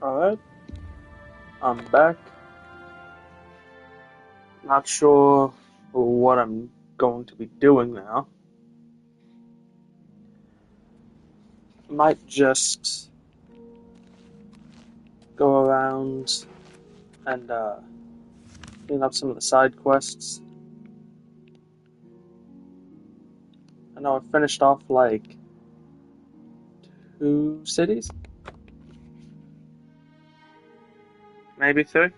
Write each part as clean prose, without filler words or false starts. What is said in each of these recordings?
Alright, I'm back. Not sure what I'm going to be doing now. Might just go around and clean up some of the side quests. I know I finished off like 2 cities? Maybe 3?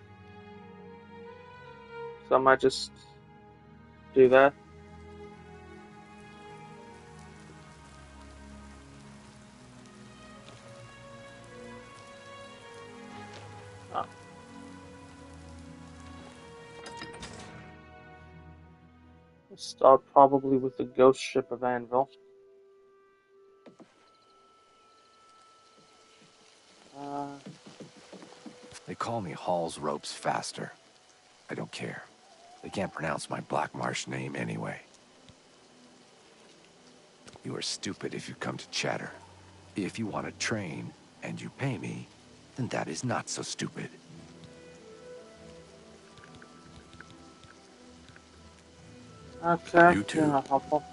So I might just do that. Oh. We'll start probably with the ghost ship of Anvil. They call me Hall's Ropes Faster. I don't care. They can't pronounce my Black Marsh name anyway. You are stupid if you come to chatter. If you want to train, and you pay me, then that is not so stupid. Okay, You too. you're not helpful.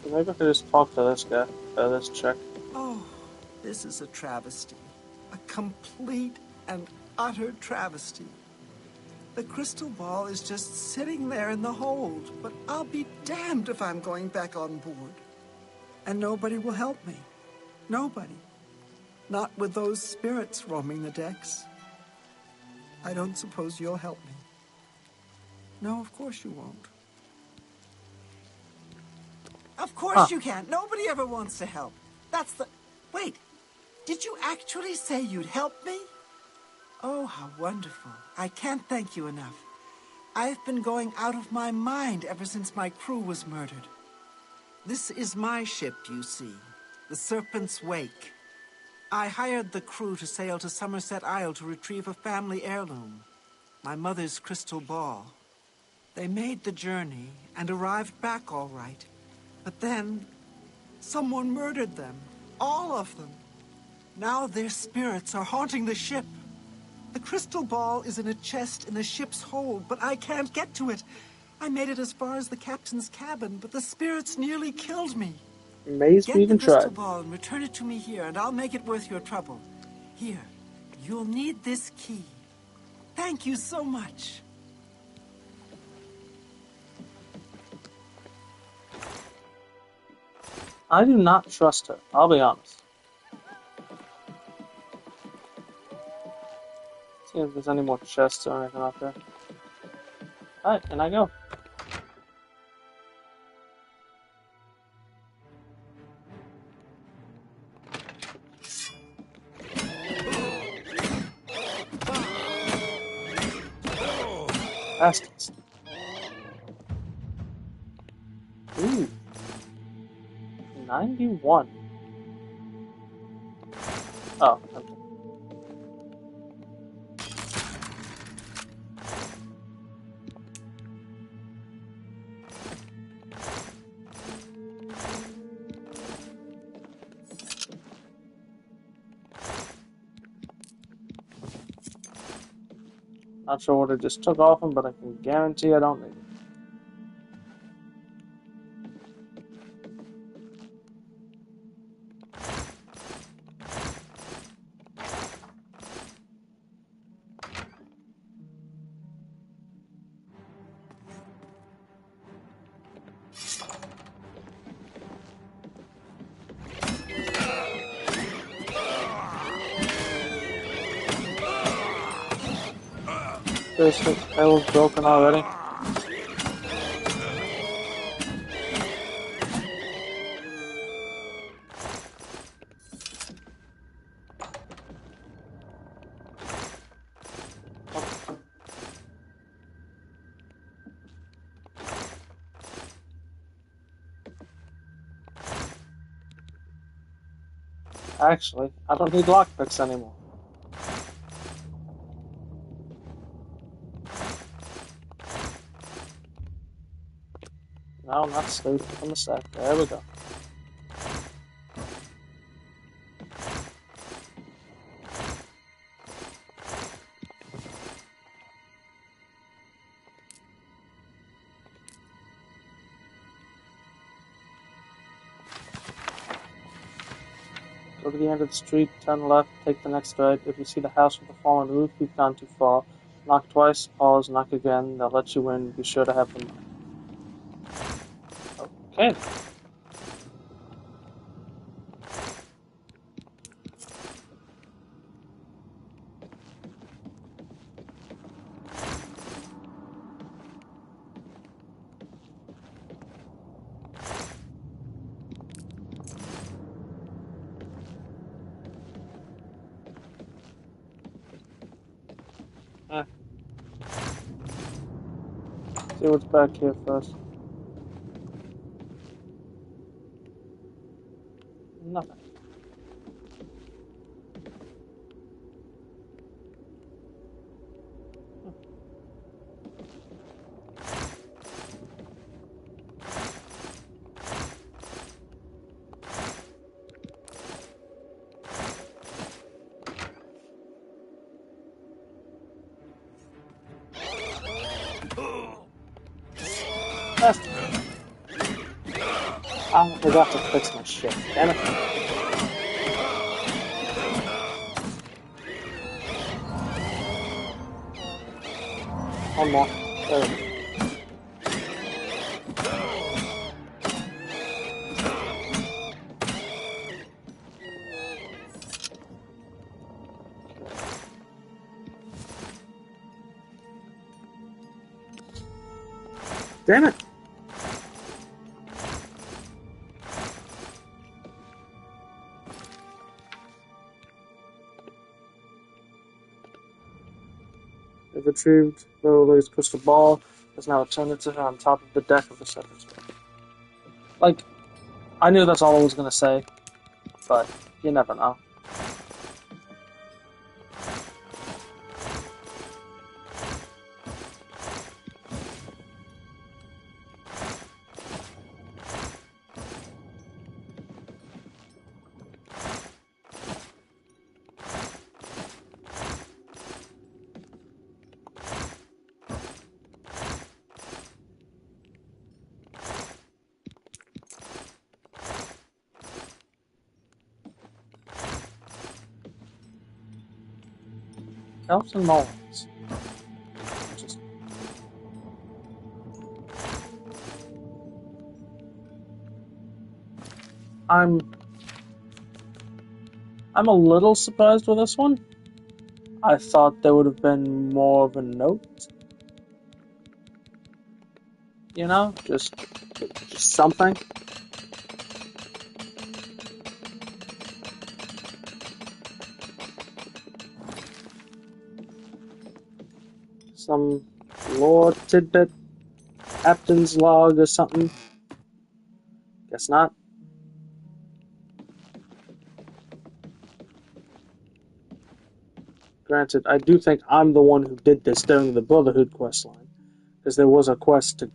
So maybe I could just talk to this guy, this chick. Oh, this is a travesty. A complete and utter travesty. The crystal ball is just sitting there in the hold, but I'll be damned if I'm going back on board. And nobody will help me. Nobody. Not with those spirits roaming the decks. I don't suppose you'll help me. No, of course you won't. Of course you can't. Nobody ever wants to help. That's the... Wait, did you actually say you'd help me? Oh, how wonderful. I can't thank you enough. I've been going out of my mind ever since my crew was murdered. This is my ship, you see. The Serpent's Wake. I hired the crew to sail to Somerset Isle to retrieve a family heirloom. My mother's crystal ball. They made the journey and arrived back all right. But then, someone murdered them. All of them. Now their spirits are haunting the ship. The crystal ball is in a chest in the ship's hold, but I can't get to it. I made it as far as the captain's cabin, but the spirits nearly killed me. Amazed we Get the even crystal tried. ball and return it to me here, and I'll make it worth your trouble. Here, you'll need this key. Thank you so much. I do not trust her, I'll be honest. See if there's any more chests or anything out there. Alright, and I go. Bastards. Ooh. 91. Oh, okay. Not sure what I just took off him, but I can guarantee I don't need it. This was broken already. Actually, I don't need lockpicks anymore. No, not sleep on the set. There we go. Go to the end of the street, turn left, take the next right. If you see the house with the fallen roof, you've gone too far. Knock twice, pause, knock again. They'll let you in. Be sure to have the money. Okay. See what's back here first. Nothing. I forgot to fix my shit. Damn it. One more. There we go. Damn it. They've retrieved Beverly's crystal ball. There's now a alternative on top of the deck of the seventh spell. Like, I knew that's all I was gonna say, but you never know. Elves and Mullins. Just... I'm a little surprised with this one. I thought there would have been more of a note. You know, just something. Some lore tidbit, captain's log or something. Guess not. Granted, I do think I'm the one who did this during the Brotherhood quest line, because there was a quest to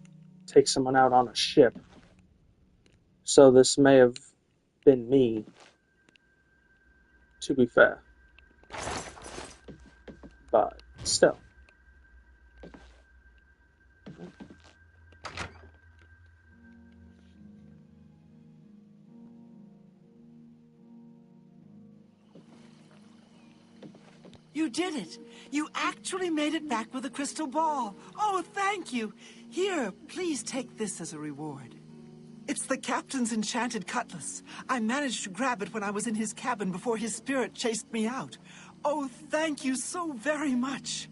take someone out on a ship. So this may have been me, to be fair. But still. You did it! You actually made it back with a crystal ball! Oh, thank you! Here, please take this as a reward. It's the captain's enchanted cutlass. I managed to grab it when I was in his cabin before his spirit chased me out. Oh, thank you so very much!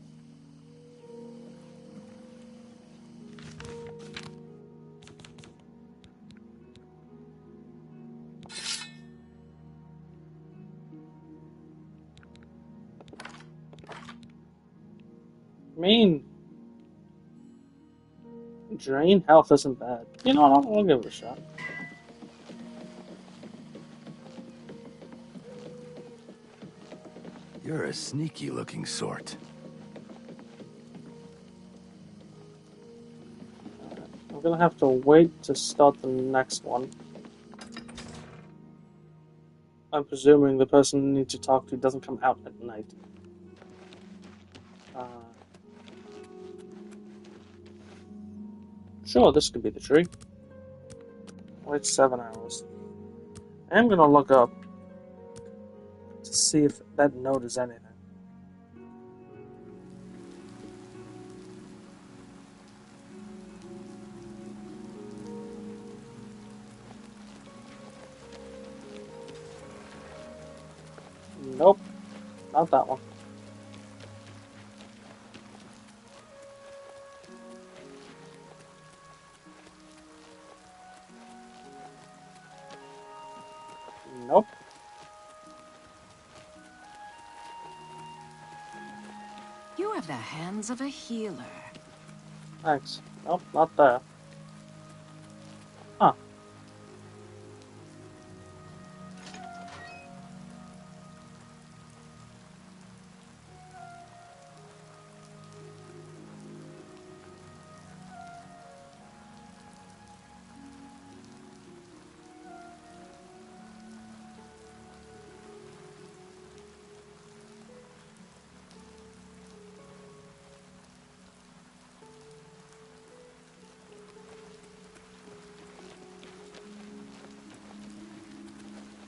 I mean, drain health isn't bad. You know what? I'll give it a shot. You're a sneaky-looking sort. I'm gonna have to wait to start the next one. I'm presuming the person I need to talk to doesn't come out at night. Sure, this could be the tree. Wait 7 hours. I am gonna look up to see if that note is anything. Nope, not that one. Nope. You have the hands of a healer. Thanks. Nope, not there. Huh.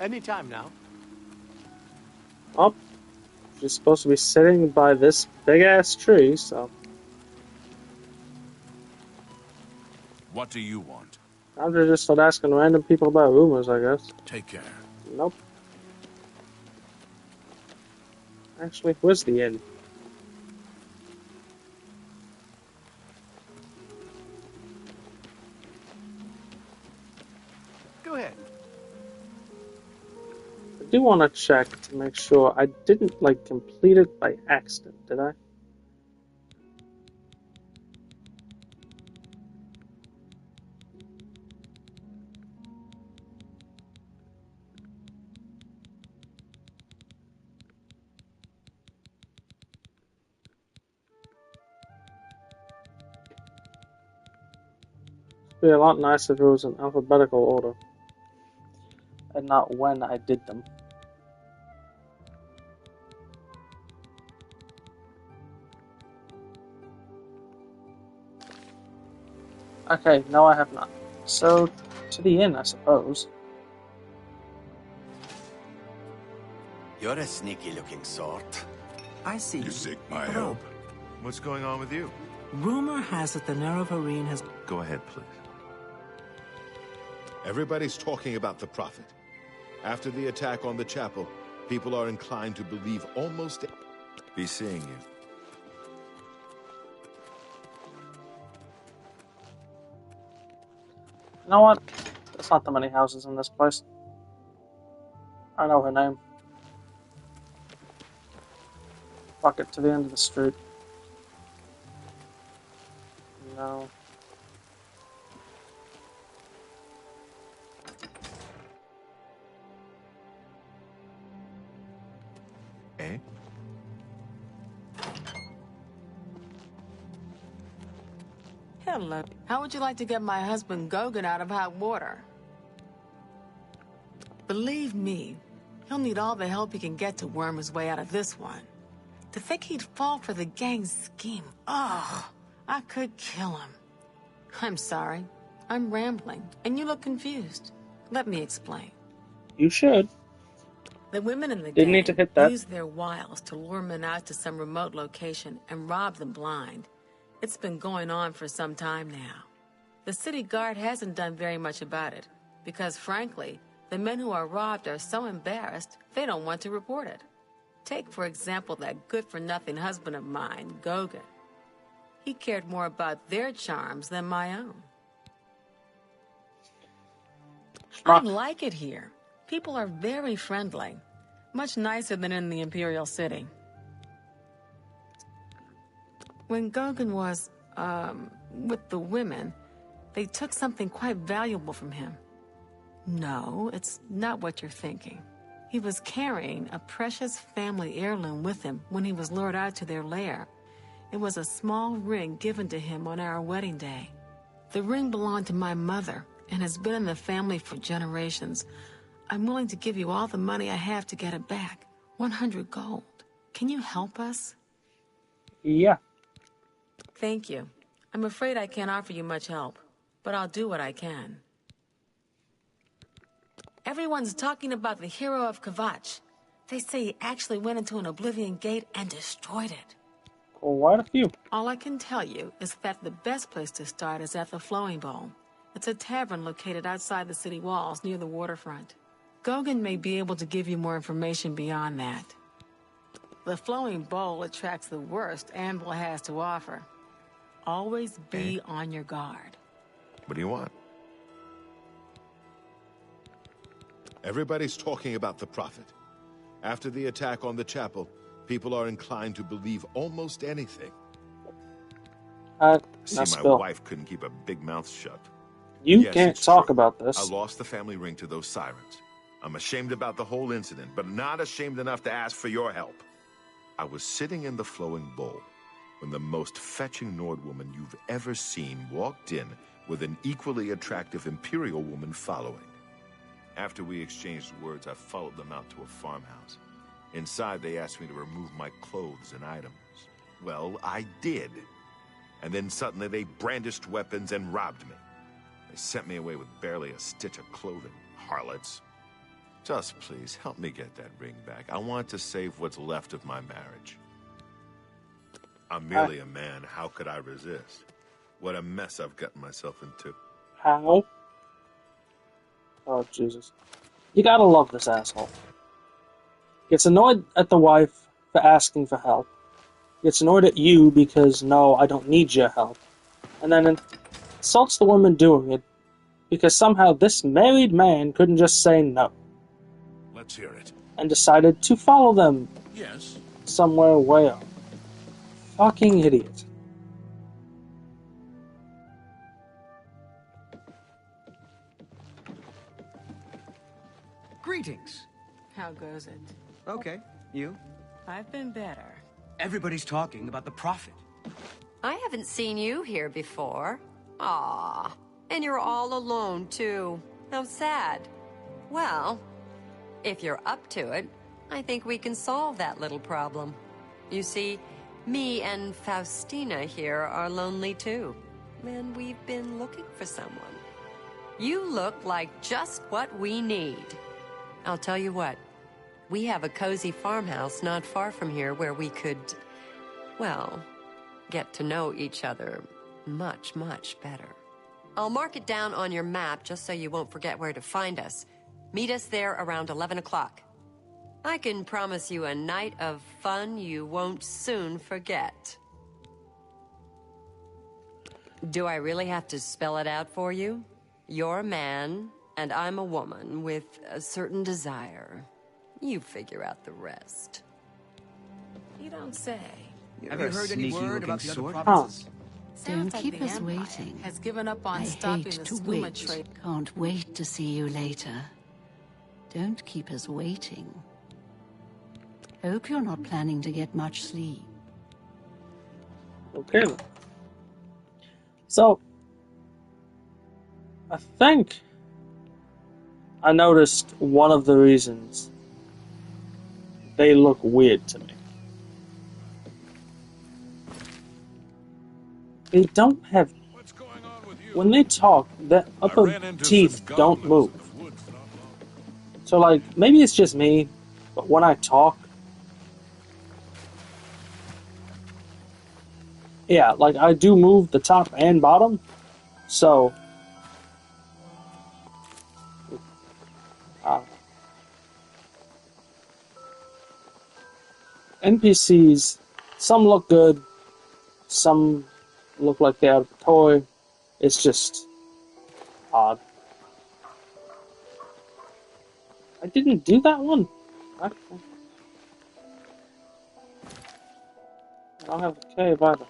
Anytime now. Oh, she's supposed to be sitting by this big-ass tree, so... What do you want? I'm just start asking random people about rumors, I guess. Take care. Nope. Actually, where's the inn? Go ahead. I do want to check to make sure I didn't, like, complete it by accident, did I? It'd be a lot nicer if it was in alphabetical order. And not when I did them. Okay, no I have not. So, to the inn, I suppose. You're a sneaky-looking sort. I see. You seek my Hello. help. What's going on with you? Rumor has it the Nerevarine has... Go ahead, please. Everybody's talking about the Prophet. After the attack on the chapel, people are inclined to believe almost... Be seeing you. You know what? There's not that many houses in this place. I know her name. Fuck it, to the end of the street. No. Eh? Hello. How would you like to get my husband Gogan out of hot water? Believe me, he'll need all the help he can get to worm his way out of this one. To think he'd fall for the gang's scheme. Oh, I could kill him. I'm sorry. I'm rambling, and you look confused. Let me explain. You should. The women in the Didn't gang need to hit that. use their wiles to lure men out to some remote location and rob them blind. It's been going on for some time now. The city guard hasn't done very much about it, because frankly, the men who are robbed are so embarrassed, they don't want to report it. Take, for example, that good-for-nothing husband of mine, Gogan. He cared more about their charms than my own. I like it here. People are very friendly. Much nicer than in the Imperial City. When Gogan was, with the women, they took something quite valuable from him. No, it's not what you're thinking. He was carrying a precious family heirloom with him when he was lured out to their lair. It was a small ring given to him on our wedding day. The ring belonged to my mother and has been in the family for generations. I'm willing to give you all the money I have to get it back. 100 gold. Can you help us? Yeah. Thank you. I'm afraid I can't offer you much help, but I'll do what I can. Everyone's talking about the hero of Kvatch. They say he actually went into an Oblivion gate and destroyed it. Quite a few. All I can tell you is that the best place to start is at the Flowing Bowl. It's a tavern located outside the city walls near the waterfront. Gogan may be able to give you more information beyond that. The Flowing Bowl attracts the worst Anvil has to offer. Always be on your guard. What do you want? Everybody's talking about the Prophet. After the attack on the chapel, people are inclined to believe almost anything. See, That's my Bill. wife couldn't keep a big mouth shut. You Yes, can't it's talk true. about this. I lost the family ring to those sirens. I'm ashamed about the whole incident, but not ashamed enough to ask for your help. I was sitting in the Flowing Bowl when the most fetching Nord woman you've ever seen walked in with an equally attractive Imperial woman following. After we exchanged words, I followed them out to a farmhouse. Inside, they asked me to remove my clothes and items. Well, I did. And then suddenly they brandished weapons and robbed me. They sent me away with barely a stitch of clothing. Harlots. Just please, help me get that ring back. I want to save what's left of my marriage. I'm merely a man. How could I resist? What a mess I've gotten myself into. How? Oh, Jesus. You gotta love this asshole. Gets annoyed at the wife for asking for help. Gets annoyed at you because, no, I don't need your help. And then insults the woman doing it because somehow this married man couldn't just say no. Let's hear it. And decided to follow them Yes. somewhere way up. Fucking idiot. Greetings. How goes it? Okay, you? I've been better. Everybody's talking about the Prophet. I haven't seen you here before. Aw, and you're all alone, too. How sad. Well, if you're up to it, I think we can solve that little problem. You see, me and Faustina here are lonely, too. And we've been looking for someone. You look like just what we need. I'll tell you what. We have a cozy farmhouse not far from here where we could, well, get to know each other much, much better. I'll mark it down on your map just so you won't forget where to find us. Meet us there around 11 o'clock. I can promise you a night of fun you won't soon forget. Do I really have to spell it out for you? You're a man, and I'm a woman with a certain desire. You figure out the rest. You don't say. Have you heard any word about the other Huh. provinces? Sounds like keep the us Empire waiting. has given up on I stopping hate the to skooma wait. trade. Can't wait to see you later. Don't keep us waiting. Hope you're not planning to get much sleep. Okay then. So, I think I noticed one of the reasons they look weird to me. They don't have... When they talk, their upper teeth don't move. So, like, maybe it's just me, but when I talk... Yeah, like, I do move the top and bottom, so... NPCs, some look good, some look like they're out of a toy. It's just odd. I didn't do that one. I don't have a cave either.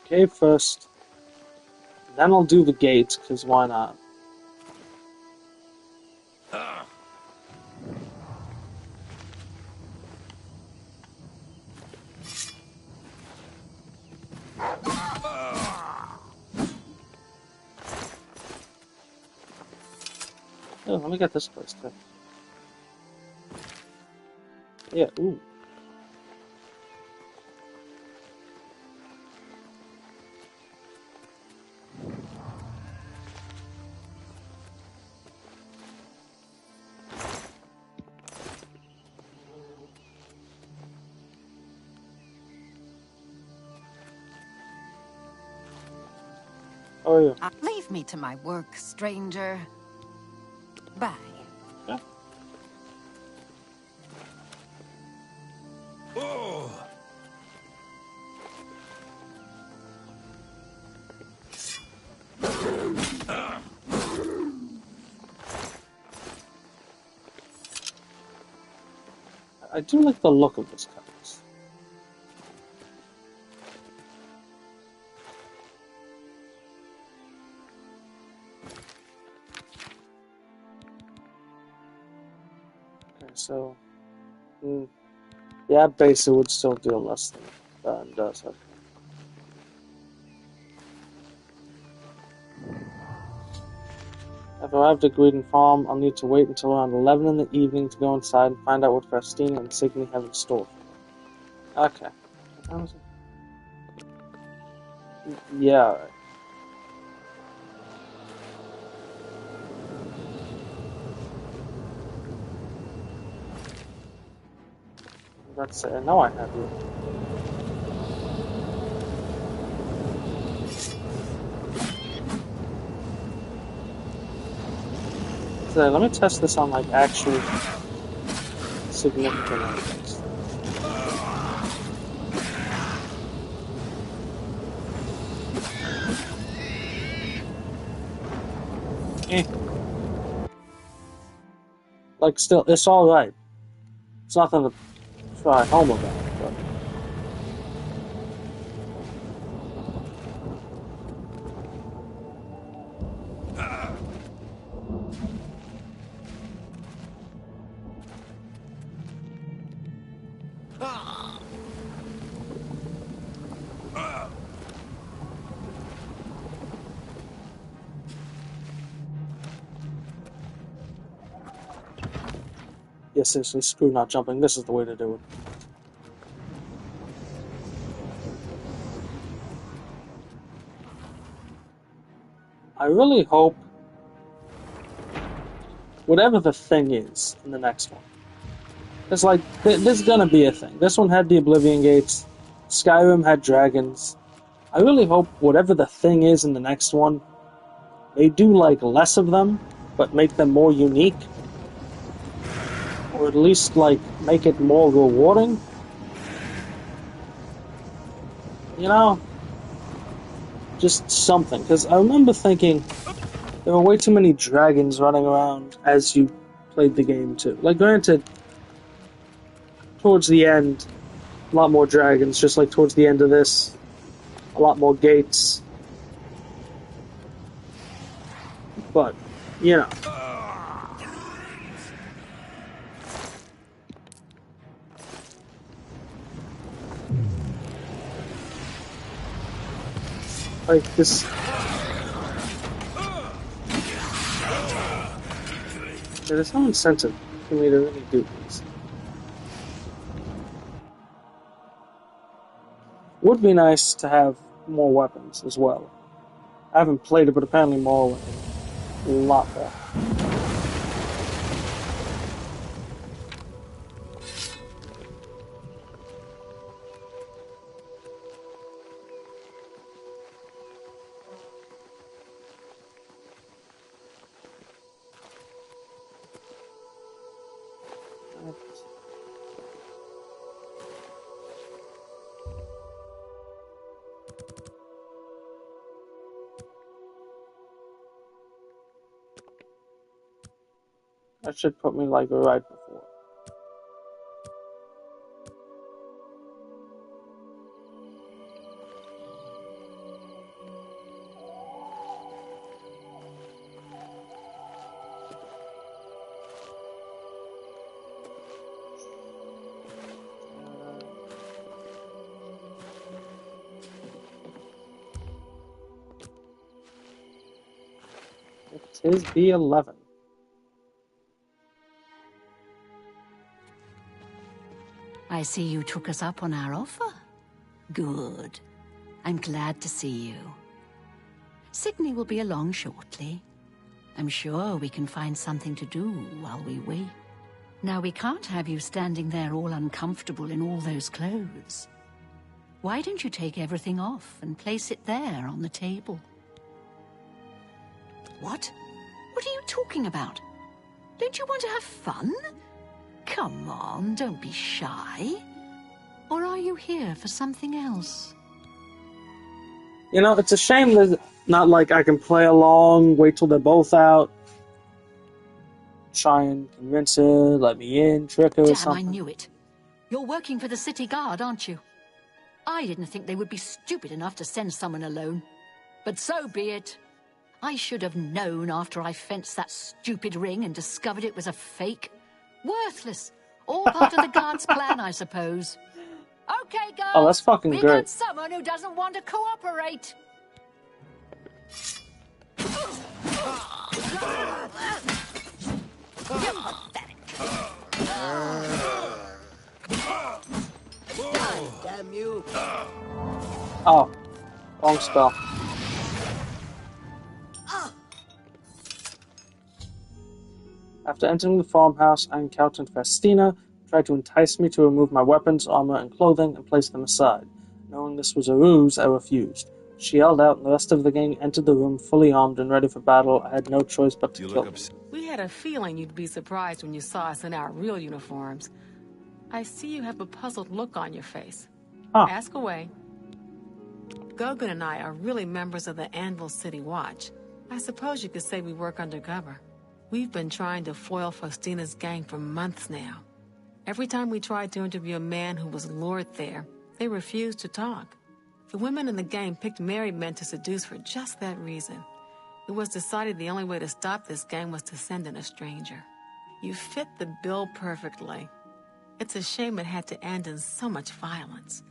Cave first, then I'll do the gates, because why not? Oh, let me get this place too. Yeah, ooh. Oh, yeah. Leave me to my work, stranger. Bye. Yeah. Oh. I do like the look of this cutlass. Okay, so... yeah, base would still deal less than burn does, okay. I've arrived at Green Farm. I'll need to wait until around 11 in the evening to go inside and find out what Faustina and Signy have in store for me. Okay. Yeah, alright. Let's say, I know I have you. So let me test this on, like, actual significant enemies. Like, still, it's alright. It's nothing to try home about, but... Yeah, seriously, screw not jumping. This is the way to do it. I really hope whatever the thing is in the next one. It's like, there's gonna be a thing. This one had the Oblivion Gates. Skyrim had dragons. I really hope whatever the thing is in the next one, they do, like, less of them, but make them more unique. Or at least, like, make it more rewarding. You know? Just something. Because I remember thinking there were way too many dragons running around as you played the game, too. Like, granted, towards the end, a lot more dragons, just like towards the end of this. A lot more gates. But, you know. Like, this... There's no incentive for me to really do this. Would be nice to have more weapons as well. I haven't played it, but apparently more weapons. A lot more. That should put me like right before. It is B11. I see you took us up on our offer. Good. I'm glad to see you. Signy will be along shortly. I'm sure we can find something to do while we wait. Now, we can't have you standing there all uncomfortable in all those clothes. Why don't you take everything off and place it there on the table? What? What are you talking about? Don't you want to have fun? Come on, don't be shy. Or are you here for something else? You know, it's a shame that not like I can play along, wait till they're both out, try and convince her, let me in, trick her or Damn, something. I knew it. You're working for the city guard, aren't you? I didn't think they would be stupid enough to send someone alone. But so be it. I should have known after I fenced that stupid ring and discovered it was a fake. Worthless. All part of the guard's plan, I suppose. Okay, girls. Oh, that's fucking we great. got someone who doesn't want to cooperate. You're pathetic. Damn you. Oh, wrong spell. After entering the farmhouse, I encountered Festina, who tried to entice me to remove my weapons, armor, and clothing and place them aside. Knowing this was a ruse, I refused. She yelled out, and the rest of the gang entered the room fully armed and ready for battle. I had no choice but to kill them. We had a feeling you'd be surprised when you saw us in our real uniforms. I see you have a puzzled look on your face. Huh. Ask away. Gogan and I are really members of the Anvil City Watch. I suppose you could say we work undercover. We've been trying to foil Faustina's gang for months now. Every time we tried to interview a man who was lured there, they refused to talk. The women in the gang picked married men to seduce for just that reason. It was decided the only way to stop this gang was to send in a stranger. You fit the bill perfectly. It's a shame it had to end in so much violence.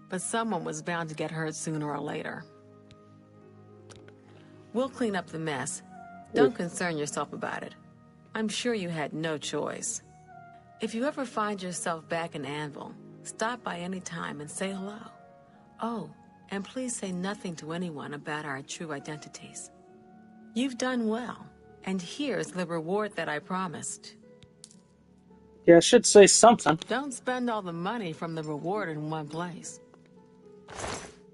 But someone was bound to get hurt sooner or later. We'll clean up the mess. Don't concern yourself about it. I'm sure you had no choice. If you ever find yourself back in Anvil, stop by any time and say hello. Oh, and please say nothing to anyone about our true identities. You've done well, and here's the reward that I promised. Yeah, I should say something. Don't spend all the money from the reward in one place.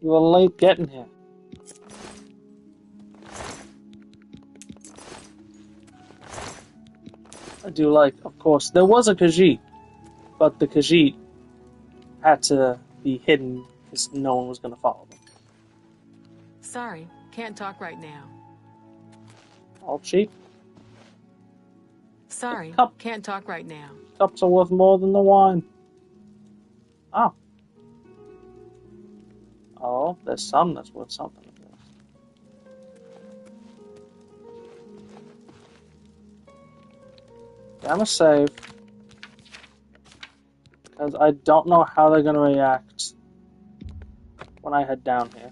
You were late getting here. I do like, of course, there was a Khajiit, but the Khajiit had to be hidden because no one was going to follow them. Sorry, can't talk right now. All cheap. Sorry, can't talk right now. Cups are worth more than the wine. Oh. Oh, there's some that's worth something. Yeah, I'm gonna save. Because I don't know how they're gonna react when I head down here.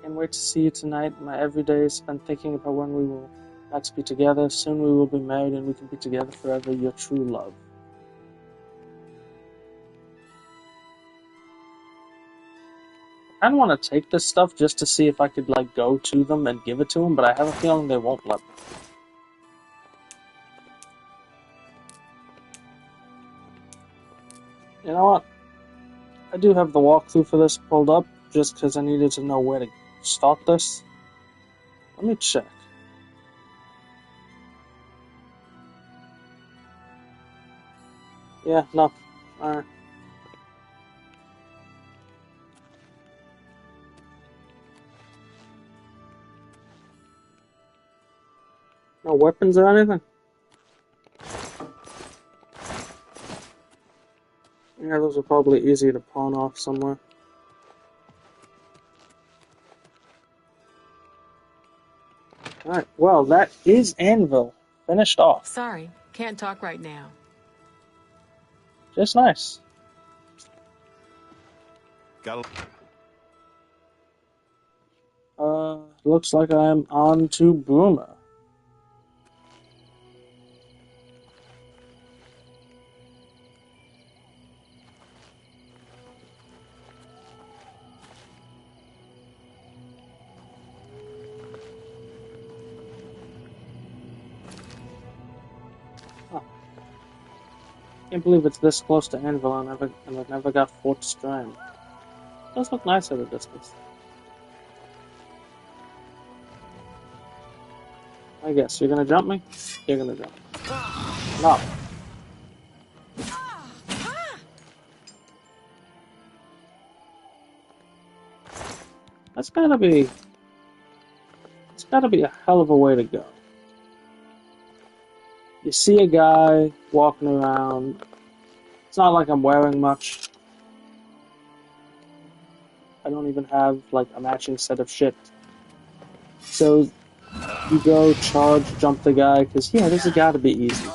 Can't wait to see you tonight. My everyday is spent thinking about when we will next be together. Soon we will be married and we can be together forever. Your true love. I kind of want to take this stuff just to see if I could, like, go to them and give it to them, but I have a feeling they won't let me. You know what? I do have the walkthrough for this pulled up, just because I needed to know where to start this. Let me check. Yeah, no. Alright. No weapons or anything? Yeah, those are probably easy to pawn off somewhere. Alright, well, that is Anvil. Finished off. Sorry, can't talk right now. Just nice. Looks like I'm on to Bruma. Can't believe it's this close to Anvil and I've never got Fort Strand. It does look nice at a distance. I guess. You're gonna jump me? You're gonna jump me. No. That's gotta be... It's gotta be a hell of a way to go. You see a guy walking around. It's not like I'm wearing much. I don't even have, like, a matching set of shit. So, you go, charge, jump the guy, because, yeah, this has gotta be easy.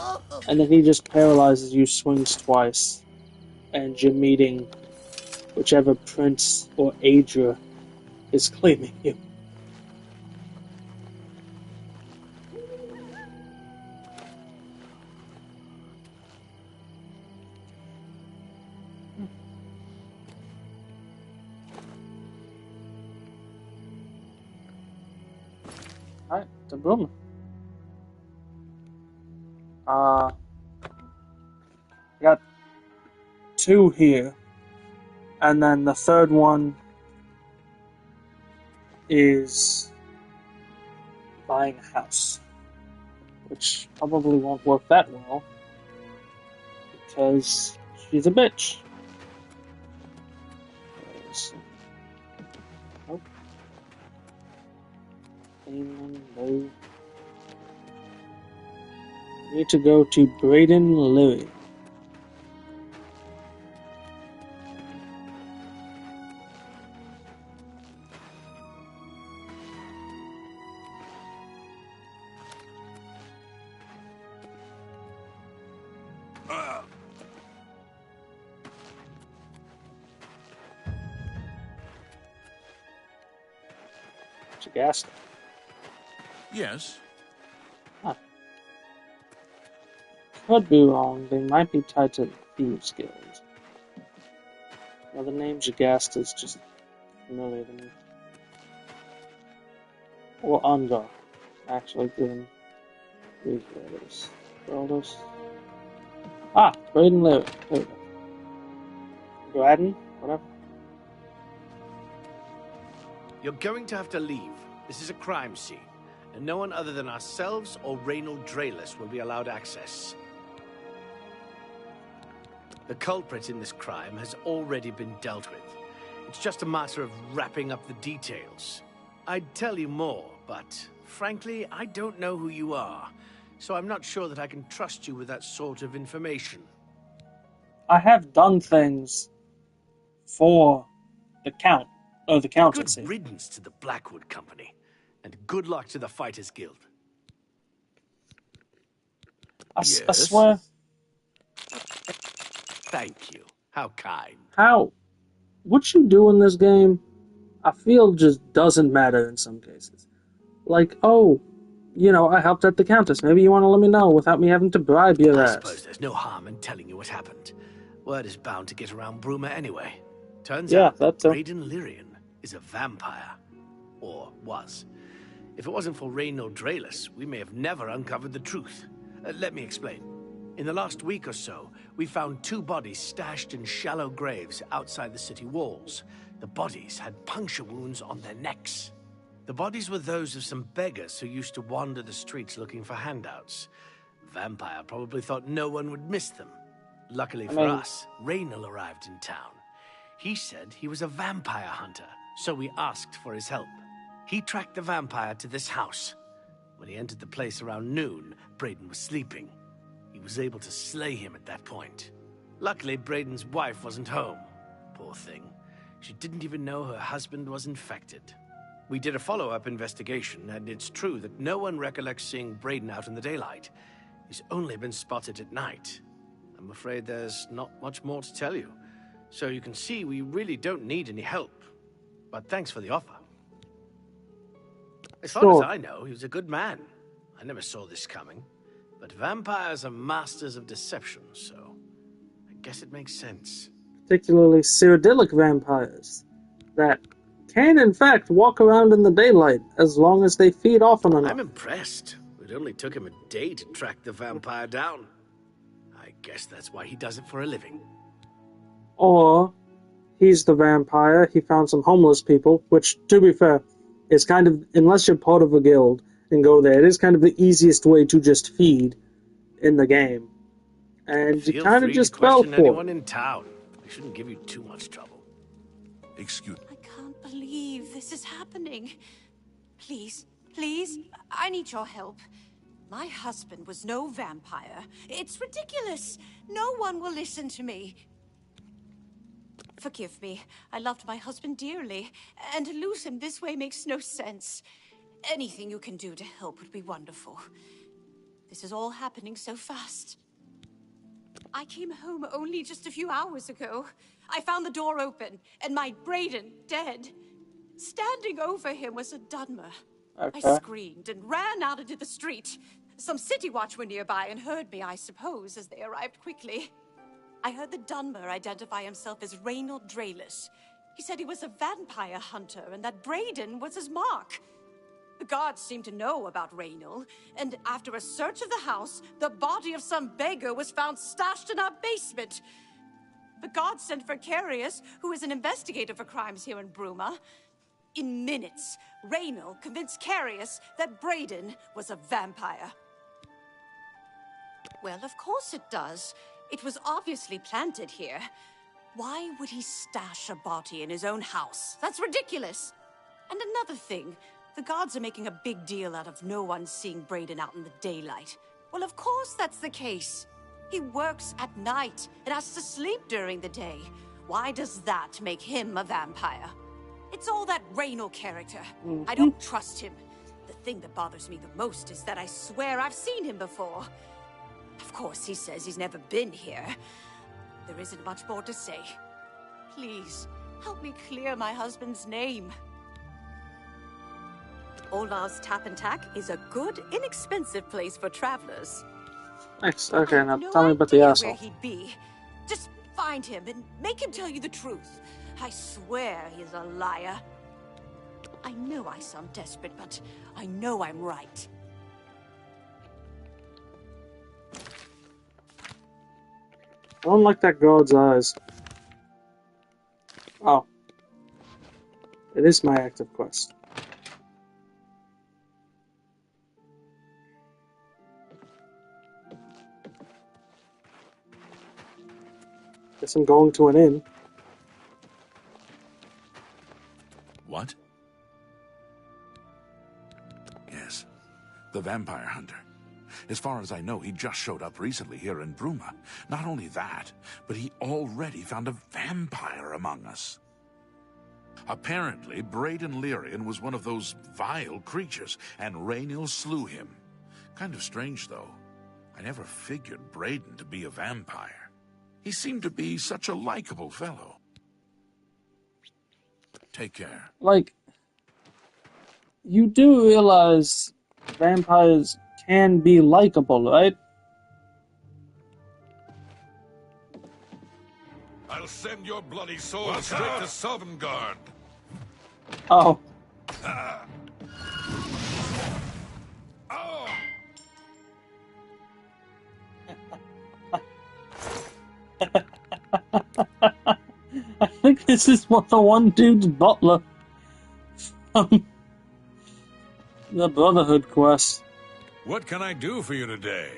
And then he just paralyzes you, swings twice, and you're meeting whichever prince or Aedra is claiming you. Alright, to Bruma. I got 2 here, and then the third one is buying a house, which probably won't work that well, because she's a bitch. Nope. No. Need to go to Braden Louis. Jagasta. Yes. Huh. Could be wrong. They might be tied to Thieves Guild. Now the name Jagasta is just familiar to me. Or Ungar. Actually, doing these brothers. Ah, Braden Larry. There we go. Braden? Whatever. You're going to have to leave. This is a crime scene, and no one other than ourselves or Reynold Drayless will be allowed access. The culprit in this crime has already been dealt with. It's just a matter of wrapping up the details. I'd tell you more, but frankly, I don't know who you are, so I'm not sure that I can trust you with that sort of information. I have done things for the Count. Oh, the Countess. Good riddance to the Blackwood Company, and good luck to the Fighters Guild. I swear. Thank you. How kind. How? What you do in this game, I feel just doesn't matter in some cases. Like, oh, you know, I helped out the Countess. Maybe you want to let me know without me having to bribe your ass. I suppose there's no harm in telling you what happened. Word is bound to get around Bruma anyway. Turns out that Braden Lyrian is a vampire. Or was. If it wasn't for Reynold Drayless, we may have never uncovered the truth. Let me explain. In the last week or so, we found 2 bodies stashed in shallow graves outside the city walls. The bodies had puncture wounds on their necks. The bodies were those of some beggars who used to wander the streets looking for handouts. Vampire probably thought no one would miss them. Luckily for us, Reynold arrived in town. He said he was a vampire hunter, so we asked for his help. He tracked the vampire to this house. When he entered the place around noon, Braden was sleeping. He was able to slay him at that point. Luckily, Braden's wife wasn't home. Poor thing. She didn't even know her husband was infected. We did a follow-up investigation, and it's true that no one recollects seeing Braden out in the daylight. He's only been spotted at night. I'm afraid there's not much more to tell you. So you can see we really don't need any help. But thanks for the offer. As far as I know, he was a good man. I never saw this coming. But vampires are masters of deception, so I guess it makes sense. Particularly cyrodiilic vampires that can, in fact, walk around in the daylight as long as they feed often enough. I'm impressed. It only took him a day to track the vampire down. I guess that's why he does it for a living. Or he's the vampire, he found some homeless people, which, to be fair, is kind of, unless you're part of a guild and go there, it is kind of the easiest way to just feed in the game. And you kind of just fell for anyone it. in town. They shouldn't give you too much trouble. Excuse me. I can't believe this is happening. Please, please, I need your help. My husband was no vampire. It's ridiculous. No one will listen to me. Forgive me. I loved my husband dearly, and to lose him this way makes no sense. Anything you can do to help would be wonderful. This is all happening so fast. I came home only just a few hours ago. I found the door open, and my Braden dead. Standing over him was a Dunmer. Okay. I screamed and ran out into the street. Some city watch were nearby and heard me, I suppose, as they arrived quickly. I heard the Dunmer identify himself as Reynold Drayless. He said he was a vampire hunter and that Braden was his mark. The guards seemed to know about Reynold, and after a search of the house, the body of some beggar was found stashed in our basement. The guards sent for Carius, who is an investigator for crimes here in Bruma. In minutes, Reynold convinced Carius that Braden was a vampire. Well, of course it does. It was obviously planted here. Why would he stash a body in his own house? That's ridiculous. And another thing, the guards are making a big deal out of no one seeing Braden out in the daylight. Well, of course that's the case. He works at night and has to sleep during the day. Why does that make him a vampire? It's all that Reynold character. I don't trust him. The thing that bothers me the most is that I swear I've seen him before. Of course, he says he's never been here. There isn't much more to say. Please, help me clear my husband's name. Olav's Tap and Tack is a good, inexpensive place for travelers. Thanks. Okay, now tell me about the asshole. Where he'd be. Just find him and make him tell you the truth. I swear he's a liar. I know I sound desperate, but I know I'm right. I don't like that guard's eyes. Oh. It is my active quest. Guess I'm going to an inn. What? Yes. The vampire hunter. As far as I know, he just showed up recently here in Bruma. Not only that, but he already found a vampire among us. Apparently, Braden Lyrian was one of those vile creatures, and Raynil slew him. Kind of strange, though. I never figured Braden to be a vampire. He seemed to be such a likable fellow. Take care. Like, you do realize vampires can be likable, right? I'll send your bloody soul straight to Sovngarde. Oh. Oh! I think this is what the one dude's butler from the Brotherhood quest. What can I do for you today?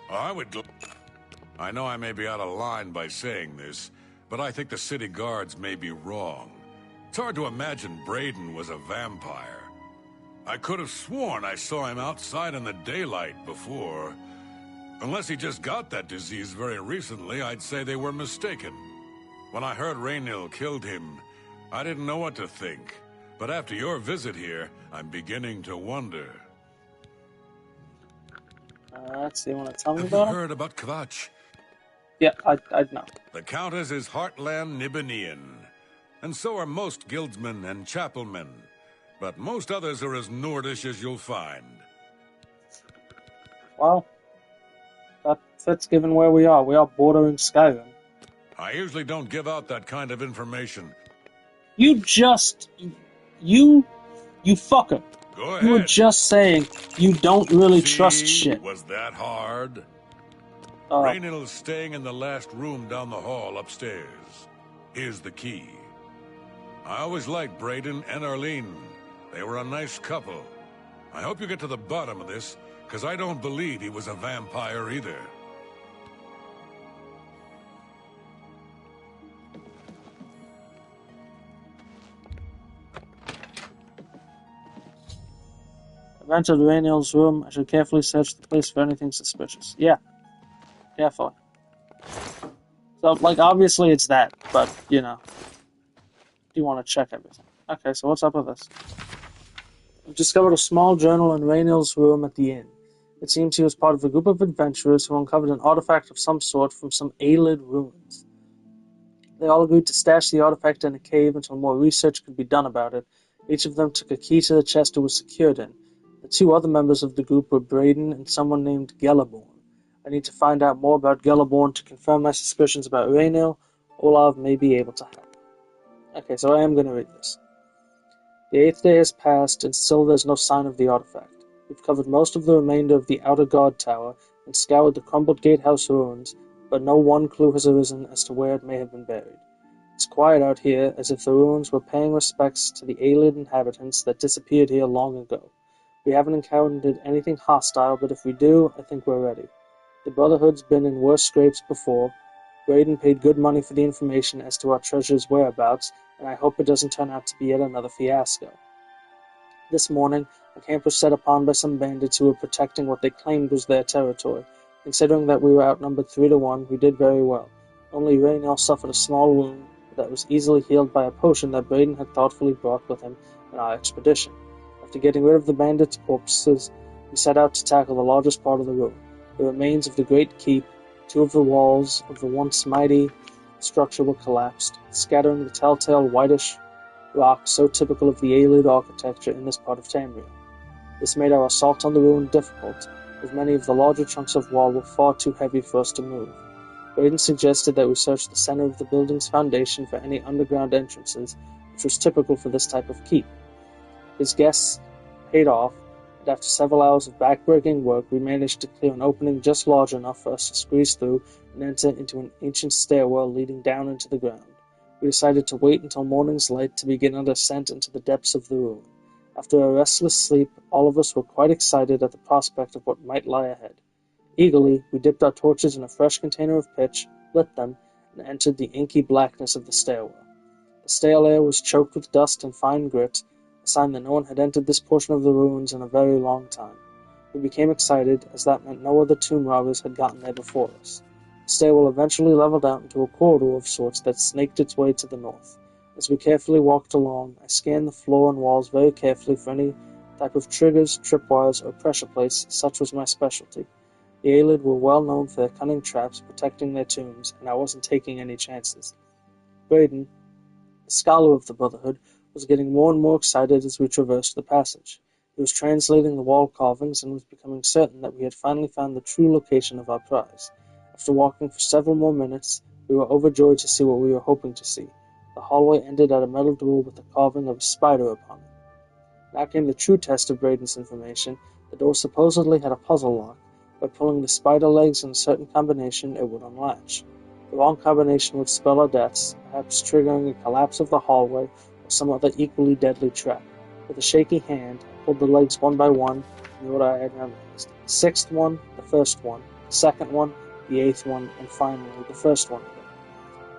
I know I may be out of line by saying this, but I think the city guards may be wrong. It's hard to imagine Braden was a vampire. I could have sworn I saw him outside in the daylight before. Unless he just got that disease very recently, I'd say they were mistaken. When I heard Raynil killed him, I didn't know what to think, but after your visit here, I'm beginning to wonder. Let's see, you want to tell me Have you about him? heard about Kvatch? Yeah, I'd know. The Countess is Heartland Nibanian, and so are most guildsmen and chapelmen, but most others are as Nordish as you'll find. Well, that fits given where we are. We are bordering Skyrim. I usually don't give out that kind of information. You fucker. Go ahead. You were just saying you don't really trust shit. Was that hard? Raynill's staying in the last room down the hall upstairs. Here's the key. I always liked Braden and Arlene. They were a nice couple. I hope you get to the bottom of this, because I don't believe he was a vampire either. I've entered Raynill's room. I should carefully search the place for anything suspicious. Yeah. Carefully. So, like, obviously it's that, but, you know. You want to check everything. Okay, so what's up with this? I've discovered a small journal in Raynill's room at the inn. It seems he was part of a group of adventurers who uncovered an artifact of some sort from some Aelid ruins. They all agreed to stash the artifact in a cave until more research could be done about it. Each of them took a key to the chest it was secured in. The two other members of the group were Braden and someone named Gellerborn. I need to find out more about Gellerborn to confirm my suspicions about Raynill. Olav may be able to help. Okay, so I am going to read this. The 8th day has passed, and still there's no sign of the artifact. We've covered most of the remainder of the outer guard tower and scoured the crumbled gatehouse ruins, but no one clue has arisen as to where it may have been buried. It's quiet out here, as if the ruins were paying respects to the Aelid inhabitants that disappeared here long ago. We haven't encountered anything hostile, but if we do, I think we're ready. The Brotherhood's been in worse scrapes before. Braden paid good money for the information as to our treasure's whereabouts, and I hope it doesn't turn out to be yet another fiasco. This morning, a camp was set upon by some bandits who were protecting what they claimed was their territory. Considering that we were outnumbered 3-1, we did very well. Only Raynill suffered a small wound that was easily healed by a potion that Braden had thoughtfully brought with him in our expedition. After getting rid of the bandits' corpses, we set out to tackle the largest part of the ruin, the remains of the great keep. 2 of the walls of the once mighty structure were collapsed, scattering the telltale whitish rock so typical of the Aelid architecture in this part of Tamriel. This made our assault on the ruin difficult, as many of the larger chunks of wall were far too heavy for us to move. Braden suggested that we search the center of the building's foundation for any underground entrances, which was typical for this type of keep. His guess paid off, and after several hours of backbreaking work, we managed to clear an opening just large enough for us to squeeze through and enter into an ancient stairwell leading down into the ground. We decided to wait until morning's light to begin our descent into the depths of the ruin. After a restless sleep, all of us were quite excited at the prospect of what might lie ahead. Eagerly, we dipped our torches in a fresh container of pitch, lit them, and entered the inky blackness of the stairwell. The stale air was choked with dust and fine grit, a sign that no one had entered this portion of the ruins in a very long time. We became excited, as that meant no other tomb robbers had gotten there before us. The stairwell eventually leveled out into a corridor of sorts that snaked its way to the north. As we carefully walked along, I scanned the floor and walls very carefully for any type of triggers, tripwires, or pressure plates. Such was my specialty. The Aelid were well known for their cunning traps protecting their tombs, and I wasn't taking any chances. Braden, the scholar of the Brotherhood, was getting more and more excited as we traversed the passage. He was translating the wall carvings and was becoming certain that we had finally found the true location of our prize. After walking for several more minutes, we were overjoyed to see what we were hoping to see. The hallway ended at a metal door with the carving of a spider upon it. Now came the true test of Braden's information. The door supposedly had a puzzle lock. By pulling the spider legs in a certain combination, it would unlatch. The wrong combination would spell our deaths, perhaps triggering a collapse of the hallway or some other equally deadly trap. With a shaky hand, I pulled the legs one by one in the order I had memorized. The 6th one, the 1st one, the 2nd one, the 8th one, and finally the 1st one again.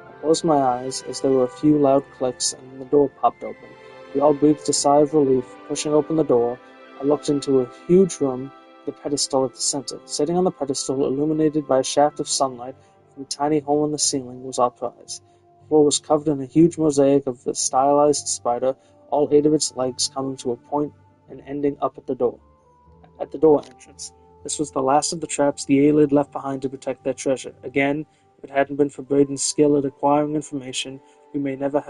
I closed my eyes as there were a few loud clicks and then the door popped open. We all breathed a sigh of relief. Pushing open the door, I looked into a huge room with a pedestal at the center. Sitting on the pedestal, illuminated by a shaft of sunlight from a tiny hole in the ceiling, was our prize. floor was covered in a huge mosaic of the stylized spider, all 8 of its legs coming to a point and ending up at the door entrance. This was the last of the traps the Aelid left behind to protect their treasure. Again, if it hadn't been for Braden's skill at acquiring information, we may never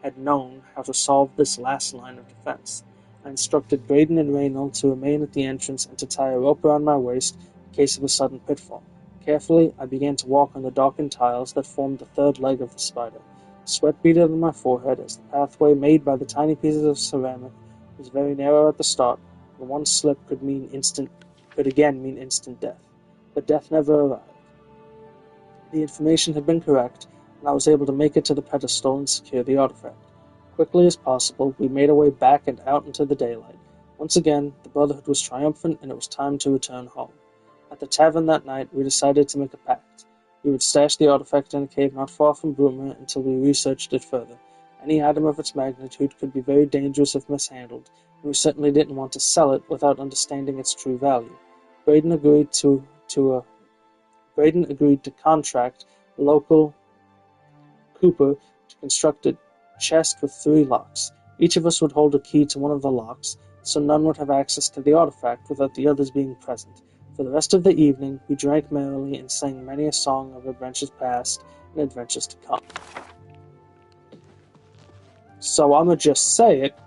had known how to solve this last line of defense. I instructed Braden and Raynor to remain at the entrance and to tie a rope around my waist in case of a sudden pitfall. Carefully, I began to walk on the darkened tiles that formed the third leg of the spider. Sweat beaded on my forehead as the pathway made by the tiny pieces of ceramic was very narrow at the start, and one slip could again mean instant death. But death never arrived. The information had been correct, and I was able to make it to the pedestal and secure the artifact. Quickly as possible, we made our way back and out into the daylight. Once again, the Brotherhood was triumphant, and it was time to return home. At the tavern that night, we decided to make a pact. We would stash the artifact in a cave not far from Bruma until we researched it further. Any item of its magnitude could be very dangerous if mishandled, and we certainly didn't want to sell it without understanding its true value. Braden agreed to contract a local cooper to construct a chest with 3 locks. Each of us would hold a key to one of the locks, so none would have access to the artifact without the others being present. For the rest of the evening, we drank merrily and sang many a song of adventures past and adventures to come. So I'ma just say it,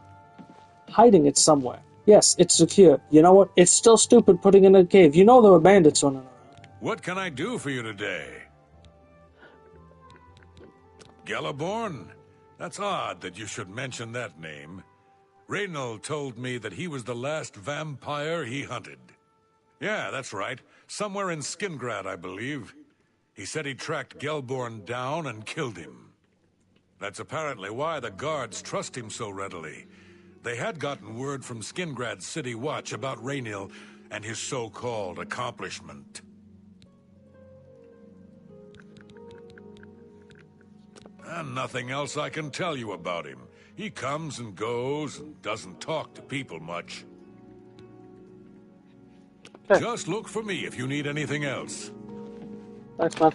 hiding it somewhere. Yes, it's secure. You know what? It's still stupid putting it in a cave. You know there were bandits running around. What can I do for you today? Galaborn? That's odd that you should mention that name. Raynor told me that he was the last vampire he hunted. Yeah, that's right. Somewhere in Skingrad, I believe. He said he tracked Gelborn down and killed him. That's apparently why the guards trust him so readily. They had gotten word from Skingrad's City Watch about Raynor and his so-called accomplishment. And nothing else I can tell you about him. He comes and goes and doesn't talk to people much. Just look for me if you need anything else. Thanks, man.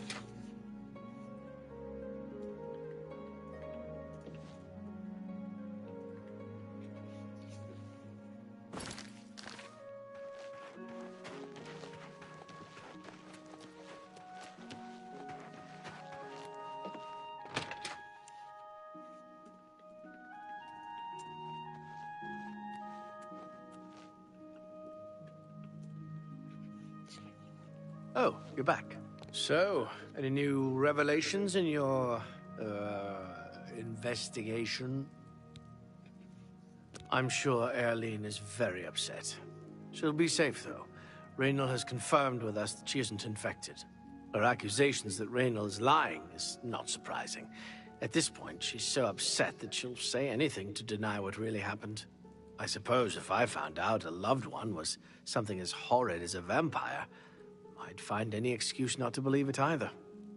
Oh, you're back. So, any new revelations in your, investigation? I'm sure Erlene is very upset. She'll be safe, though. Raynor has confirmed with us that she isn't infected. Her accusations that Raynor is lying is not surprising. At this point, she's so upset that she'll say anything to deny what really happened. I suppose if I found out a loved one was something as horrid as a vampire, I'd find any excuse not to believe it either.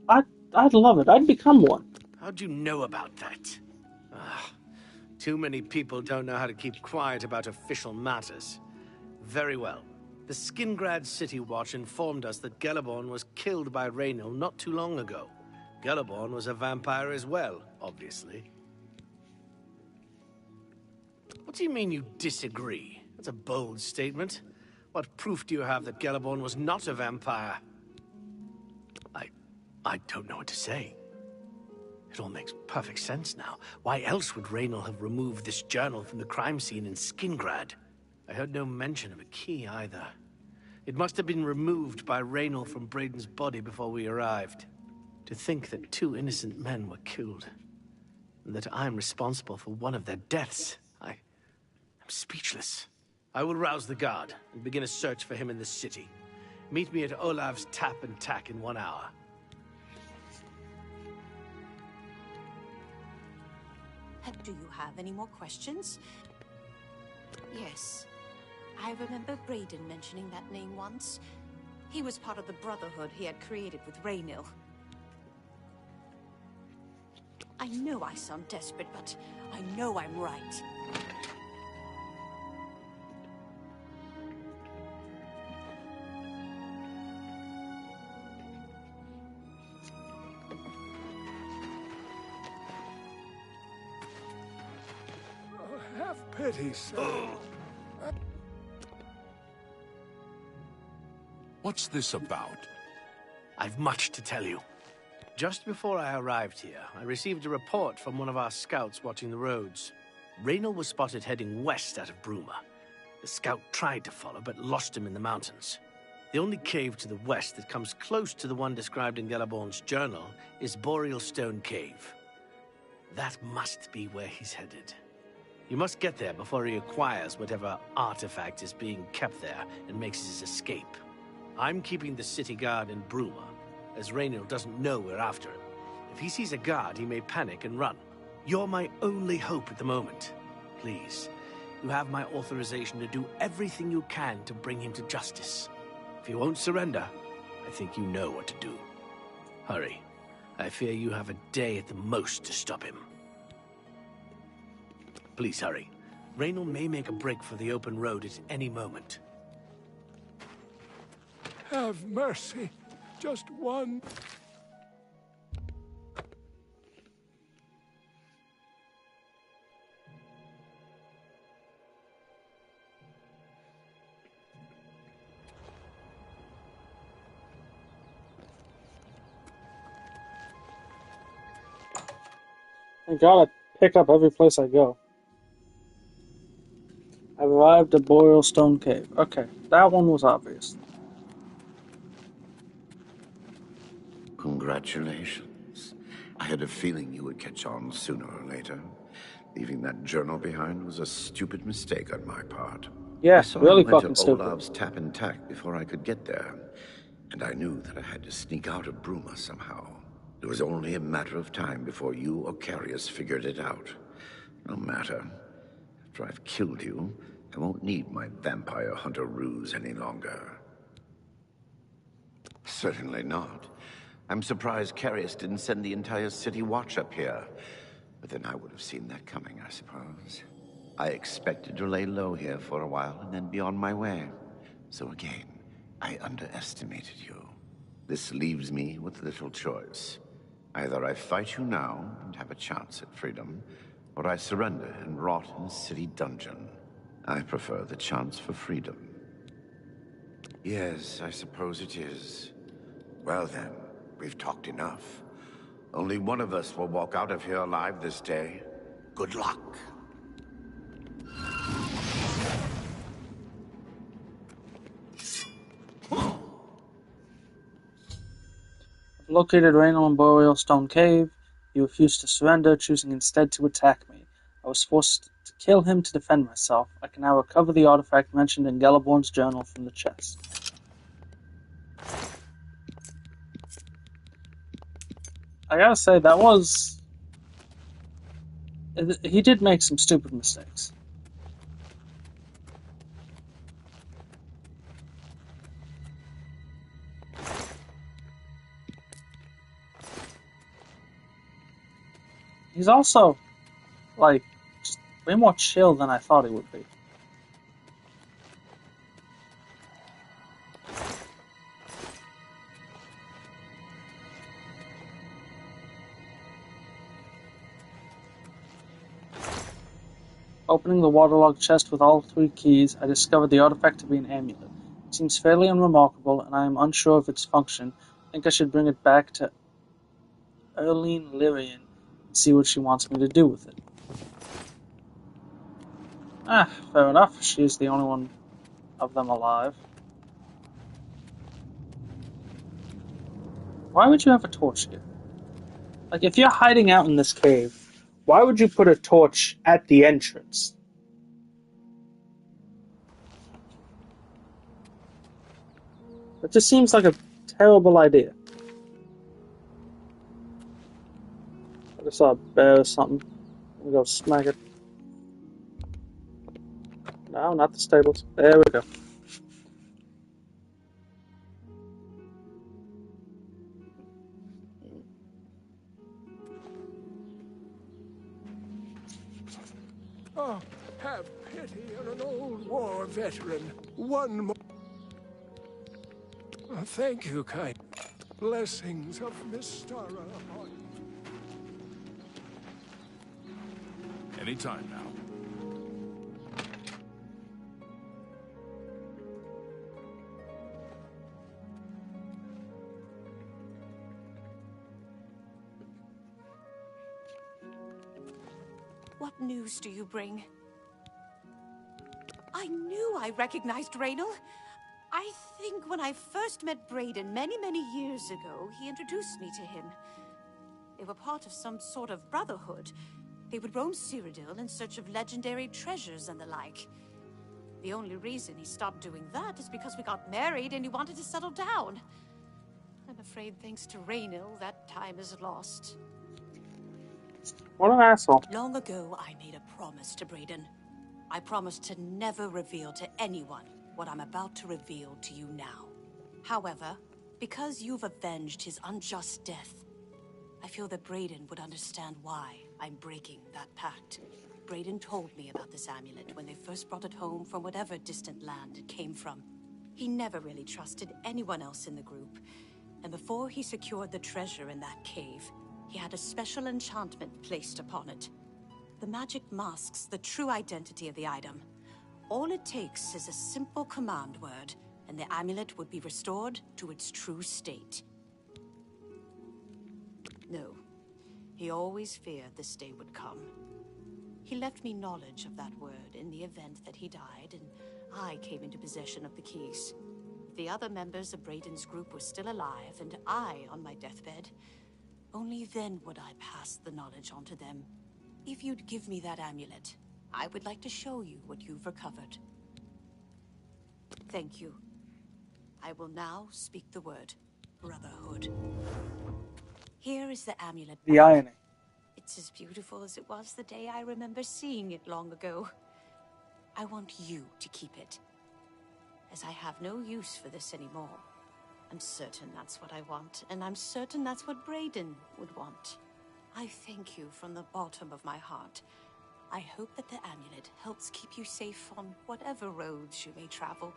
I'd love it. I'd become one. How'd you know about that? Too many people don't know how to keep quiet about official matters. Very well. The Skingrad City Watch informed us that Galaborn was killed by Raynor not too long ago. Galaborn was a vampire as well, obviously. What do you mean you disagree? That's a bold statement. What proof do you have that Galaborn was not a vampire? I don't know what to say. It all makes perfect sense now. Why else would Raynor have removed this journal from the crime scene in Skingrad? I heard no mention of a key either. It must have been removed by Raynor from Braden's body before we arrived. To think that 2 innocent men were killed, and that I'm responsible for one of their deaths, I'm speechless. I will rouse the guard and begin a search for him in the city. Meet me at Olav's Tap and Tack in 1 hour. Do you have any more questions? Yes. I remember Braden mentioning that name once. He was part of the Brotherhood he had created with Raynor. I know I sound desperate, but I know I'm right. Have pity, sir. What's this about? I've much to tell you. Just before I arrived here, I received a report from one of our scouts watching the roads. Raynor was spotted heading west out of Bruma. The scout tried to follow, but lost him in the mountains. The only cave to the west that comes close to the one described in Galaborn's journal is Boreal Stone Cave. That must be where he's headed. You must get there before he acquires whatever artifact is being kept there and makes his escape. I'm keeping the city guard in Bruma, as Raynor doesn't know we're after him. If he sees a guard, he may panic and run. You're my only hope at the moment. Please, you have my authorization to do everything you can to bring him to justice. If he won't surrender, I think you know what to do. Hurry. I fear you have a day at the most to stop him. Please hurry. Raynor may make a break for the open road at any moment. Have mercy. Just one. I gotta pick up every place I go. I've arrived at Boreal Stone Cave. Okay, that one was obvious. Congratulations. I had a feeling you would catch on sooner or later. Leaving that journal behind was a stupid mistake on my part. Yes, really fucking stupid. Olaf's tap intact before I could get there, and I knew that I had to sneak out of Bruma somehow. It was only a matter of time before you or Carius figured it out. No matter. After I've killed you, I won't need my vampire hunter ruse any longer. Certainly not. I'm surprised Carius didn't send the entire city watch up here. But then I would have seen that coming, I suppose. I expected to lay low here for a while and then be on my way. So again, I underestimated you. This leaves me with little choice. Either I fight you now and have a chance at freedom, or I surrender and rot in a city dungeon. I prefer the chance for freedom. Yes, I suppose it is. Well then, we've talked enough. Only one of us will walk out of here alive this day. Good luck. I've located Raynor in Boreal Stone Cave. He refused to surrender, choosing instead to attack me. I was forced to kill him to defend myself. I can now recover the artifact mentioned in Galaborn's journal from the chest. I gotta say, that was... He did make some stupid mistakes. He's also, like, just way more chill than I thought he would be. Opening the waterlogged chest with all 3 keys, I discovered the artifact to be an amulet. It seems fairly unremarkable, and I am unsure of its function. I think I should bring it back to Oblivion Remastered and see what she wants me to do with it. Fair enough. She's the only one of them alive. Why would you have a torch here? Like, if you're hiding out in this cave, why would you put a torch at the entrance? That just seems like a terrible idea. I just saw a bear or something. I'm gonna go smack it. No, not the stables. There we go. Oh, have pity on an old war veteran. One more. Oh, thank you, kind. Blessings of Mystara upon you. Anytime now. news do you bring? I knew I recognized Raynal. I think when I first met Brayden many, many years ago, he introduced me to him. They were part of some sort of brotherhood. They would roam Cyrodiil in search of legendary treasures and the like. The only reason he stopped doing that is because we got married and he wanted to settle down. I'm afraid thanks to Raynal, that time is lost. What an asshole. Long ago, I made a promise to Brayden. I promised to never reveal to anyone what I'm about to reveal to you now. However, because you've avenged his unjust death, I feel that Brayden would understand why I'm breaking that pact. Brayden told me about this amulet when they first brought it home from whatever distant land it came from. He never really trusted anyone else in the group, and before he secured the treasure in that cave, he had a special enchantment placed upon it. The magic masks the true identity of the item. All it takes is a simple command word, and the amulet would be restored to its true state. No, he always feared this day would come. He left me knowledge of that word in the event that he died, and I came into possession of the keys. If the other members of Brayden's group were still alive, and I on my deathbed, only then would I pass the knowledge on to them. If you'd give me that amulet, I would like to show you what you've recovered. Thank you. I will now speak the word Brotherhood. Here is the amulet. The irony. It's as beautiful as it was the day I remember seeing it long ago. I want you to keep it, as I have no use for this anymore. I'm certain that's what I want, and I'm certain that's what Brayden would want. I thank you from the bottom of my heart. I hope that the amulet helps keep you safe on whatever roads you may travel.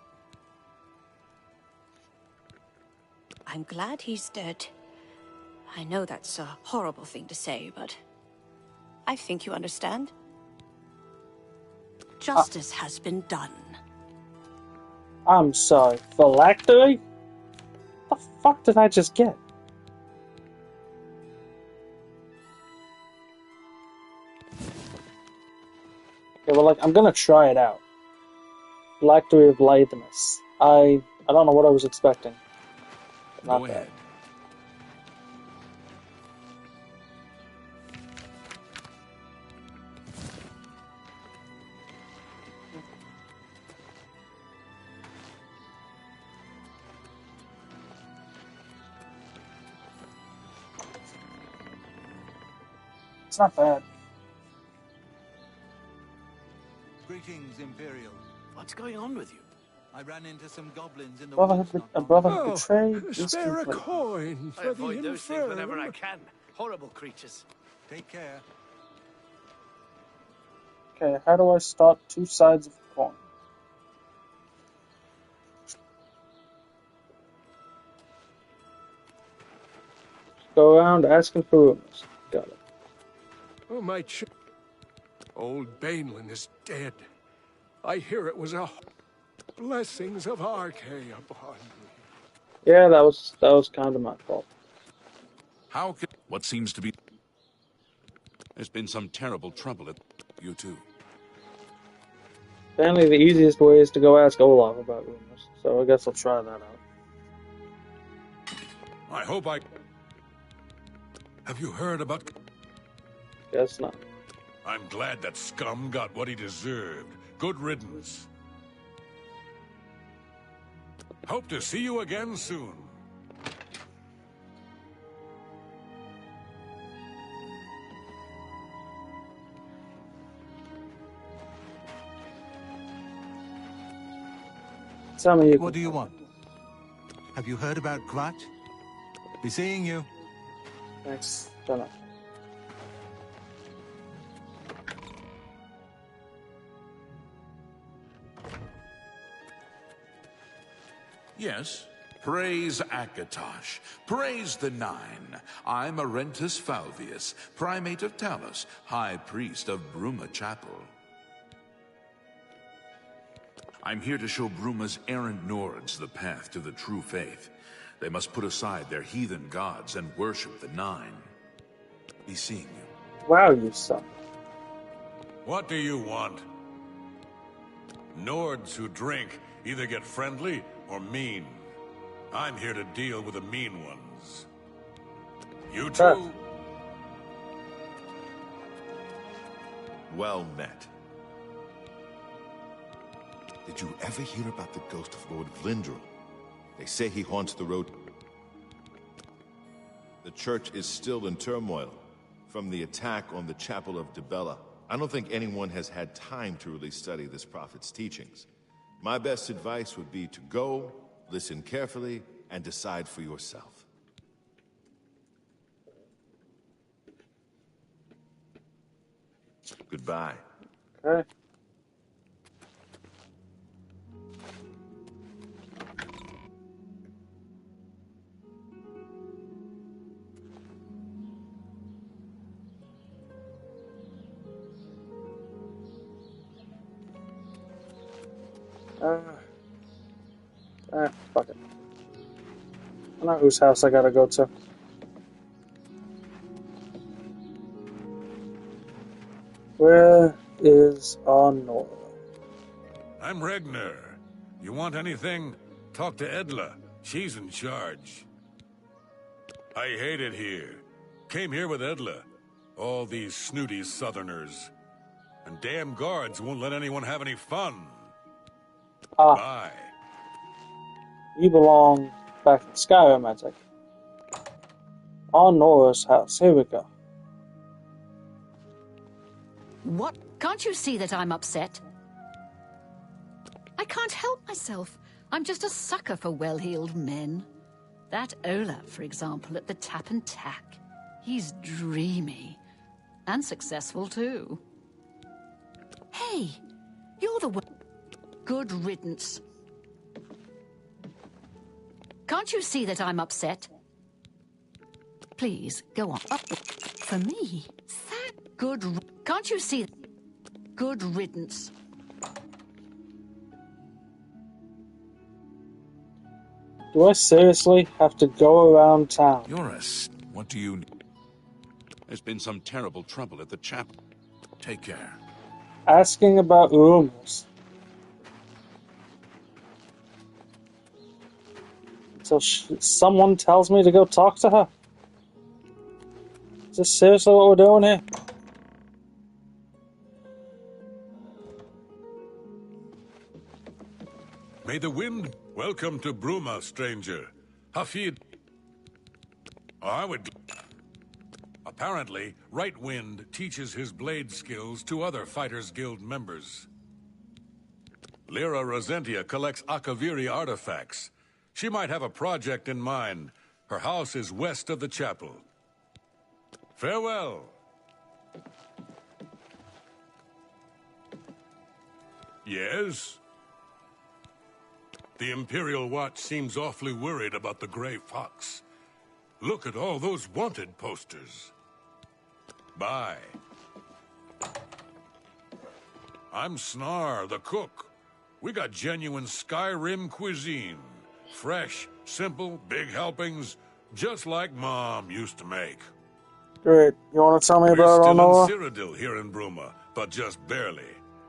I'm glad he's dead. I know that's a horrible thing to say, but I think you understand. Justice has been done. I'm sorry, phylactery? What the fuck did I just get? Okay, well, like, I'm gonna try it out. Phylactery of Litheness. I don't know what I was expecting. But not Go ahead. It's not bad. Greetings, Imperial. What's going on with you? I ran into some goblins in the A brotherhood Oh, betrayed. spare a coin I for the avoid those things whenever I infirm. can. Horrible creatures. Take care. Okay, how do I start two sides of a coin? Go around asking for rumors. Got it. Oh, my old Bainlin is dead. I hear it was a blessings of Arche upon me. Yeah, that was kind of my fault. How could... What seems to be... There's been some terrible trouble at you two. Apparently the easiest way is to go ask Olaf about rumors, so I guess I'll try that out. I hope I... Have you heard about... Guess not. I'm glad that scum got what he deserved. Good riddance. Hope to see you again soon. What do you want? Have you heard about Grat? Be seeing you. Thanks. Shut up. Yes. Praise Akatosh. Praise the Nine. I'm Arentus Falvius, Primate of Talos, High Priest of Bruma Chapel. I'm here to show Bruma's errant Nords the path to the true faith. They must put aside their heathen gods and worship the Nine. Be seeing you. Wow, you suck. What do you want? Nords who drink either get friendly or mean. I'm here to deal with the mean ones. You too? Well met. Did you ever hear about the ghost of Lord Vlindrel? They say he haunts the road. The church is still in turmoil from the attack on the Chapel of Dibella. I don't think anyone has had time to really study this prophet's teachings. My best advice would be to go, listen carefully, and decide for yourself. Goodbye. Okay. Fuck it. I know whose house I gotta go to. Where is Honora? I'm Regner. You want anything? Talk to Edla. She's in charge. I hate it here. Came here with Edla. All these snooty southerners. And damn guards won't let anyone have any fun. Bye. You belong back in Skyrim, I take. On Nora's house. Here we go. What? Can't you see that I'm upset? I can't help myself. I'm just a sucker for well-heeled men. That Olaf, for example, at the Tap and Tack. He's dreamy. And successful, too. Hey, you're the one. Good riddance. Can't you see that I'm upset? Please, go on. For me? Can't you see? Good riddance. Do I seriously have to go around town? What do you... There's been some terrible trouble at the chapel. Take care. Asking about rumors. So someone tells me to go talk to her? Is this seriously what we're doing here? May the wind... Welcome to Bruma, stranger. Hafid. I would... Apparently, Right Wind teaches his blade skills to other Fighters Guild members. Lyra Rosentia collects Akaviri artifacts. She might have a project in mind. Her house is west of the chapel. Farewell. Yes? The Imperial Watch seems awfully worried about the Grey Fox. Look at all those wanted posters. Bye. I'm Snar, the cook. We got genuine Skyrim cuisine. Fresh, simple, big helpings, just like Mom used to make. Great. You want to tell me about We're Honora? still in Cyrodiil here in Bruma, but just barely.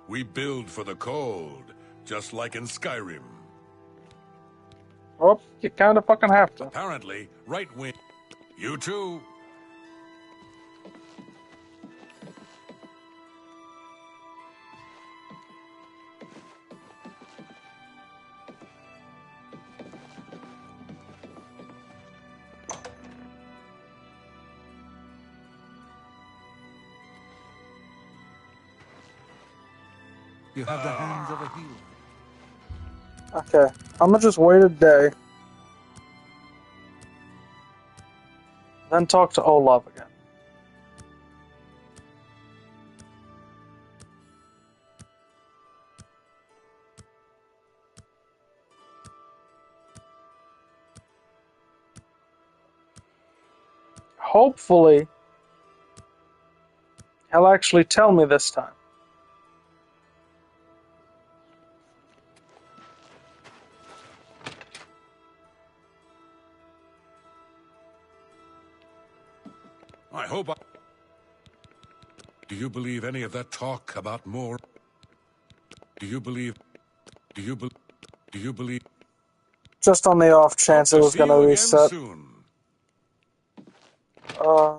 We build for the cold, just like in Skyrim. Oh, you kind of fucking have to. Apparently, Right Wind. You too. You have the hands of a healer. Okay, I'm gonna just wait a day. Then talk to Olaf again. Hopefully, he'll actually tell me this time. I hope I... Do you believe any of that talk about more? Do you believe... Do you believe... Just on the off chance it was gonna reset. Soon. Huh.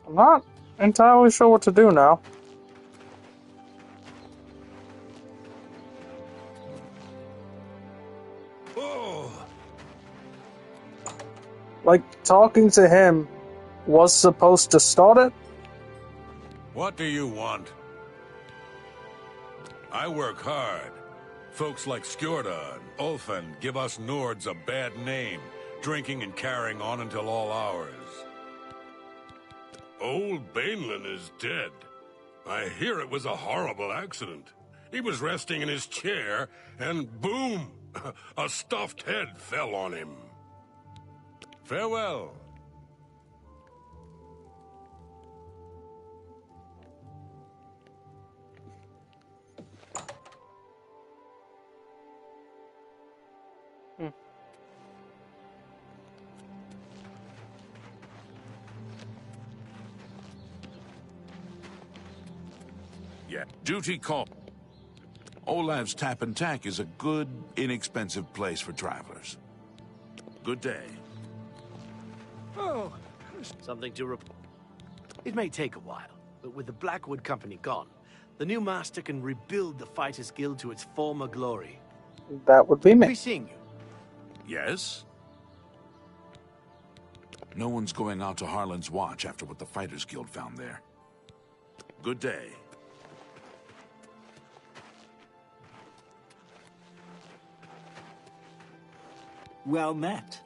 I'm not entirely sure what to do now. Like, talking to him was supposed to start it? What do you want? I work hard. Folks like Skjorda and Ulfen give us Nords a bad name, drinking and carrying on until all hours. Old Bainlin is dead. I hear it was a horrible accident. He was resting in his chair, and boom! A stuffed head fell on him. Farewell. Yeah, duty call. Olaf's Tap and Tack is a good, inexpensive place for travelers. Good day. Oh, something to report. It may take a while, but with the Blackwood Company gone, the new master can rebuild the Fighters Guild to its former glory. That would be me. I'll be seeing you. Yes? No one's going out to Harlan's Watch after what the Fighters Guild found there. Good day. Well met.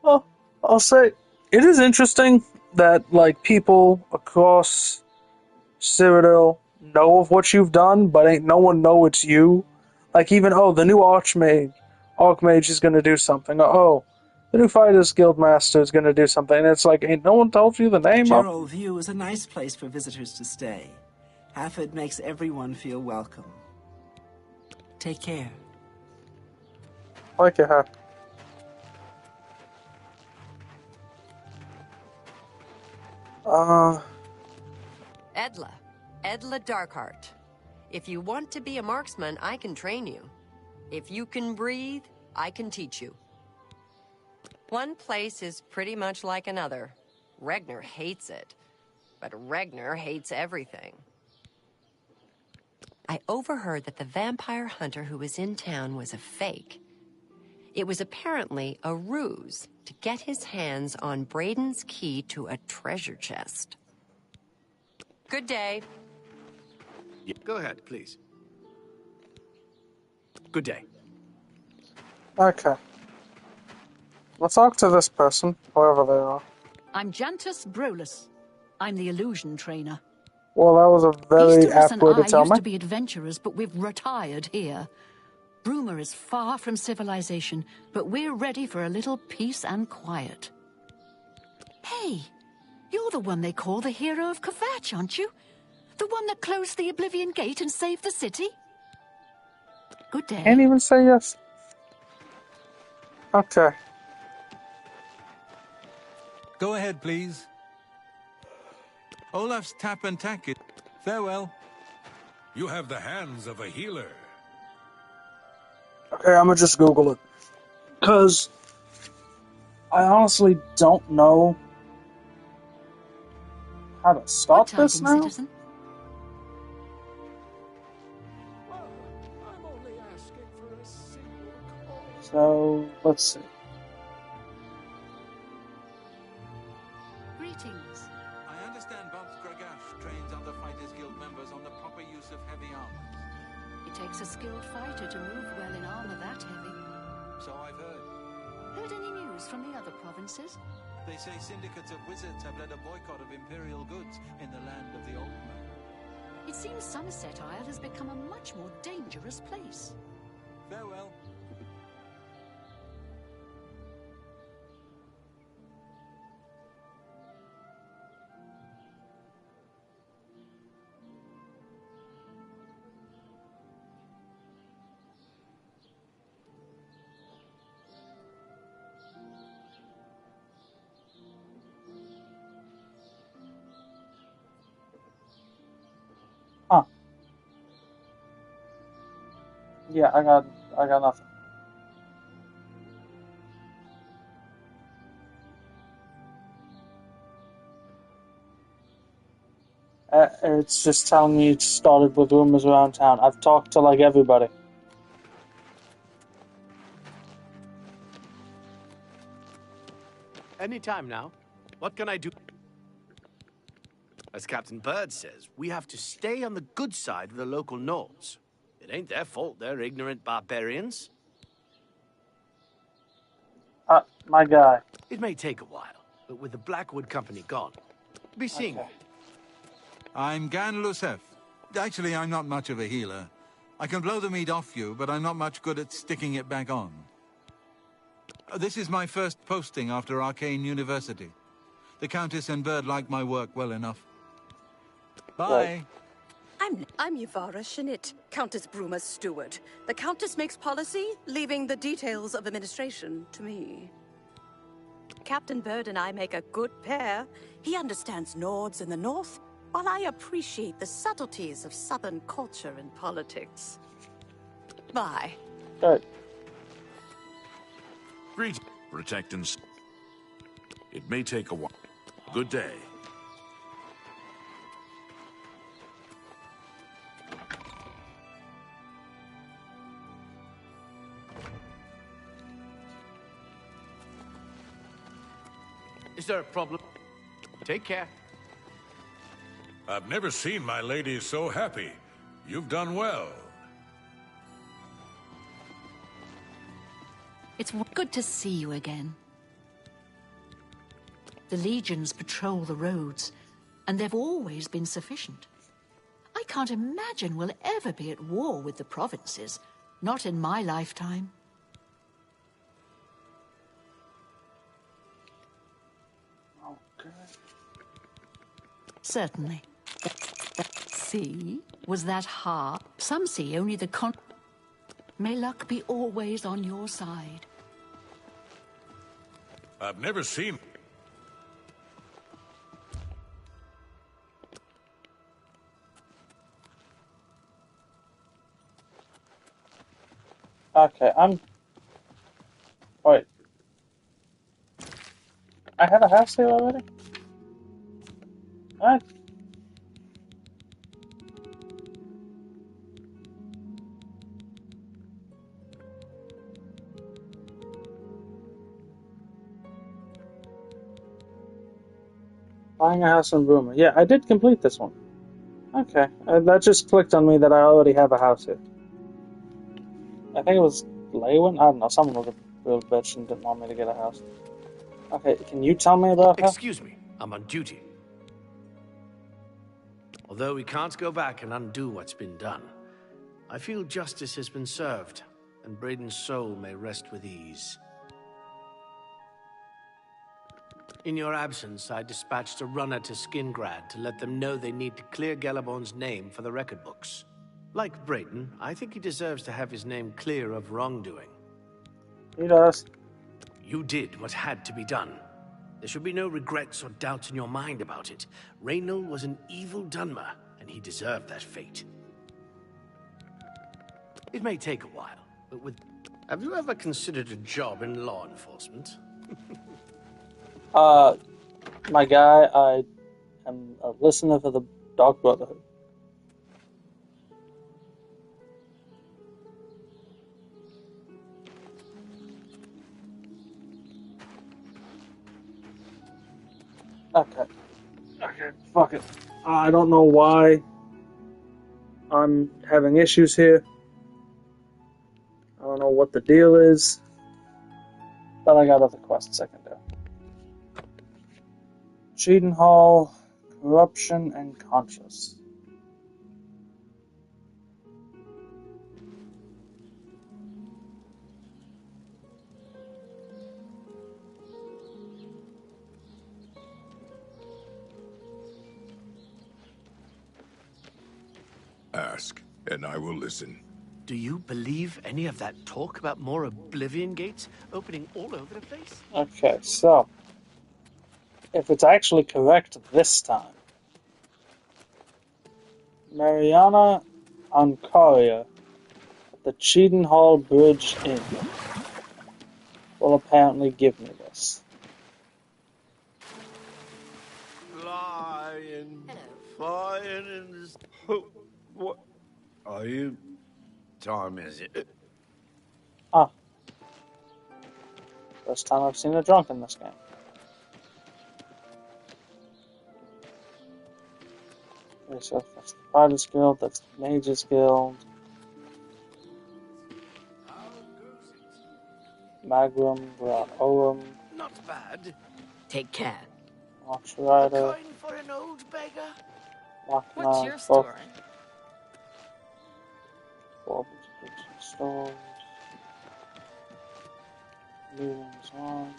Well, I'll say, it is interesting that, like, people across Cyrodiil know of what you've done, but ain't no one know it's you. Like, even, the new Archmage is gonna do something. The new Fighters Guild Master is gonna do something. And it's like, ain't no one told you the name of... Gerald View is a nice place for visitors to stay. Halford makes everyone feel welcome. Take care. Like it, huh? Edla Darkheart. If you want to be a marksman, I can train you. If you can breathe, I can teach you. One place is pretty much like another. Regner hates it, but Regner hates everything. I overheard that the vampire hunter who was in town was a fake. It was apparently a ruse to get his hands on Braden's key to a treasure chest. Good day. Yeah, go ahead, please. Good day. Okay. Let's talk to this person, whoever they are. I'm Jantus Brolus. I'm the illusion trainer. Well, that was a very Easterus apt way to and I tell used me. to be adventurers, but we've retired here. Bruma is far from civilization, but we're ready for a little peace and quiet. Hey, you're the one they call the hero of Kvatch, aren't you? The one that closed the Oblivion Gate and saved the city? Good day. Can't even say yes. Okay. Go ahead, please. Olaf's Tap and Tack it. Farewell. You have the hands of a healer. Okay, I'm gonna just Google it. Because I honestly don't know how to stop this now. Citizen? I'm only asking for a single call. So, let's see. Greetings. I understand Bob's Gragash trains other Fighters Guild members on the proper use of heavy armor. It takes a skilled fighter to move well in armor that heavy. So I've heard. Heard any news from the other provinces? They say syndicates of wizards have led a boycott of Imperial goods in the land of the old man. It seems Somerset Isle has become a much more dangerous place. Farewell. Yeah, I got nothing. It's just telling me it started with rumors around town. I've talked to, like, everybody. Anytime now. What can I do? As Captain Bird says, we have to stay on the good side of the local Nords. It ain't their fault they're ignorant barbarians. My guy. It may take a while, but with the Blackwood Company gone, be seeing you. I'm Gan Lusef. Actually, I'm not much of a healer. I can blow the meat off you, but I'm not much good at sticking it back on. This is my first posting after Arcane University. The Countess and Bird like my work well enough. Bye. I'm Yvara Shinit, Countess Bruma's steward. The Countess makes policy, leaving the details of administration to me. Captain Bird and I make a good pair. He understands Nords in the north, while I appreciate the subtleties of southern culture and politics. Bye. Good. Greetings, protectants. It may take a while. Good day. Is there a problem? Take care. I've never seen my lady so happy. You've done well. It's good to see you again. The legions patrol the roads, and they've always been sufficient. I can't imagine we'll ever be at war with the provinces, not in my lifetime. Certainly. See? Was that hard? Some see only the May luck be always on your side. I've never seen... Okay, Wait. I have a house here already? What? Buying a house in Bruma. Yeah, I did complete this one. Okay, that just clicked on me that I already have a house here. I think it was Lewin? I don't know, someone was a real bitch and didn't want me to get a house. Okay, can you tell me about her? Excuse me, I'm on duty. Although we can't go back and undo what's been done, I feel justice has been served, and Braden's soul may rest with ease. In your absence, I dispatched a runner to Skingrad to let them know they need to clear Gelabon's name for the record books. Like Braden, I think he deserves to have his name clear of wrongdoing. He does. You did what had to be done. There should be no regrets or doubts in your mind about it. Raynal was an evil Dunmer, and he deserved that fate. It may take a while, but with... Have you ever considered a job in law enforcement? My guy, I am a listener for the Dark Brotherhood. Okay, fuck it. I don't know why I'm having issues here. I don't know what the deal is, but I got other quests I can do. Cheadenhall, corruption, and conscience. Ask, and I will listen. Do you believe any of that talk about more Oblivion gates opening all over the place? Okay, so if it's actually correct this time, Mariana Ancaria The Cheadenhall Bridge Inn will apparently give me this. Flying in this... What are you? Time is it? Ah. First time I've seen a drunk in this game. Okay, so that's the Fighters Guild, that's the Mages Guild. Magrum, Orum. Not bad. Take care. Archrider. A coin for an old beggar? What's your story? Stores. Meetings Lounge.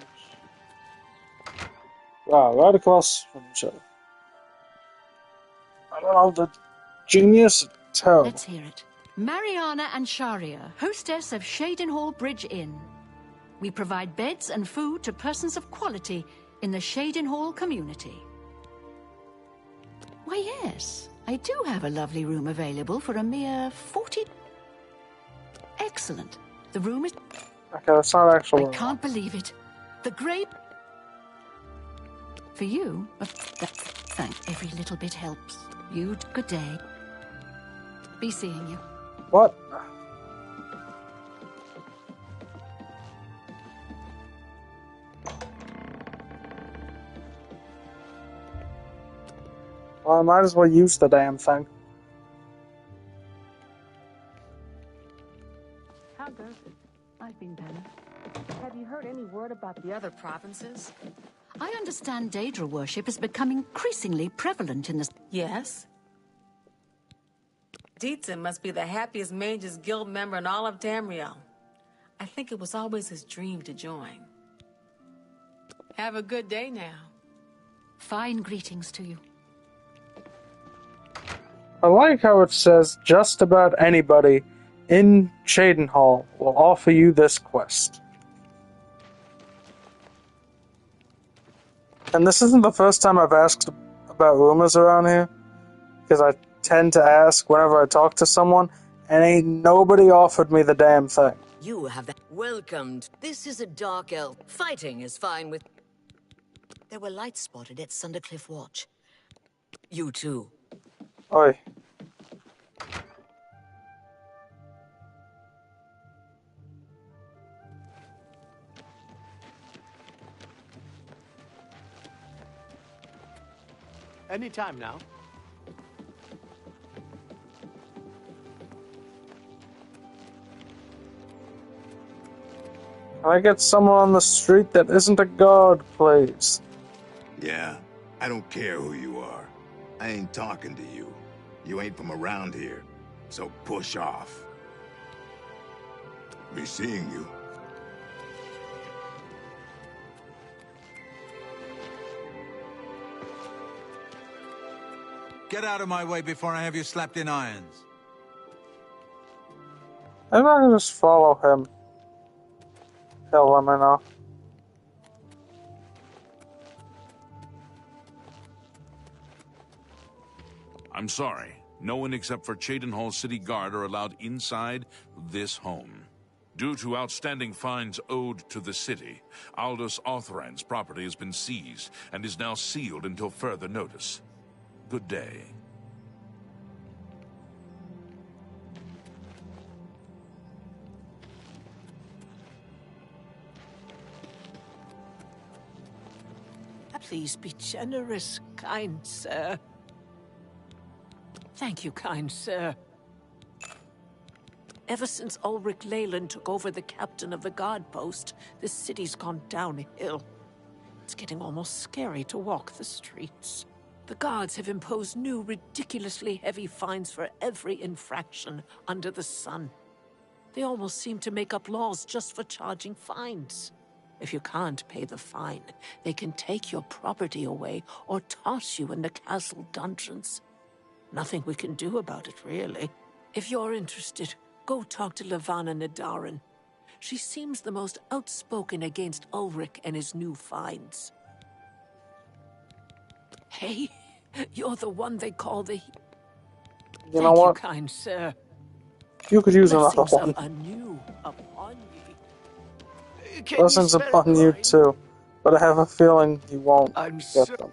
Wow, right across from each other. I don't know, the genius terrible. Let's hear it. Mariana and Sharia, hostess of Cheadenhall Bridge Inn. We provide beds and food to persons of quality in the Cheadenhall community. Why, yes, I do have a lovely room available for a mere 40... Excellent. The room is... Okay, that's not actually... I can't believe it. The grape... For you, thank every little bit helps. You, good day. Be seeing you. What? Well, I might as well use the damn thing. How goes it? I've been better. Have you heard any word about the other provinces? I understand Daedra worship is becoming increasingly prevalent in this... Yes. Deetson must be the happiest Mages Guild member in all of Tamriel. I think it was always his dream to join. Have a good day now. Fine greetings to you. I like how it says just about anybody in Cheadenhall will offer you this quest. And this isn't the first time I've asked about rumors around here, because I tend to ask whenever I talk to someone, and ain't nobody offered me the damn thing. You have that. Welcomed. This is a dark elf. Fighting is fine with... There were lights spotted at Sundercliff Watch. You too. Oi. Anytime now. Can I get someone on the street that isn't a guard, please? Yeah, I don't care who you are. I ain't talking to you. You ain't from around here, so push off. Be seeing you. Get out of my way before I have you slapped in irons. I'm not gonna just follow him. Tell him enough. I'm sorry. No one except for Cheadenhall City Guard are allowed inside this home. Due to outstanding fines owed to the city, Aldous Othran's property has been seized and is now sealed until further notice. Good day. Please be generous, kind sir. Thank you, kind sir. Ever since Ulrich Leyland took over the captain of the guard post, this city's gone downhill. It's getting almost scary to walk the streets. The guards have imposed new, ridiculously heavy fines for every infraction under the sun. They almost seem to make up laws just for charging fines. If you can't pay the fine, they can take your property away or toss you in the castle dungeons. Nothing we can do about it, really. If you're interested, go talk to Levana Nadarin. She seems the most outspoken against Ulrich and his new fines. Hey, you're the one they call the... You know what? Thank you, kind sir. You could use another Blessings one. of anew upon ye. Blessings upon you too, but I have a feeling you won't I'm get so... them.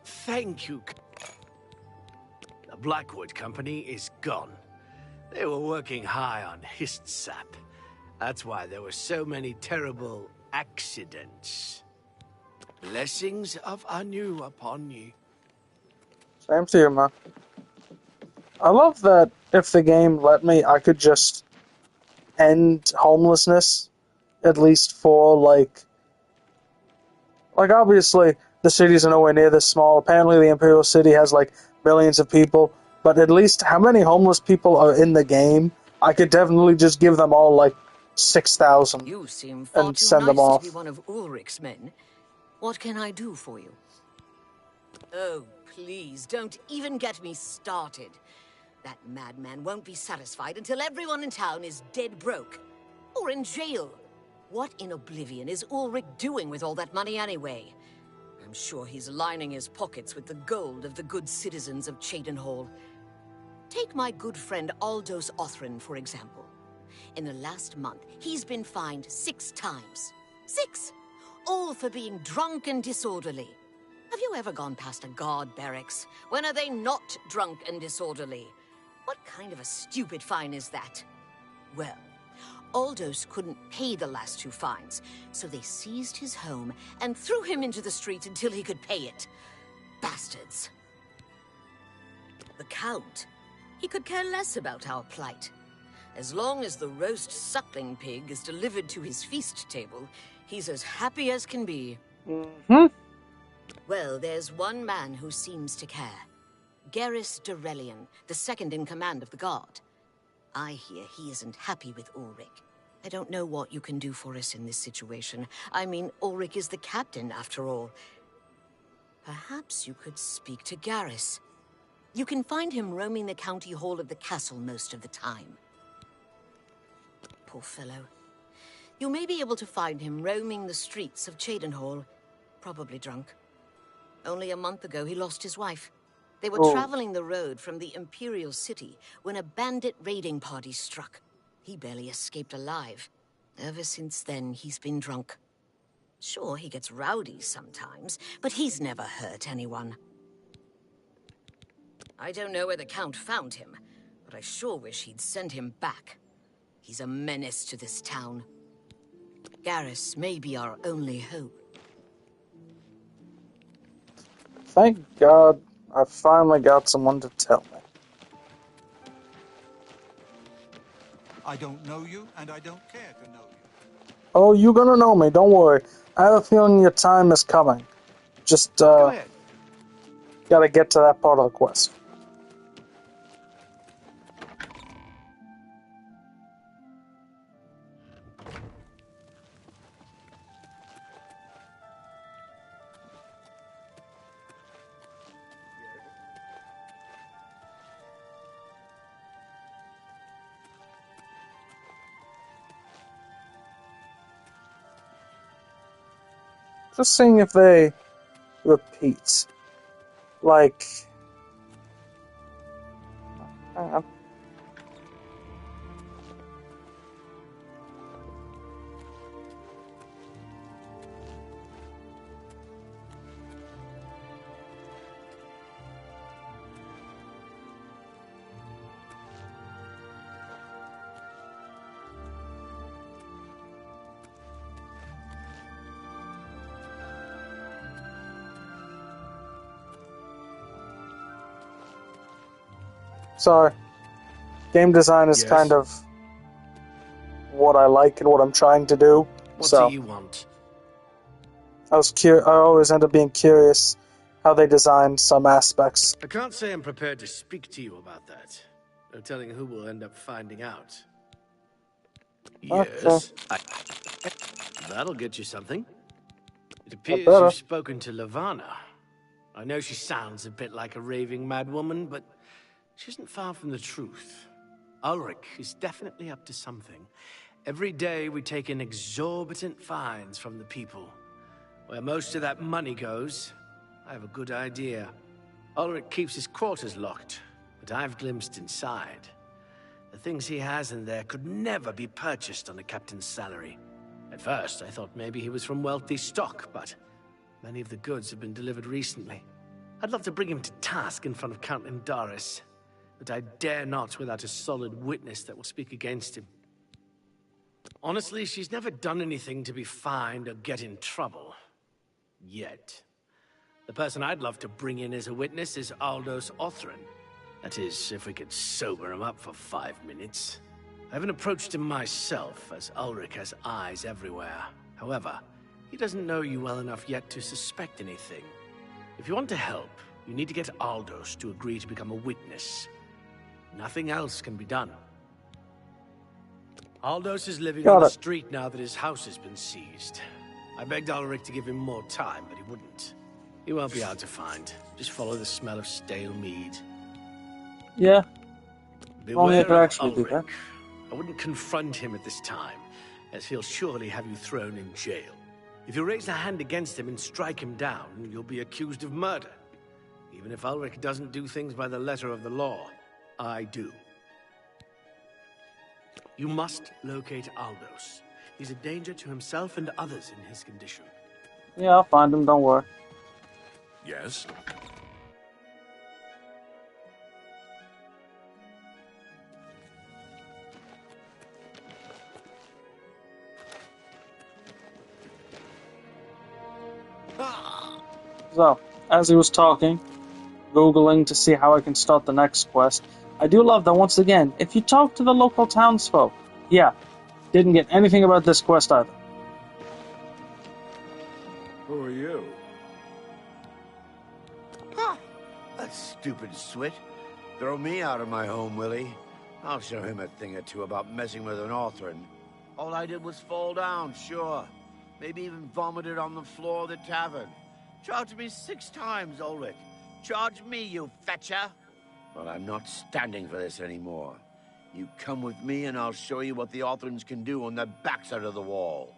Thank you. The Blackwood Company is gone. They were working high on hist sap. That's why there were so many terrible accidents. Blessings of Anu upon ye. Same to you, man. I love that if the game let me, I could just end homelessness, at least for, like obviously, the cities are nowhere near this small. Apparently, the Imperial City has, like, millions of people. But at least how many homeless people are in the game? I could definitely just give them all, like, 6,000 You seem far and too send them nice to off. be one of Ulrich's men. What can I do for you? Oh, please, don't even get me started. That madman won't be satisfied until everyone in town is dead broke. Or in jail. What in Oblivion is Ulrich doing with all that money anyway? I'm sure he's lining his pockets with the gold of the good citizens of Cheydinhall. Take my good friend Aldous Othran, for example. In the last month, he's been fined 6 times. 6! All for being drunk and disorderly. Have you ever gone past a guard barracks? When are they not drunk and disorderly? What kind of a stupid fine is that? Well, Aldous couldn't pay the last 2 fines, so they seized his home and threw him into the street until he could pay it. Bastards. The Count, he could care less about our plight. As long as the roast suckling pig is delivered to his feast table, he's as happy as can be. Mm-hmm. Well, there's one man who seems to care. Garrus Durelian, the second in command of the Guard. I hear he isn't happy with Ulrich. I don't know what you can do for us in this situation. I mean, Ulrich is the captain, after all. Perhaps you could speak to Garrus. You can find him roaming the county hall of the castle most of the time. Poor fellow. You may be able to find him roaming the streets of Cheydinhall, probably drunk. Only a month ago, he lost his wife. They were traveling the road from the Imperial City when a bandit raiding party struck. He barely escaped alive. Ever since then, he's been drunk. Sure, he gets rowdy sometimes, but he's never hurt anyone. I don't know where the Count found him, but I sure wish he'd send him back. He's a menace to this town. Garrus may be our only hope. Thank God I finally got someone to tell me. I don't know you, and I don't care to know you. Oh, you're gonna know me, don't worry. I have a feeling your time is coming. Just, Go ahead. gotta get to that part of the quest. Just seeing if they repeat. Like... Hang on. Sorry. Game design is kind of what I like and what I'm trying to do. What so do you want? I always end up being curious how they design some aspects. I can't say I'm prepared to speak to you about that. No telling who will end up finding out. Yes. That'll get you something. It appears you've spoken to Lavanna. I know she sounds a bit like a raving madwoman, but she isn't far from the truth. Ulrich is definitely up to something. Every day we take in exorbitant fines from the people. Where most of that money goes, I have a good idea. Ulrich keeps his quarters locked, but I've glimpsed inside. The things he has in there could never be purchased on a captain's salary. At first, I thought maybe he was from wealthy stock, but many of the goods have been delivered recently. I'd love to bring him to task in front of Count Indaris, but I dare not without a solid witness that will speak against him. Honestly, she's never done anything to be fined or get in trouble. Yet. The person I'd love to bring in as a witness is Aldous Othran. That is, if we could sober him up for 5 minutes. I haven't approached him myself, as Ulrich has eyes everywhere. However, he doesn't know you well enough yet to suspect anything. If you want to help, you need to get Aldous to agree to become a witness. Nothing else can be done. Aldous is living on the street now that his house has been seized. I begged Ulrich to give him more time, but he wouldn't. He won't be hard to find. Just follow the smell of stale mead. Yeah. Beware could actually of do that. Ulrich. I wouldn't confront him at this time, as he'll surely have you thrown in jail. If you raise a hand against him and strike him down, you'll be accused of murder. Even if Ulrich doesn't do things by the letter of the law, I do. You must locate Aldous. He's a danger to himself and others in his condition. Yeah, I'll find him, don't worry. Yes? So, as he was talking, Googling to see how I can start the next quest, I do love that once again, if you talk to the local townsfolk, yeah, didn't get anything about this quest either. Who are you? Huh. That stupid swit. Throw me out of my home, Willie. I'll show him a thing or two about messing with an Othran. All I did was fall down, sure. Maybe even vomited on the floor of the tavern. Charge me 6 times, Ulrich. Charge me, you fetcher. But I'm not standing for this anymore. You come with me and I'll show you what the Othrans can do on their backside of the wall.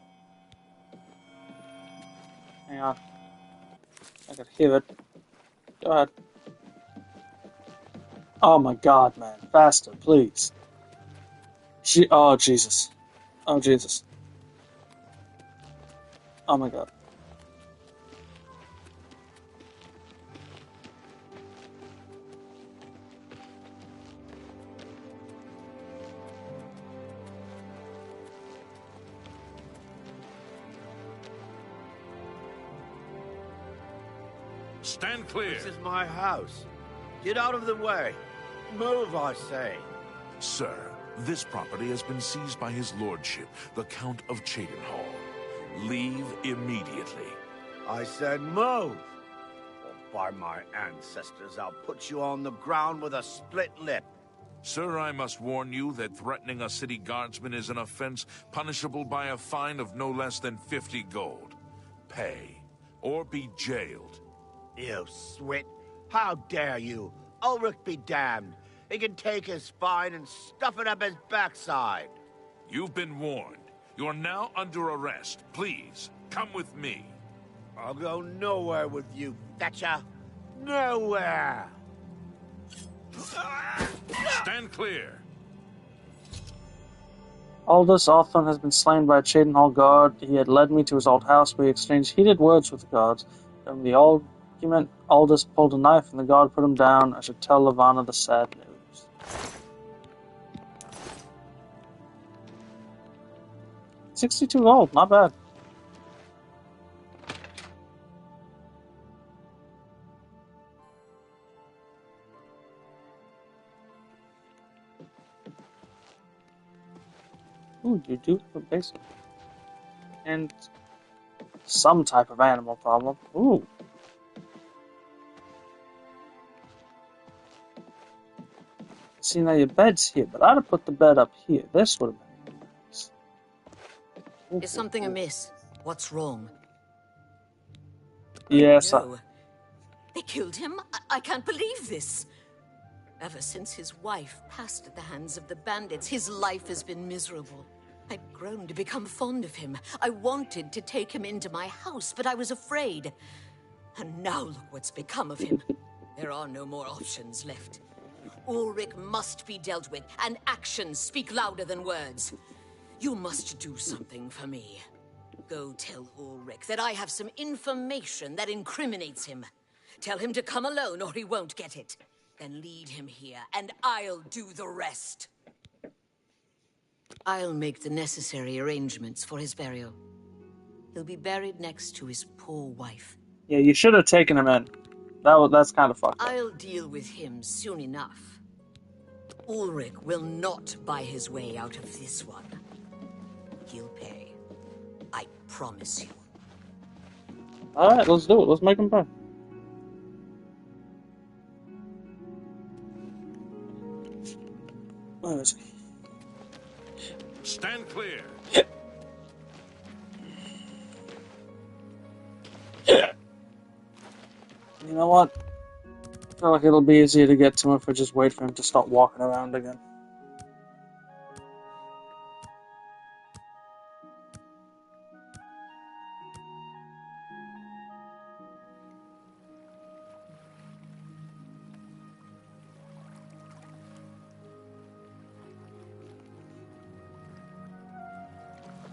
Hang on. I can hear it. Go ahead. Oh my god, man. Faster, please. Oh, Jesus. Oh, Jesus. Oh my god. Stand clear. This is my house. Get out of the way. Move, I say. Sir, this property has been seized by his lordship, the Count of Cheydinhall. Leave immediately. I said move. Or by my ancestors, I'll put you on the ground with a split lip. Sir, I must warn you that threatening a city guardsman is an offense punishable by a fine of no less than 50 gold. Pay, or be jailed. You swit. How dare you? Ulrich be damned. He can take his fine and stuff it up his backside. You've been warned. You're now under arrest. Please, come with me. I'll go nowhere with you, Thatcher. Nowhere! Stand clear. Aldous Othran has been slain by a Cheydinhall guard. He had led me to his old house. We exchanged heated words with the guards. During the argument, Aldous pulled a knife and the guard put him down. I should tell Levana the sad news. $62 gold, not bad. Ooh, you do have a basic. And some type of animal problem. Ooh. See, now your bed's here, but I'd have put the bed up here. This would have been nice. Is something amiss? What's wrong? Yes, No. They killed him? I can't believe this. Ever since his wife passed at the hands of the bandits, his life has been miserable. I'd grown to become fond of him. I wanted to take him into my house, but I was afraid. And now look what's become of him. There are no more options left. Ulrich must be dealt with, and actions speak louder than words. You must do something for me. Go tell Ulrich that I have some information that incriminates him. Tell him to come alone or he won't get it. Then lead him here, and I'll do the rest. I'll make the necessary arrangements for his burial. He'll be buried next to his poor wife. Yeah, you should have taken him in. That's kind of fucked up. I'll deal with him soon enough. Ulrich will not buy his way out of this one. He'll pay. I promise you. Alright, let's do it. Let's make him pay. Where is he? Stand clear. You know what? I feel like it'll be easier to get to him if we just wait for him to start walking around again.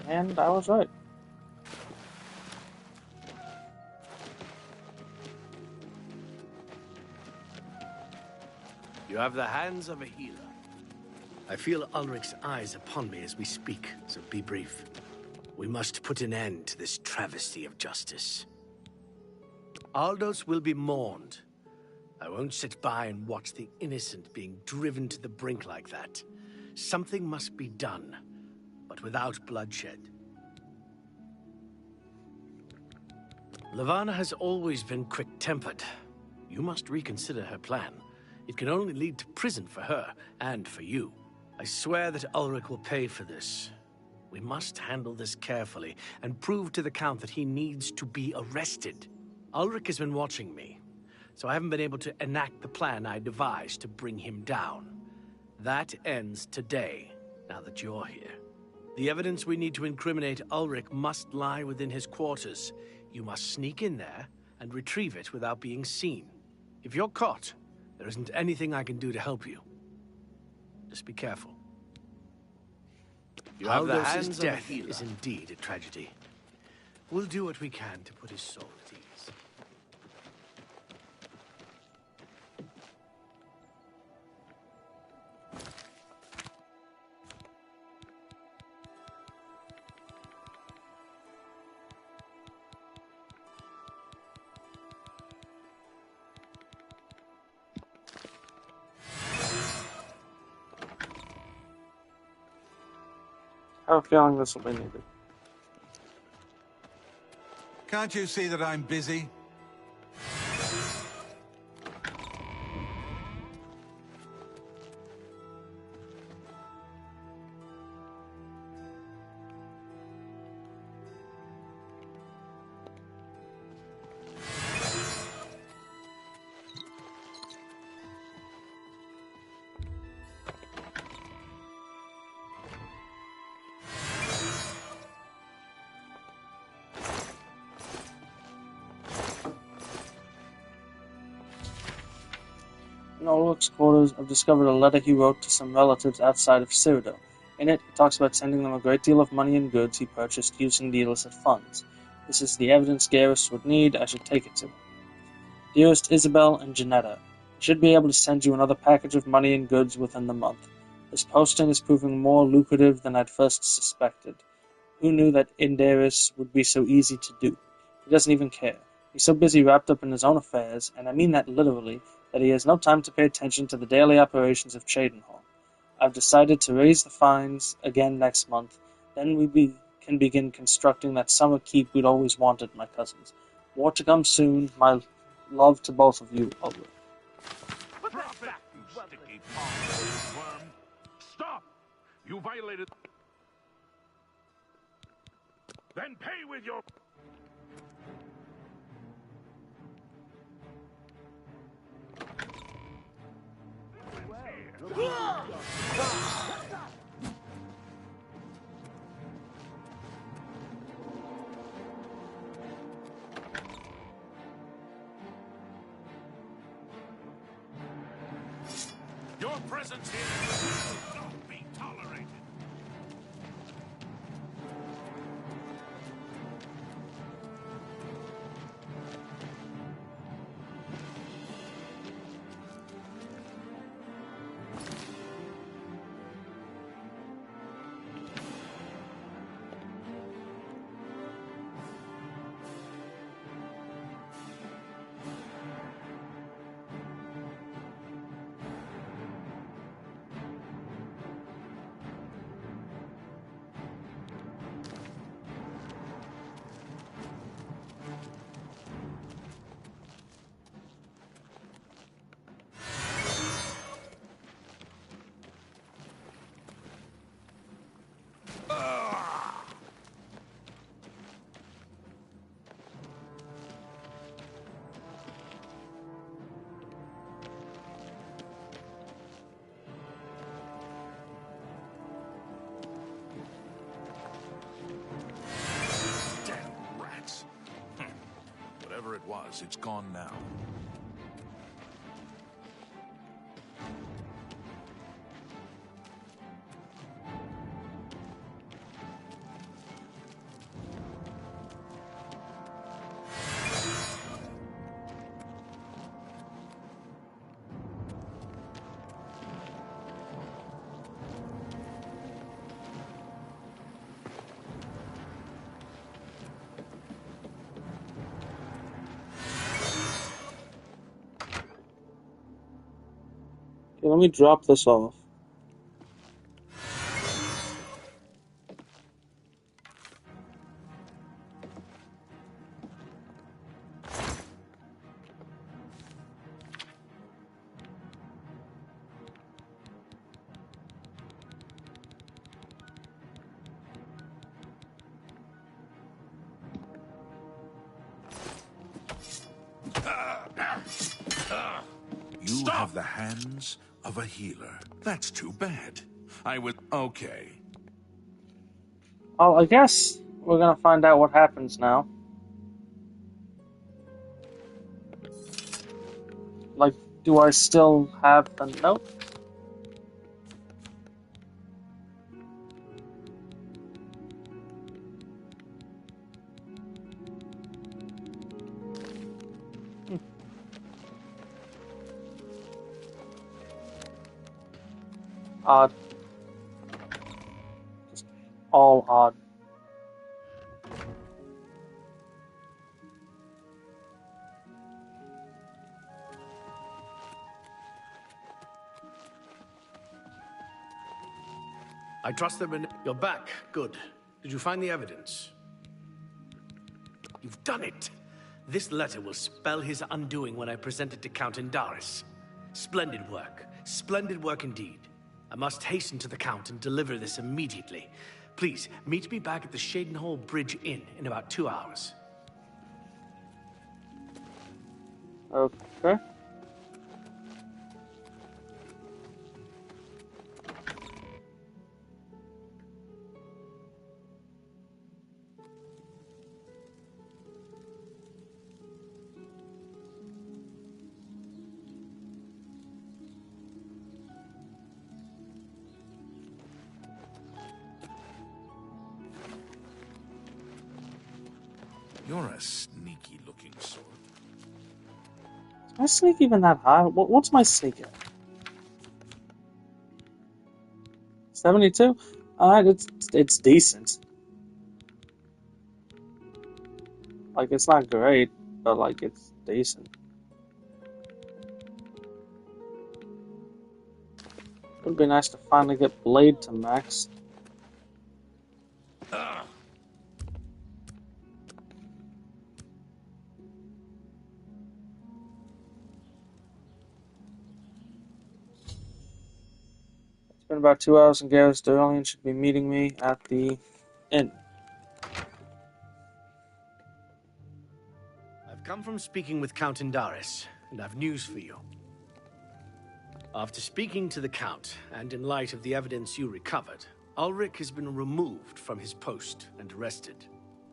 And I was right. You have the hands of a healer. I feel Ulrich's eyes upon me as we speak, so be brief. We must put an end to this travesty of justice. Aldos will be mourned. I won't sit by and watch the innocent being driven to the brink like that. Something must be done, but without bloodshed. Levana has always been quick-tempered. You must reconsider her plan. It can only lead to prison for her, and for you. I swear that Ulrich will pay for this. We must handle this carefully, and prove to the Count that he needs to be arrested. Ulrich has been watching me, so I haven't been able to enact the plan I devised to bring him down. That ends today, now that you're here. The evidence we need to incriminate Ulrich must lie within his quarters. You must sneak in there and retrieve it without being seen. If you're caught, there isn't anything I can do to help you. Just be careful. Aldous' death is indeed a tragedy. We'll do what we can to put his soul at ease. I have a feeling this will be needed. Can't you see that I'm busy? In Ulrich's quarters, I've discovered a letter he wrote to some relatives outside of Cyrodiil. In it, he talks about sending them a great deal of money and goods he purchased using the illicit funds. This is the evidence Garrus would need. I should take it to him. Dearest Isabel and Janetta, I should be able to send you another package of money and goods within the month. This posting is proving more lucrative than I'd first suspected. Who knew that Inderis would be so easy to do? He doesn't even care. He's so busy wrapped up in his own affairs, and I mean that literally, that he has no time to pay attention to the daily operations of Cheydinhall. I've decided to raise the fines again next month. Then we can begin constructing that summer keep we'd always wanted, my cousins. More to come soon. My love to both of you, Ulrich. Drop it, you sticky palm worm. Stop! You violated... Then pay with your... Your it was. It's gone now. Okay, let me drop this off. You have the hands of a healer. That's too bad. I would... Okay. Well, I guess we're gonna find out what happens now. Like, do I still have the note? Odd. Just all odd. I trust them in... You're back. Good. Did you find the evidence? You've done it! This letter will spell his undoing when I present it to Count Indaris. Splendid work. Splendid work indeed. I must hasten to the Count and deliver this immediately. Please, meet me back at the Shadenhall Bridge Inn in about 2 hours. Okay. You're a sneaky-looking sort. Is my sneak even that high? What's my sneak at? 72? Alright, it's decent. Like, it's not great, but, like, it's decent. Would be nice to finally get Blade to max. It's been about 2 hours and Gareth Sterling should be meeting me at the inn. I've come from speaking with Count Indaris, and I've news for you. After speaking to the Count, and in light of the evidence you recovered, Ulrich has been removed from his post and arrested.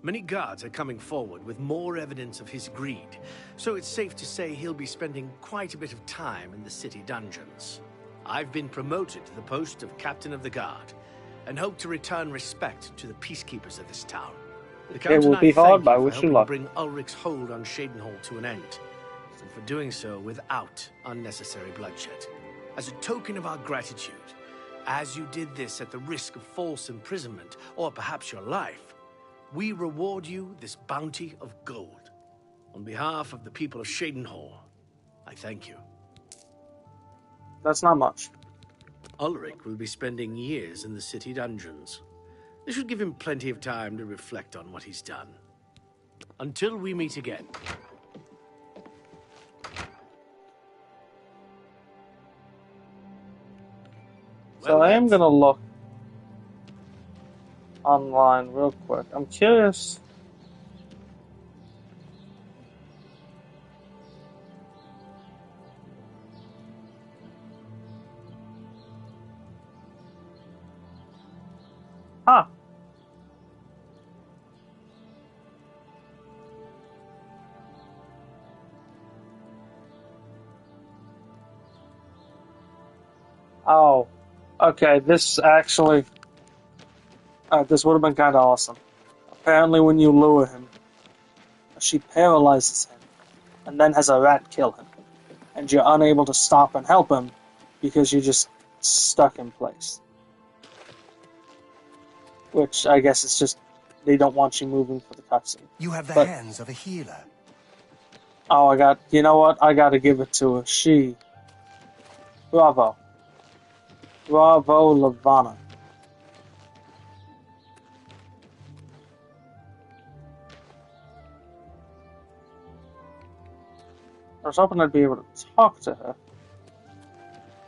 Many guards are coming forward with more evidence of his greed, so it's safe to say he'll be spending quite a bit of time in the city dungeons. I've been promoted to the post of Captain of the Guard, and hope to return respect to the peacekeepers of this town. The Count and I thank you for helping bring Ulrich's hold on Shadenhall to an end, and for doing so without unnecessary bloodshed. As a token of our gratitude, as you did this at the risk of false imprisonment, or perhaps your life, we reward you this bounty of gold. On behalf of the people of Shadenhall, I thank you. That's not much. Ulrich will be spending years in the city dungeons. This should give him plenty of time to reflect on what he's done. Until we meet again. So I am gonna look online real quick. I'm curious. Huh. Oh, okay, this actually... this would have been kind of awesome. Apparently when you lure him, she paralyzes him, and then has a rat kill him. And you're unable to stop and help him, because you're just stuck in place. Which, I guess, is just... they don't want you moving for the cutscene. You have the hands of a healer. Oh, you know what? I gotta give it to her. She... Bravo. Bravo, Lavana. I was hoping I'd be able to talk to her.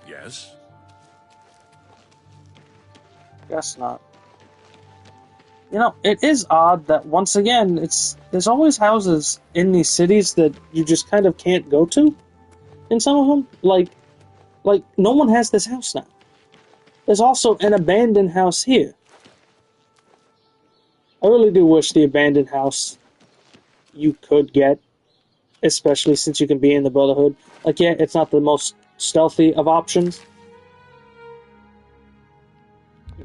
Yes? Guess not. You know, it is odd that, once again, there's always houses in these cities that you just kind of can't go to. In some of them, like, no one has this house now. There's also an abandoned house here. I really do wish the abandoned house you could get, especially since you can be in the Brotherhood. Like, yeah, it's not the most stealthy of options,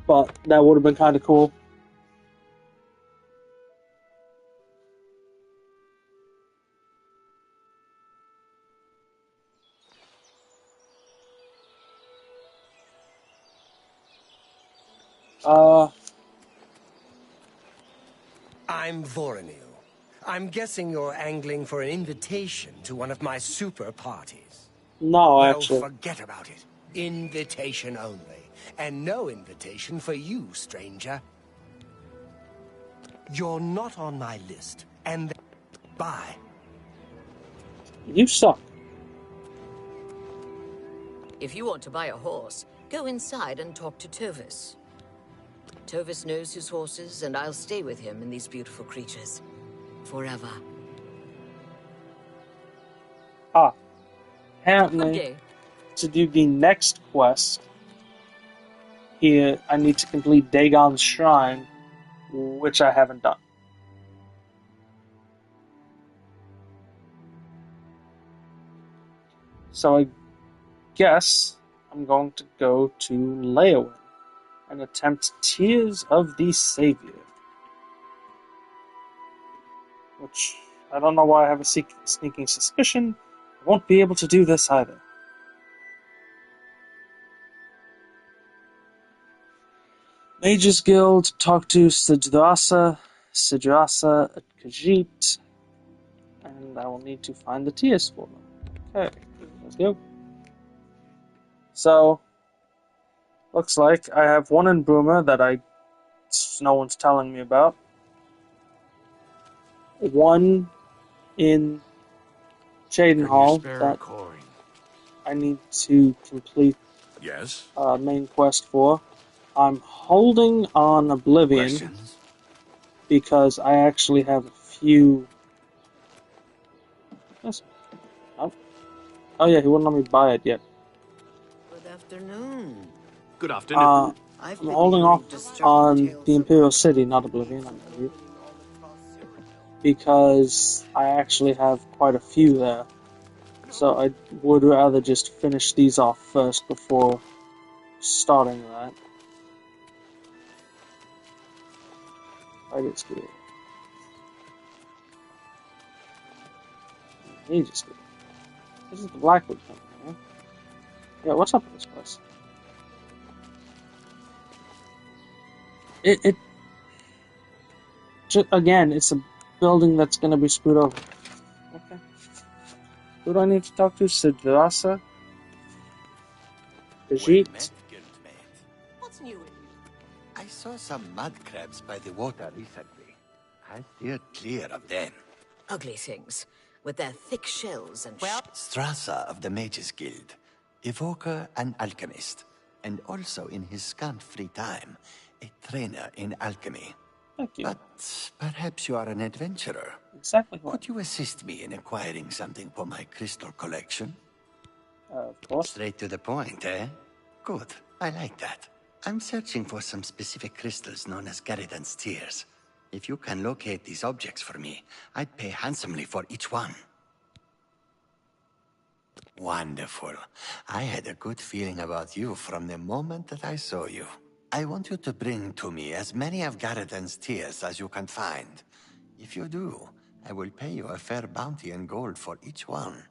but that would have been kind of cool. I'm Voronil. I'm guessing you're angling for an invitation to one of my super parties. No, actually. Well, forget about it. Invitation only. And no invitation for you, stranger. You're not on my list. And bye. You suck. If you want to buy a horse, go inside and talk to Tovis. Tovis knows his horses, and I'll stay with him and these beautiful creatures. Forever. Apparently, to do the next quest, here I need to complete Dagon's Shrine, which I haven't done. So I guess I'm going to go to Leowin and attempt Tears of the Savior. Which, I don't know why I have a sneaking suspicion I won't be able to do this either. Mages Guild, talk to Sidrasa at Khajiit, and I will need to find the tears for them. Okay, let's go. So, looks like I have one in Bruma that no one's telling me about. One in Cheydinhal that I need to complete main quest for. I'm holding on Oblivion because I actually have a few... Yes. Oh yeah, he wouldn't let me buy it yet. Good afternoon. Good afternoon. I'm holding off on the Imperial City, not Oblivion, I believe. Because I actually have quite a few there. So I would rather just finish these off first before starting that. I get screwed. He just screwed. This is the Blackwood company, huh? Yeah, what's up with this place? Again, it's a building that's gonna be screwed over. Okay. Who do I need to talk to? Sidrasa? Khajiit? What's new? I saw some mud crabs by the water recently. I steered clear of them. Ugly things, with their thick shells and... Strasser of the Mages Guild, evoker and alchemist, and also in his scant free time, a trainer in alchemy. Thank you. But perhaps you are an adventurer. Exactly what? Could you assist me in acquiring something for my crystal collection? Of course. Straight to the point, eh? Good. I like that. I'm searching for some specific crystals known as Garridan's Tears. If you can locate these objects for me, I'd pay handsomely for each one. Wonderful. I had a good feeling about you from the moment that I saw you. I want you to bring to me as many of Garrett's tears as you can find. If you do, I will pay you a fair bounty in gold for each one.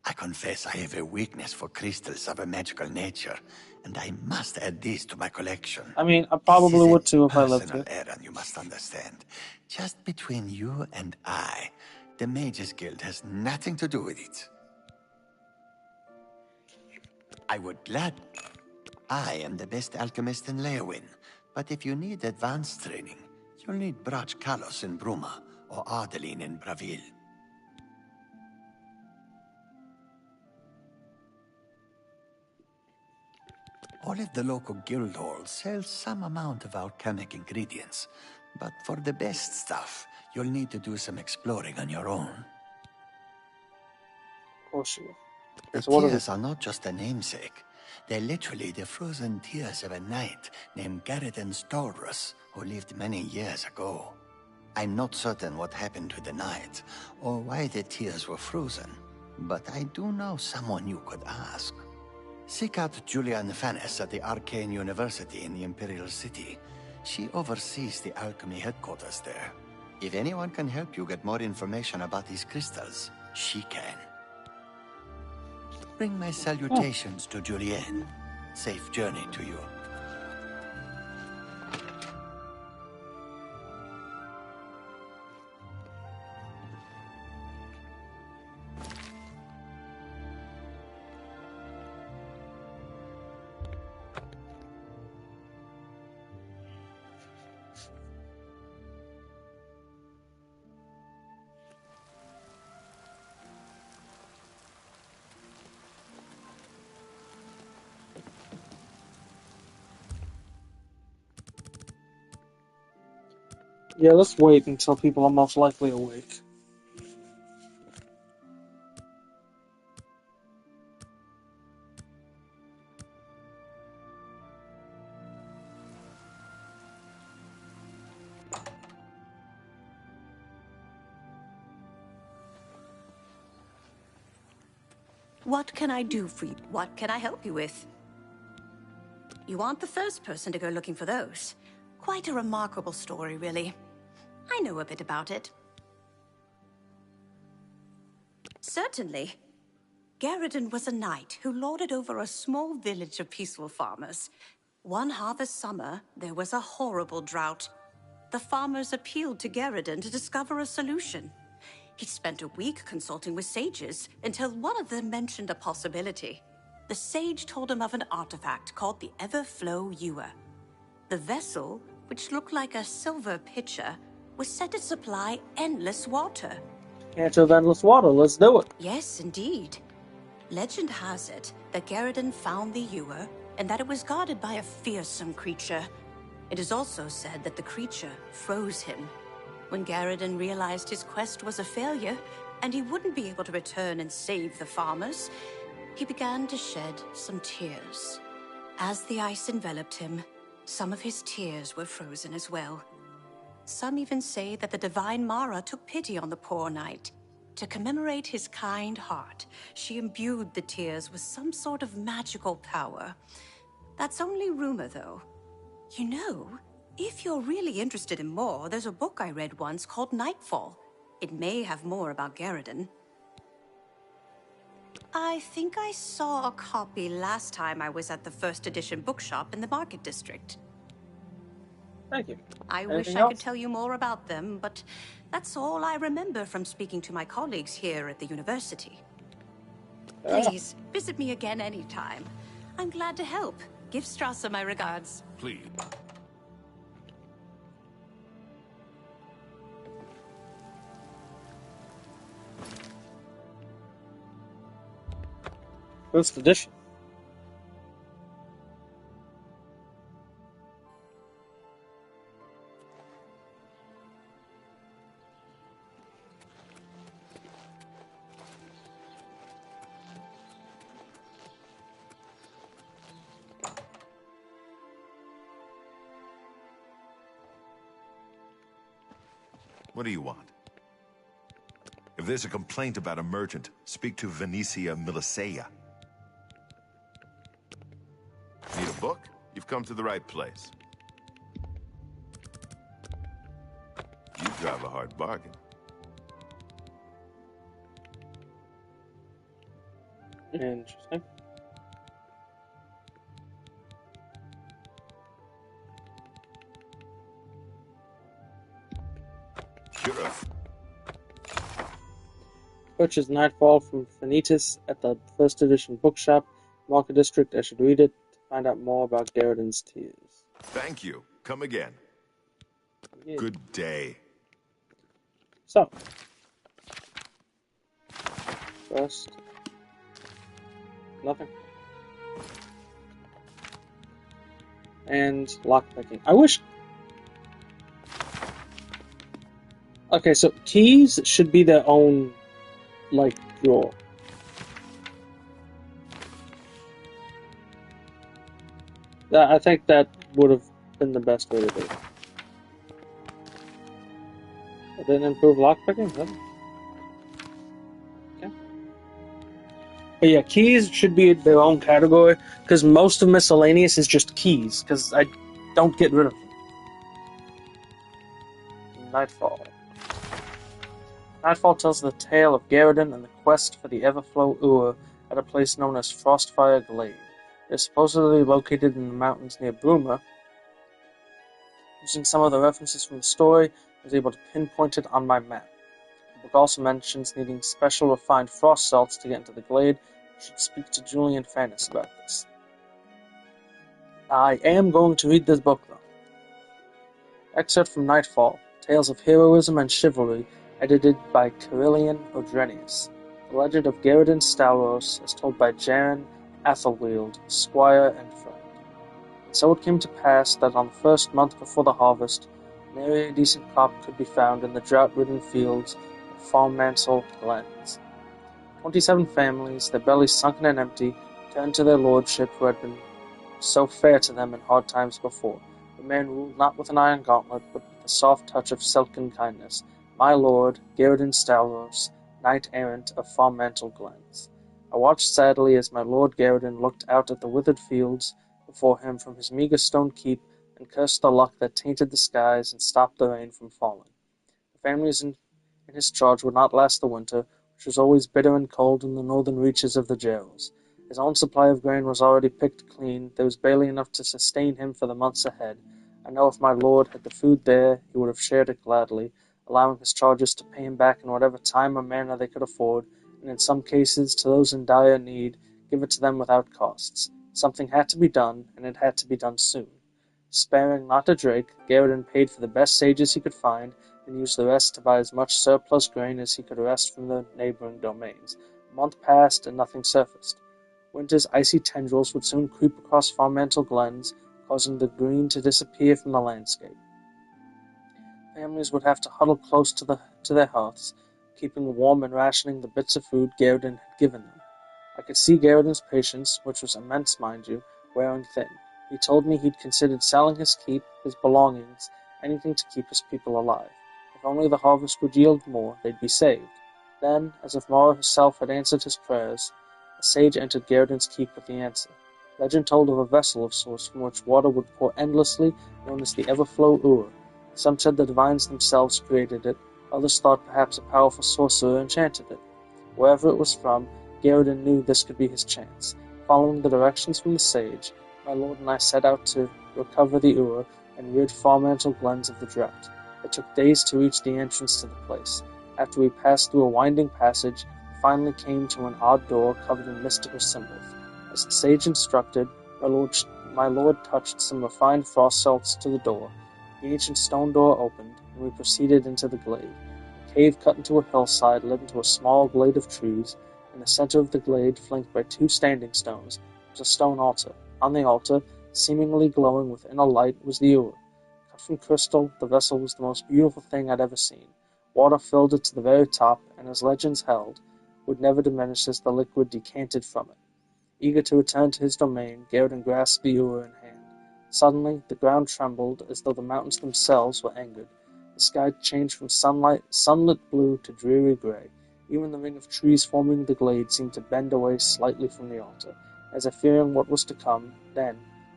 I confess I have a weakness for crystals of a magical nature, and I must add these to my collection. I mean, I probably would too if I lived Personal here. errand, you must understand. Just between you and I, the Mages Guild has nothing to do with it. I am the best alchemist in Leowin, but if you need advanced training, you'll need Brach Kalos in Bruma, or Ardeline in Bravil. All of the local guild halls sell some amount of alchemic ingredients, but for the best stuff, you'll need to do some exploring on your own. Of course you will. The So what are tears are not just a namesake. They're literally the frozen tears of a knight named Garreton Stolrus, who lived many years ago. I'm not certain what happened to the knight, or why the tears were frozen, but I do know someone you could ask. Seek out Julian Fannis at the Arcane University in the Imperial City. She oversees the alchemy headquarters there. If anyone can help you get more information about these crystals, she can. Bring my salutations to Julienne. Safe journey to you. Yeah, let's wait until people are most likely awake. What can I do for you? What can I help you with? You aren't the first person to go looking for those. Quite a remarkable story, really. I know a bit about it. Certainly. Garreton was a knight who lorded over a small village of peaceful farmers. One harvest summer, there was a horrible drought. The farmers appealed to Garreton to discover a solution. He spent a week consulting with sages until one of them mentioned a possibility. The sage told him of an artifact called the Everflow Ewer. The vessel, which looked like a silver pitcher, was said to supply endless water. Can't have endless water, let's do it. Yes, indeed. Legend has it that Garreton found the ewer and that it was guarded by a fearsome creature. It is also said that the creature froze him. When Garreton realized his quest was a failure and he wouldn't be able to return and save the farmers, he began to shed some tears. As the ice enveloped him, some of his tears were frozen as well. Some even say that the divine Mara took pity on the poor knight. To commemorate his kind heart, she imbued the tears with some sort of magical power. That's only rumor, though. You know, if you're really interested in more, there's a book I read once called Nightfall. It may have more about Garreton. I think I saw a copy last time I was at the first edition bookshop in the Market District. Thank you. I wish I could tell you more about them, but that's all I remember from speaking to my colleagues here at the university. Please, visit me again anytime. I'm glad to help. Give Strasser my regards. Please. First edition. What do you want? If There's a complaint about a merchant. Speak to Venetia Milicea. Need a book? You've come to the right place. You drive a hard bargain. Interesting. Sheriff. Purchase Nightfall from Vanitas at the first edition bookshop, Market District. I should read it to find out more about Garridan's Tears. Thank you. Come again. Yeah. Good day. So, first, nothing. And lockpicking. I wish... Okay, so keys should be their own, like, drawer. I think that would have been the best way to do it. It didn't improve lockpicking? No. Okay. But yeah, keys should be their own category, because most of miscellaneous is just keys, because I don't get rid of them. Nightfall. Nightfall tells the tale of Garridan and the quest for the Everflow Ur at a place known as Frostfire Glade. It is supposedly located in the mountains near Bruma. Using some of the references from the story, I was able to pinpoint it on my map. The book also mentions needing special refined frost salts to get into the glade. I should speak to Julian Fannis about this. I am going to read this book, though. Excerpt from Nightfall, Tales of Heroism and Chivalry, edited by Carillion Odrenius. The legend of Garridan Stalros, as told by Jaren Athelwield, squire and friend. And so it came to pass that on the first month before the harvest, nary a decent crop could be found in the drought-ridden fields of Farmmantle glens. 27 families, their bellies sunken and empty, turned to their lordship who had been so fair to them in hard times before. The man ruled not with an iron gauntlet, but with the soft touch of silken kindness. My lord, Garridan Stalros, knight-errant of Farmmantle glens. I watched sadly as my lord Garridan looked out at the withered fields before him from his meagre stone keep, and cursed the luck that tainted the skies and stopped the rain from falling. The families in his charge would not last the winter, which was always bitter and cold in the northern reaches of the Jarls. His own supply of grain was already picked clean. There was barely enough to sustain him for the months ahead. I know if my lord had the food there, he would have shared it gladly, allowing his charges to pay him back in whatever time or manner they could afford, and in some cases, to those in dire need, give it to them without costs. Something had to be done, and it had to be done soon. Sparing not a drake, Garridan paid for the best sages he could find, and used the rest to buy as much surplus grain as he could wrest from the neighboring domains. A month passed, and nothing surfaced. Winter's icy tendrils would soon creep across Farmmantle glens, causing the green to disappear from the landscape. Families would have to huddle close to their hearths, keeping warm and rationing the bits of food Garridan had given them. I could see Garridan's patience, which was immense, mind you, wearing thin. He told me he'd considered selling his keep, his belongings, anything to keep his people alive. If only the harvest would yield more, they'd be saved. Then, as if Mara herself had answered his prayers, a sage entered Garridan's keep with the answer. Legend told of a vessel of sorts from which water would pour endlessly, known as the Everflow Ur. Some said the divines themselves created it, others thought perhaps a powerful sorcerer enchanted it. Wherever it was from, Garridan knew this could be his chance. Following the directions from the sage, my lord and I set out to recover the Ur and rid Farmmantle glens of the drought. It took days to reach the entrance to the place. After we passed through a winding passage, we finally came to an odd door covered in mystical symbols. As the sage instructed, my lord touched some refined frost salts to the door. The ancient stone door opened, and we proceeded into the glade. A cave cut into a hillside led into a small glade of trees. In the center of the glade, flanked by two standing stones, was a stone altar. On the altar, seemingly glowing with inner light, was the Ur. Cut from crystal, the vessel was the most beautiful thing I'd ever seen. Water filled it to the very top, and as legends held, would never diminish as the liquid decanted from it. Eager to return to his domain, Garridan grasped the Ur in hand. Suddenly, the ground trembled, as though the mountains themselves were angered. The sky changed from sunlit blue to dreary gray. Even the ring of trees forming the glade seemed to bend away slightly from the altar, as if fearing what was to come. Then,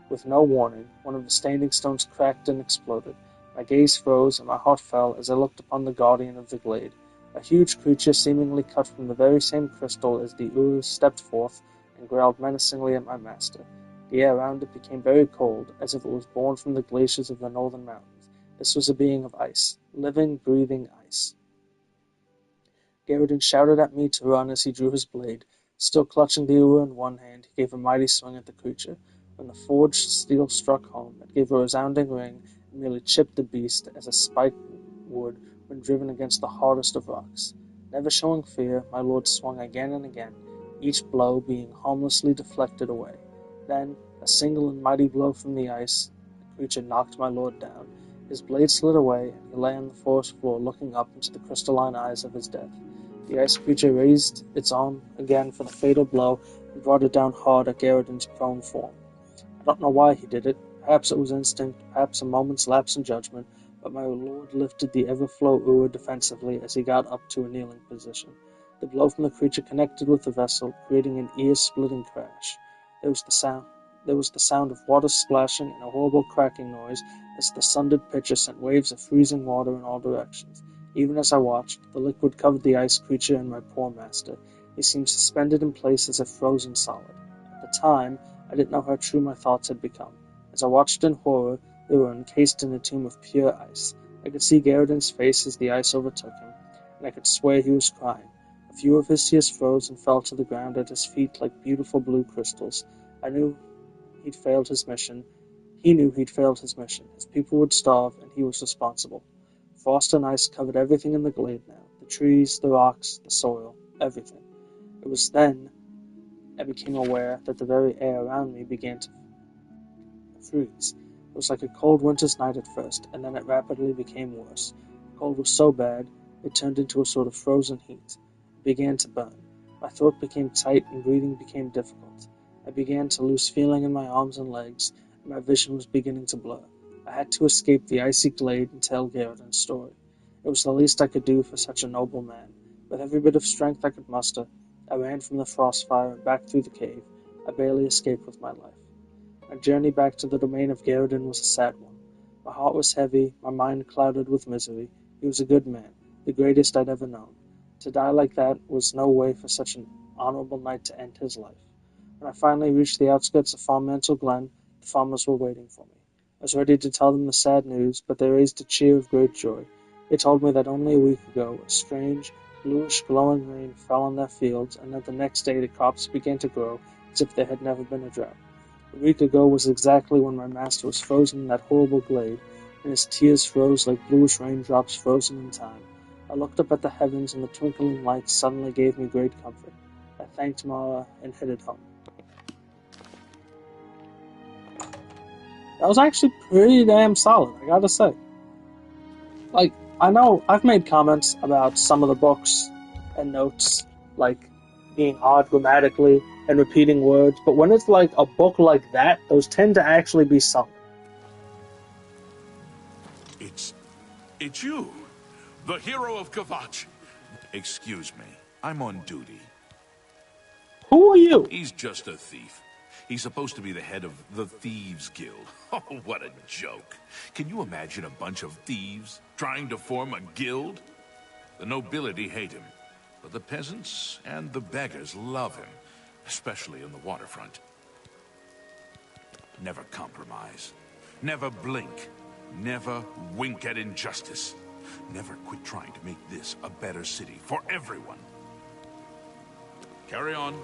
with no warning, one of the standing stones cracked and exploded. My gaze froze, and my heart fell as I looked upon the guardian of the glade. A huge creature seemingly cut from the very same crystal as the Uruz stepped forth and growled menacingly at my master. The air around it became very cold, as if it was born from the glaciers of the northern mountains. This was a being of ice, living, breathing ice. Garridan shouted at me to run as he drew his blade. Still clutching the Uru in one hand, he gave a mighty swing at the creature. When the forged steel struck home, it gave a resounding ring and merely chipped the beast as a spike would when driven against the hardest of rocks. Never showing fear, my lord swung again and again, each blow being harmlessly deflected away. Then, a single and mighty blow from the ice, the creature knocked my lord down. His blade slid away, and he lay on the forest floor looking up into the crystalline eyes of his death. The ice creature raised its arm again for the fatal blow and brought it down hard at Garridan's prone form. I don't know why he did it. Perhaps it was instinct, perhaps a moment's lapse in judgment, but my lord lifted the ever-flow Ur defensively as he got up to a kneeling position. The blow from the creature connected with the vessel, creating an ear-splitting crash. There was the sound of water splashing and a horrible cracking noise as the sundered pitcher sent waves of freezing water in all directions. Even as I watched, the liquid covered the ice creature and my poor master. He seemed suspended in place as if frozen solid. At the time, I didn't know how true my thoughts had become. As I watched in horror, they were encased in a tomb of pure ice. I could see Garridan's face as the ice overtook him, and I could swear he was crying. A few of his tears froze and fell to the ground at his feet like beautiful blue crystals. I knew he'd failed his mission. He knew he'd failed his mission. His people would starve, and he was responsible. Frost and ice covered everything in the glade now. The trees, the rocks, the soil, everything. It was then I became aware that the very air around me began to freeze. It was like a cold winter's night at first, and then it rapidly became worse. The cold was so bad, it turned into a sort of frozen heat. It began to burn. My throat became tight and breathing became difficult. I began to lose feeling in my arms and legs, and my vision was beginning to blur. I had to escape the icy glade and tell Garridan's story. It was the least I could do for such a noble man. With every bit of strength I could muster, I ran from the frostfire and back through the cave. I barely escaped with my life. My journey back to the domain of Garridan was a sad one. My heart was heavy, my mind clouded with misery. He was a good man, the greatest I'd ever known. To die like that was no way for such an honorable knight to end his life. When I finally reached the outskirts of Farmantle Glen, the farmers were waiting for me. I was ready to tell them the sad news, but they raised a cheer of great joy. They told me that only a week ago a strange, bluish, glowing rain fell on their fields, and that the next day the crops began to grow as if there had never been a drought. A week ago was exactly when my master was frozen in that horrible glade, and his tears froze like bluish raindrops frozen in time. I looked up at the heavens, and the twinkling lights suddenly gave me great comfort. I thanked Mara and headed home. That was actually pretty damn solid, I gotta say. Like, I know I've made comments about some of the books and notes, like, being odd grammatically and repeating words, but when it's like a book like that, those tend to actually be solid. It's you, the hero of Kvatch. Excuse me, I'm on duty. Who are you? He's just a thief. He's supposed to be the head of the Thieves Guild. Oh, what a joke. Can you imagine a bunch of thieves trying to form a guild? The nobility hate him, but the peasants and the beggars love him, especially in the waterfront. Never compromise. Never blink. Never wink at injustice. Never quit trying to make this a better city for everyone. Carry on.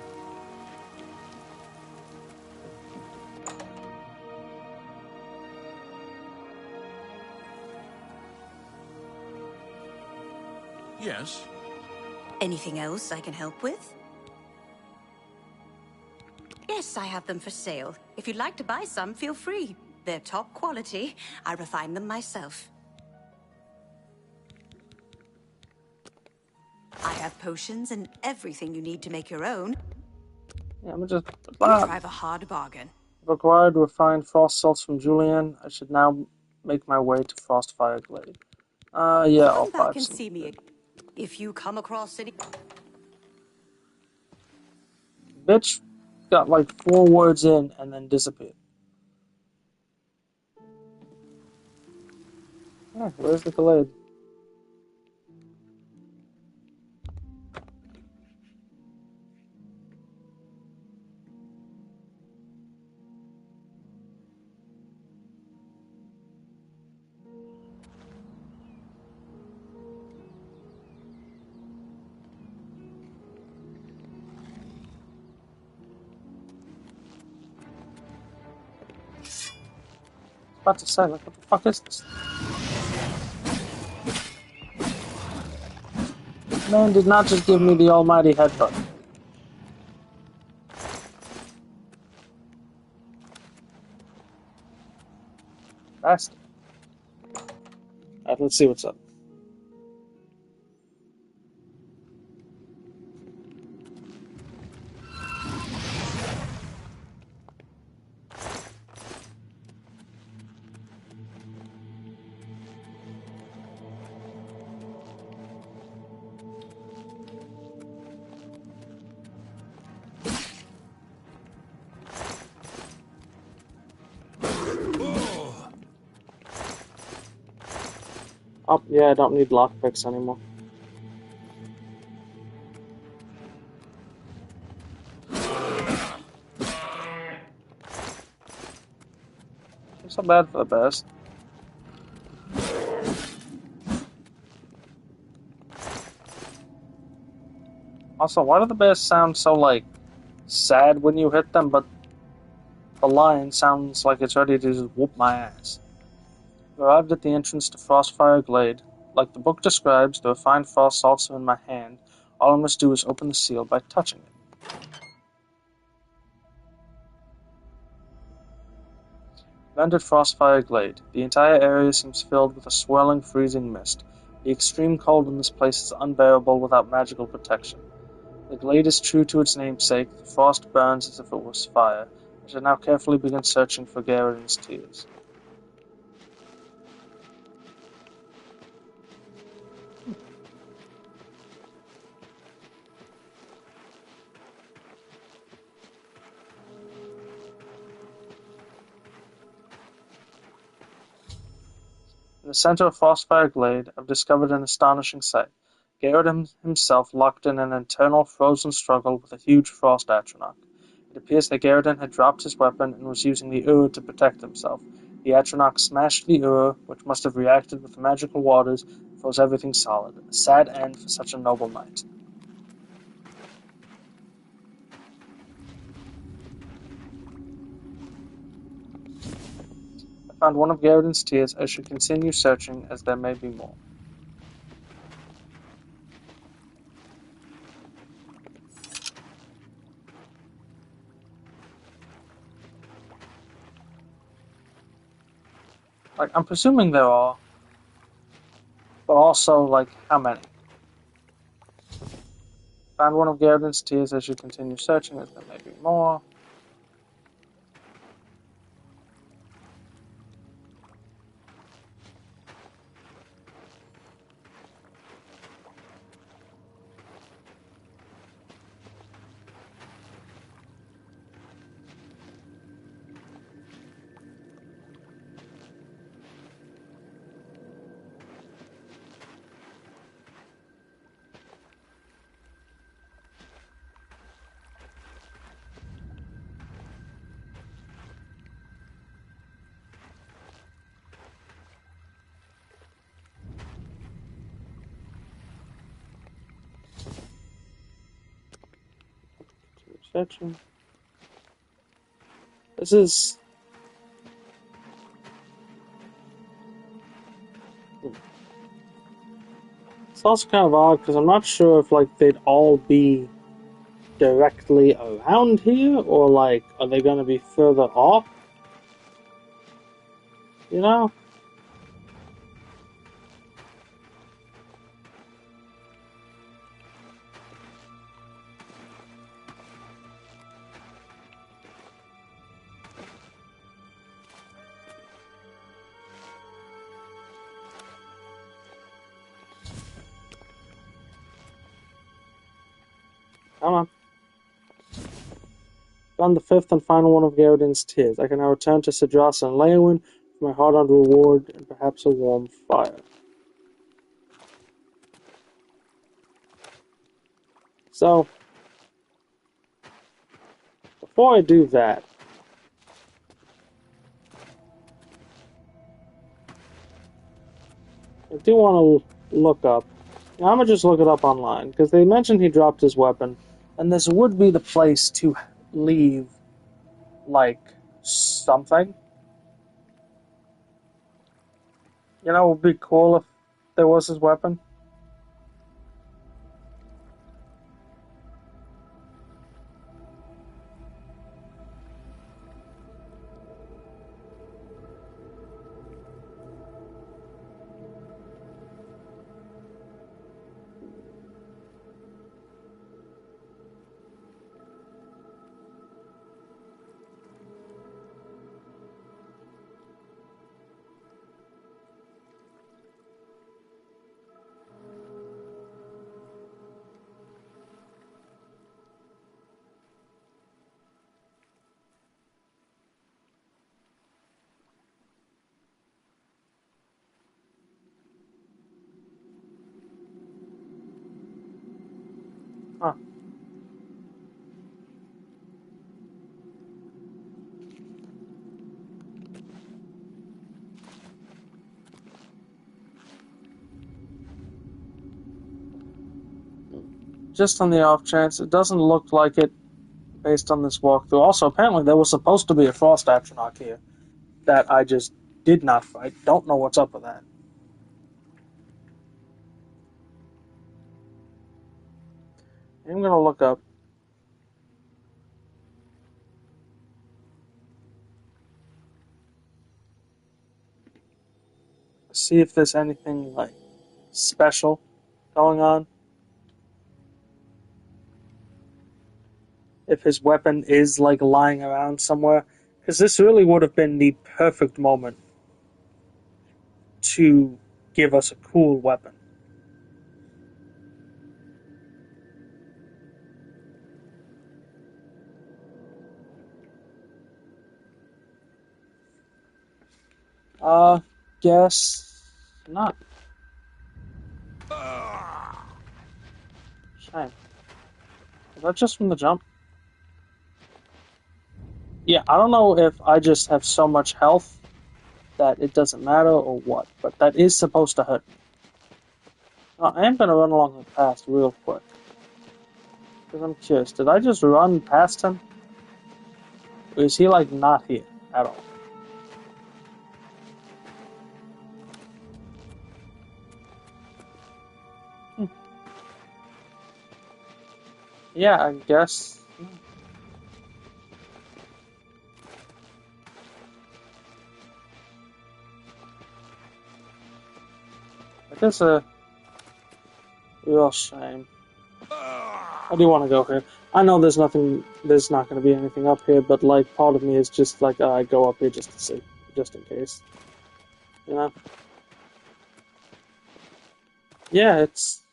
Yes? Anything else I can help with? Yes, I have them for sale. If you'd like to buy some, feel free. They're top quality. I refine them myself. I have potions and everything you need to make your own. Yeah, I'm just... You drive a hard bargain. Required refined frost salts from Julian. I should now make my way to Frostfire Glade. Yeah, I'll Come back buy and some. see me if you come across any... Bitch got like 4 words in and then disappeared. Oh, where's the Glade? About to say, like, what the fuck is this? Man did not just give me the almighty headbutt. Bastard. Alright, let's see what's up. Oh, yeah, I don't need lockpicks anymore. It's not bad for the best. Also, why do the bears sound so, like, sad when you hit them, but the lion sounds like it's ready to just whoop my ass? We arrived at the entrance to Frostfire Glade. Like the book describes, the refined frost also in my hand. All I must do is open the seal by touching it. We entered Frostfire Glade. The entire area seems filled with a swirling, freezing mist. The extreme cold in this place is unbearable without magical protection. The glade is true to its namesake. The frost burns as if it was fire. I should now carefully begin searching for Garridan's tears. In the center of Frostfire Glade, I've discovered an astonishing sight. Garridan himself locked in an eternal frozen struggle with a huge frost atronach. It appears that Garridan had dropped his weapon and was using the Ur to protect himself. The atronach smashed the Ur, which must have reacted with the magical waters, and froze everything solid. A sad end for such a noble knight. I found one of Garridan's tears. I should continue searching, as there may be more. Like, I'm presuming there are, but also, like, how many? Found one of Garridan's tears. As you continue searching, as there may be more. Searching. This is... It's also kind of odd, because I'm not sure if, like, they'd all be directly around here, or, like, are they going to be further off? You know? Come on. Done the fifth and final one of Garridan's tears. I can now return to Sidras and Leowin for my hard-earned reward and perhaps a warm fire. So, before I do that, I do want to look up. Now, I'm going to just look it up online, because they mentioned he dropped his weapon, and this would be the place to leave, like, something. You know, it would be cool if there was his weapon. Huh. Just on the off chance, it doesn't look like it based on this walkthrough. Also, apparently there was supposed to be a Frost Atronach here that I just did not fight. Don't know what's up with that. I'm gonna look up. See if there's anything, like, special going on. If his weapon is, like, lying around somewhere. Because this really would have been the perfect moment to give us a cool weapon. Guess not. Shame. Is that just from the jump? Yeah, I don't know if I just have so much health that it doesn't matter or what, but that is supposed to hurt me. I am going to run along the path real quick. Because I'm curious, did I just run past him? Or is he, like, not here at all? Yeah, I guess. It is a real shame. I do want to go here. I know there's not going to be anything up here, but, like, part of me is just like, I go up here just to see, just in case. You know? Yeah, it's...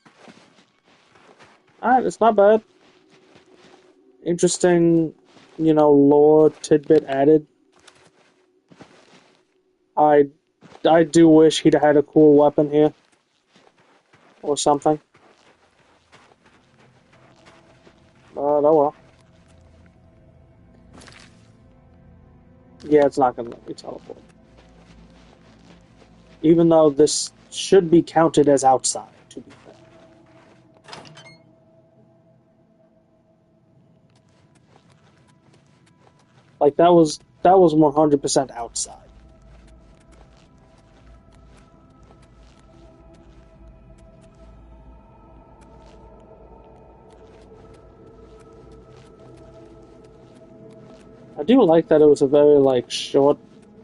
Alright, it's not bad. Interesting, lore tidbit added. I do wish he'd had a cool weapon here. Or something. But oh well. Yeah, it's not gonna let me teleport. Even though this should be counted as outside, to be fair. Like, that was 100% outside. I do like that it was a very, like, short,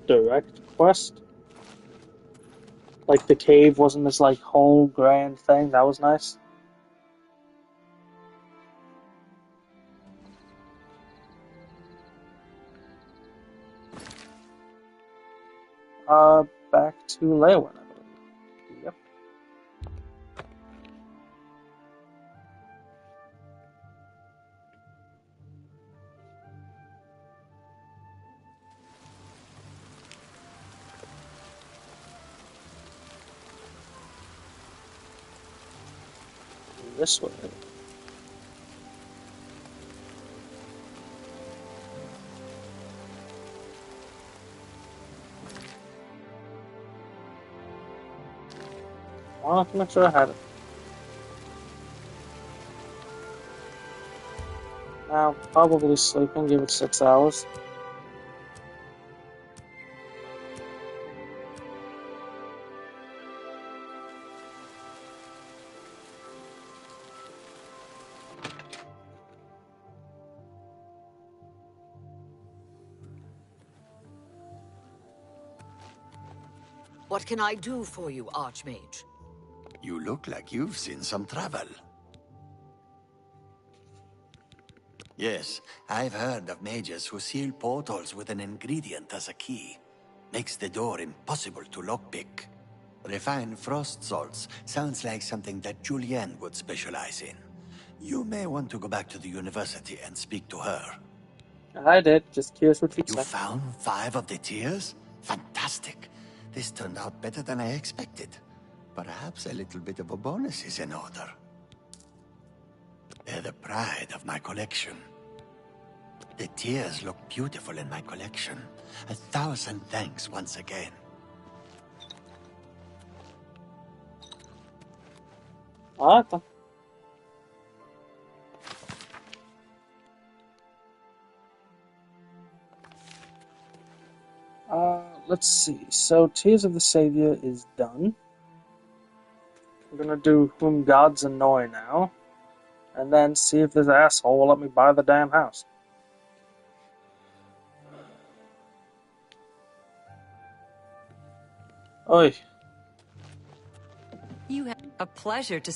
direct quest. Like, the cave wasn't this, like, whole grand thing. That was nice. Back to Leowin, I believe. Yep. this way. Well, I'm not sure I had it. Now, probably sleeping, give it 6 hours. What can I do for you, Archmage? You look like you've seen some travel. Yes, I've heard of mages who seal portals with an ingredient as a key. Makes the door impossible to lockpick. Refined frost salts sounds like something that Julienne would specialize in. You may want to go back to the university and speak to her. I did, just curious what you'd say. You found 5 of the tears? Fantastic. This turned out better than I expected. Perhaps a little bit of a bonus is in order. They're the pride of my collection. The tears look beautiful in my collection. 1,000 thanks once again. Alright then. Let's see. So, Tears of the Savior is done. I'm gonna do Whom Gods Annoy now. And then see if this asshole will let me buy the damn house. Oi. You have a pleasure to...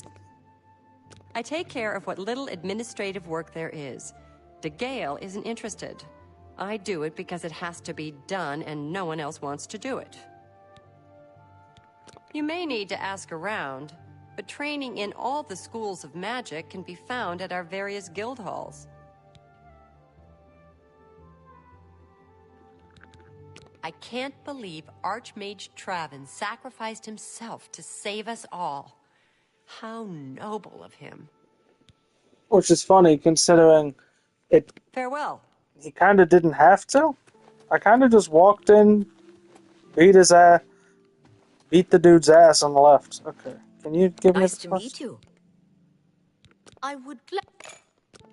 I take care of what little administrative work there is. De Gale isn't interested. I do it because it has to be done and no one else wants to do it. You may need to ask around, but training in all the schools of magic can be found at our various guild halls. I can't believe Archmage Traven sacrificed himself to save us all. How noble of him. Which is funny, considering it... Farewell. He kind of didn't have to. I kind of just walked in, beat his ass, beat the dude's ass on the left. Okay, can you give me Nice the to quest? meet you. I would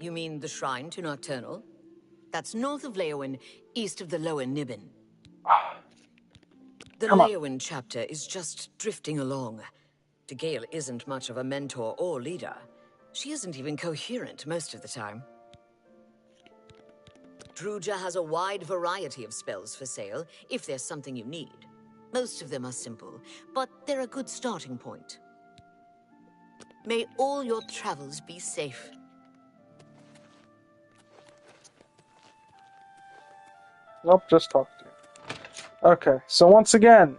You mean the Shrine to Nocturnal? That's north of Leowyn, east of the Lower Nibbin. The Leowyn chapter is just drifting along. De Gale isn't much of a mentor or leader. She isn't even coherent most of the time. Druja has a wide variety of spells for sale, if there's something you need. Most of them are simple, but they're a good starting point. May all your travels be safe. Nope, just talk to you. Okay, so once again,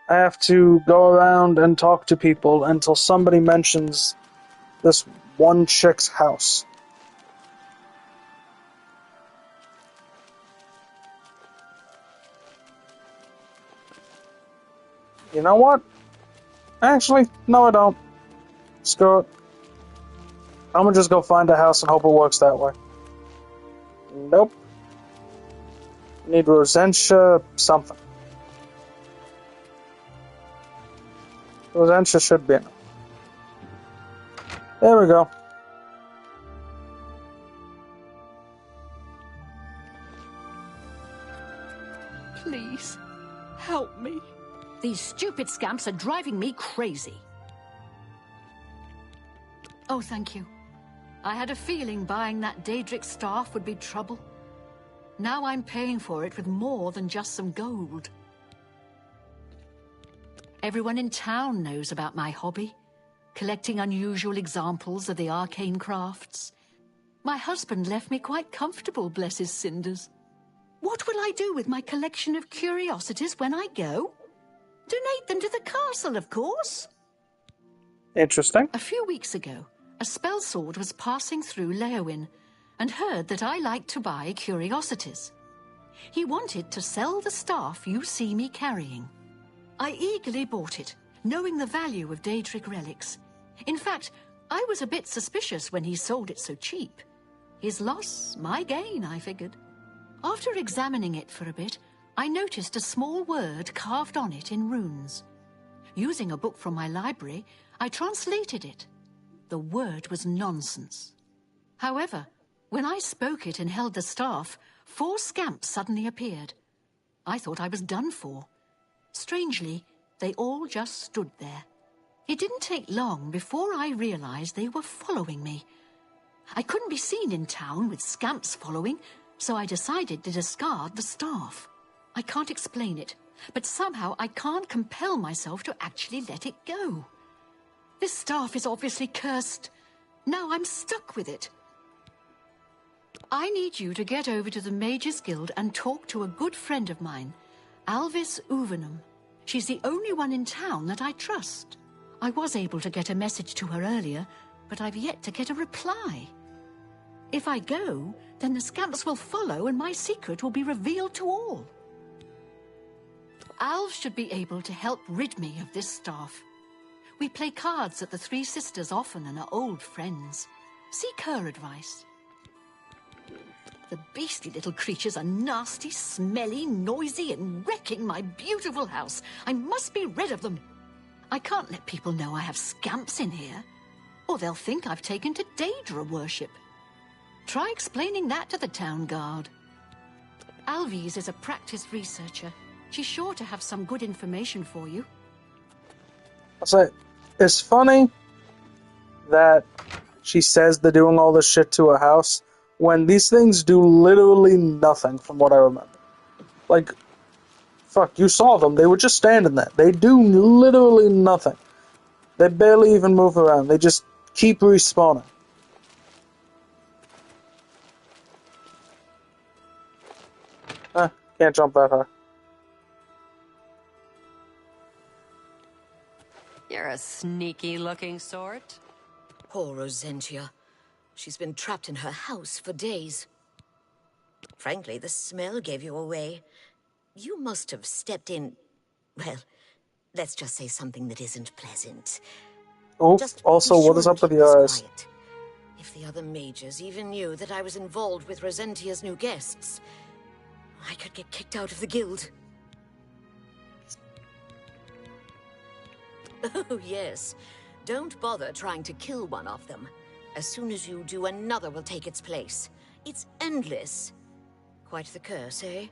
I have to go around and talk to people until somebody mentions this one chick's house. You know what? Actually, no I don't. Screw it. I'm gonna just go find a house and hope it works that way. Nope. Need Rosentia something. Rosentia should be enough. There we go. Please, help me. These stupid scamps are driving me crazy. Oh, thank you. I had a feeling buying that Daedric staff would be trouble. Now I'm paying for it with more than just some gold. Everyone in town knows about my hobby, collecting unusual examples of the arcane crafts. My husband left me quite comfortable, bless his cinders. What will I do with my collection of curiosities when I go? Donate them to the castle, of course. Interesting. A few weeks ago, a spellsword was passing through Leowyn and heard that I liked to buy curiosities. He wanted to sell the staff you see me carrying. I eagerly bought it, knowing the value of Daedric relics. In fact, I was a bit suspicious when he sold it so cheap. His loss, my gain, I figured. After examining it for a bit, I noticed a small word carved on it in runes. Using a book from my library, I translated it. The word was nonsense. However, when I spoke it and held the staff, 4 scamps suddenly appeared. I thought I was done for. Strangely, they all just stood there. It didn't take long before I realized they were following me. I couldn't be seen in town with scamps following, so I decided to discard the staff. I can't explain it, but somehow I can't compel myself to actually let it go. This staff is obviously cursed. Now I'm stuck with it. I need you to get over to the Mages Guild and talk to a good friend of mine, Alvis Uvenum. She's the only one in town that I trust. I was able to get a message to her earlier, but I've yet to get a reply. If I go, then the scamps will follow and my secret will be revealed to all. Alv should be able to help rid me of this staff. We play cards at the Three Sisters often and are old friends. Seek her advice. The beastly little creatures are nasty, smelly, noisy, and wrecking my beautiful house. I must be rid of them. I can't let people know I have scamps in here, or they'll think I've taken to Daedra worship. Try explaining that to the town guard. Alvis is a practiced researcher. She's sure to have some good information for you. I'll say, it's funny that she says they're doing all this shit to her house when these things do literally nothing from what I remember. Like, fuck, you saw them. They were just standing there. They do literally nothing. They barely even move around. They just keep respawning. Can't jump that high. You're a sneaky-looking sort. Poor Rosentia. She's been trapped in her house for days. Frankly, the smell gave you away. You must have stepped in... Well, let's just say something that isn't pleasant. Oh, also, what is up with your eyes? Quiet. If the other mages even knew that I was involved with Rosentia's new guests, I could get kicked out of the guild. Oh, yes. Don't bother trying to kill one of them. As soon as you do, another will take its place. It's endless. Quite the curse, eh?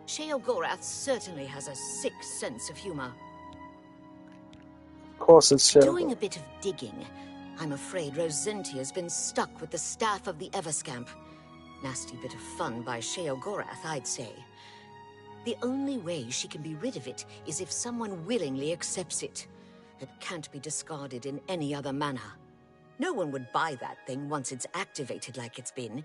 Sheogorath certainly has a sick sense of humor. Of course it's Sheogorath. Doing a bit of digging, I'm afraid Rosentia's been stuck with the Staff of the Everscamp. Nasty bit of fun by Sheogorath, I'd say. The only way she can be rid of it is if someone willingly accepts it. It can't be discarded in any other manner. No one would buy that thing once it's activated like it's been.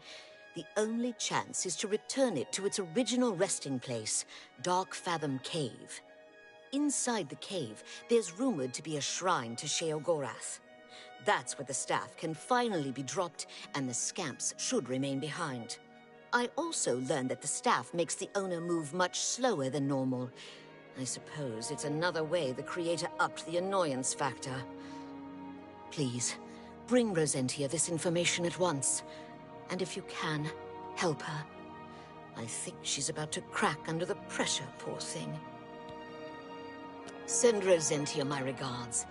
The only chance is to return it to its original resting place, Dark Fathom Cave. Inside the cave, there's rumored to be a shrine to Sheogorath. That's where the staff can finally be dropped, and the scamps should remain behind. I also learned that the staff makes the owner move much slower than normal. I suppose it's another way the creator upped the annoyance factor. Please, bring Rosentia this information at once. And if you can, help her. I think she's about to crack under the pressure, poor thing. Send Rosentia my regards.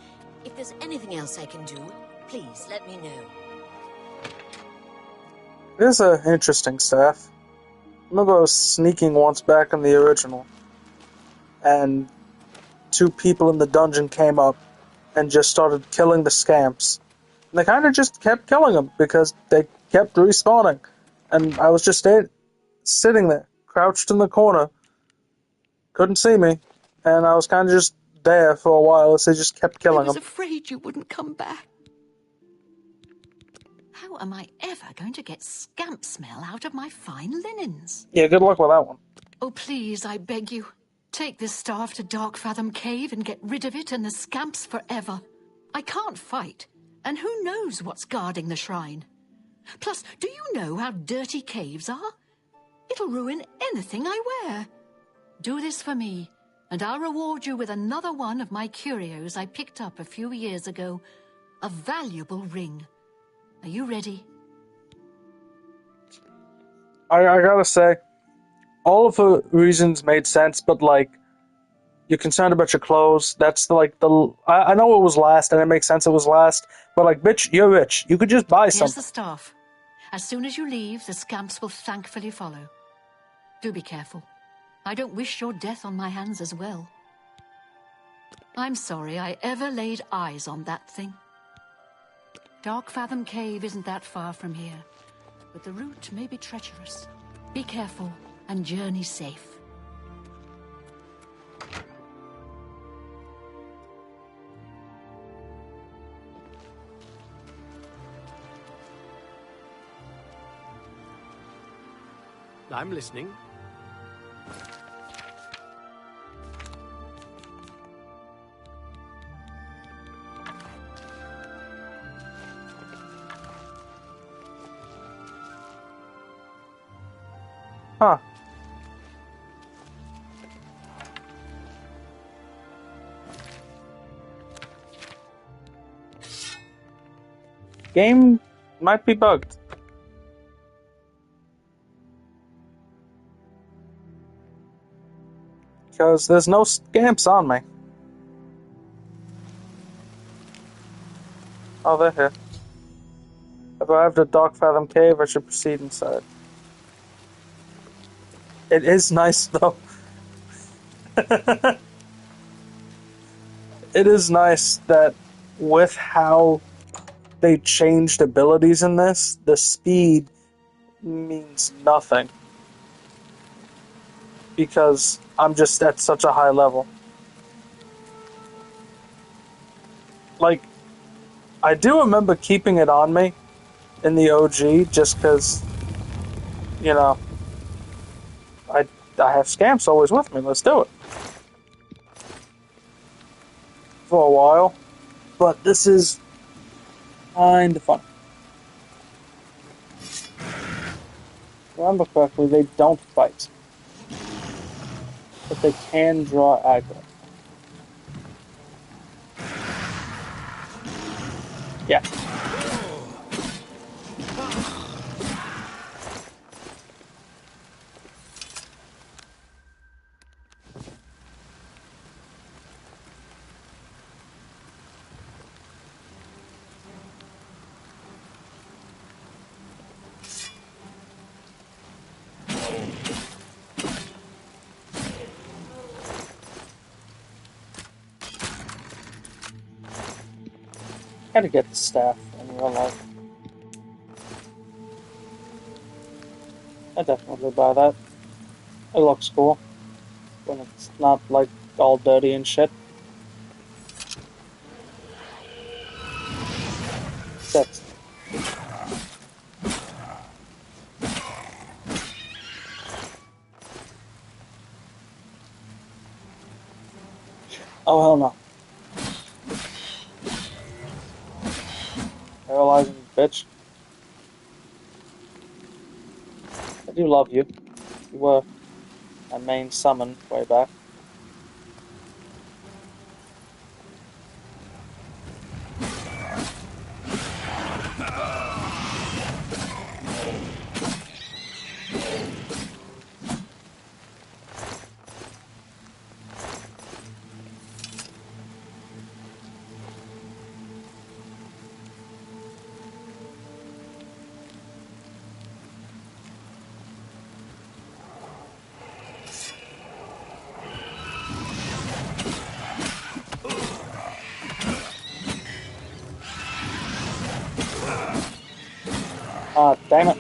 If there's anything else I can do, please let me know. There's an interesting staff. I remember I was sneaking once back in the original, and 2 people in the dungeon came up and just started killing the scamps. And they kind of just kept killing them because they kept respawning. And I was just sitting there, crouched in the corner, couldn't see me, and I was kind of just there for a while as they just kept killing them. I was afraid you wouldn't come back. How am I ever going to get scamp smell out of my fine linens? Yeah, good luck with that one. Oh, please, I beg you. Take this staff to Dark Fathom Cave and get rid of it and the scamps forever. I can't fight, and who knows what's guarding the shrine. Plus, do you know how dirty caves are? It'll ruin anything I wear. Do this for me, and I'll reward you with another one of my curios I picked up a few years ago. A valuable ring. Are you ready? I gotta say, all of the reasons made sense, but like, you're concerned about your clothes. That's I know it was last, and it makes sense it was last, but like, bitch, you're rich. You could just buy Here's something. the staff. As soon as you leave, the scamps will thankfully follow. Do be careful. I don't wish your death on my hands as well. I'm sorry I ever laid eyes on that thing. Dark Fathom Cave isn't that far from here, but the route may be treacherous. Be careful and journey safe. I'm listening. Huh. Game might be bugged. Because there's no scamps on me. Oh, they're here. I've arrived at Dark Fathom Cave. I should proceed inside. It is nice, though. It is nice that with how they changed abilities in this, the speed means nothing. Because I'm just at such a high level. Like, I do remember keeping it on me in the OG just because, you know, I have scamps always with me. Let's do it. For a while. But this is kind of fun. Remember correctly, they don't fight. But they can draw aggro. Yeah. Gotta get the staff in real life. I definitely buy that. It looks cool. When it's not like all dirty and shit. Sexy. Oh hell no. Paralyzing bitch. I do love you. You were my main summon way back. Ah, damn it.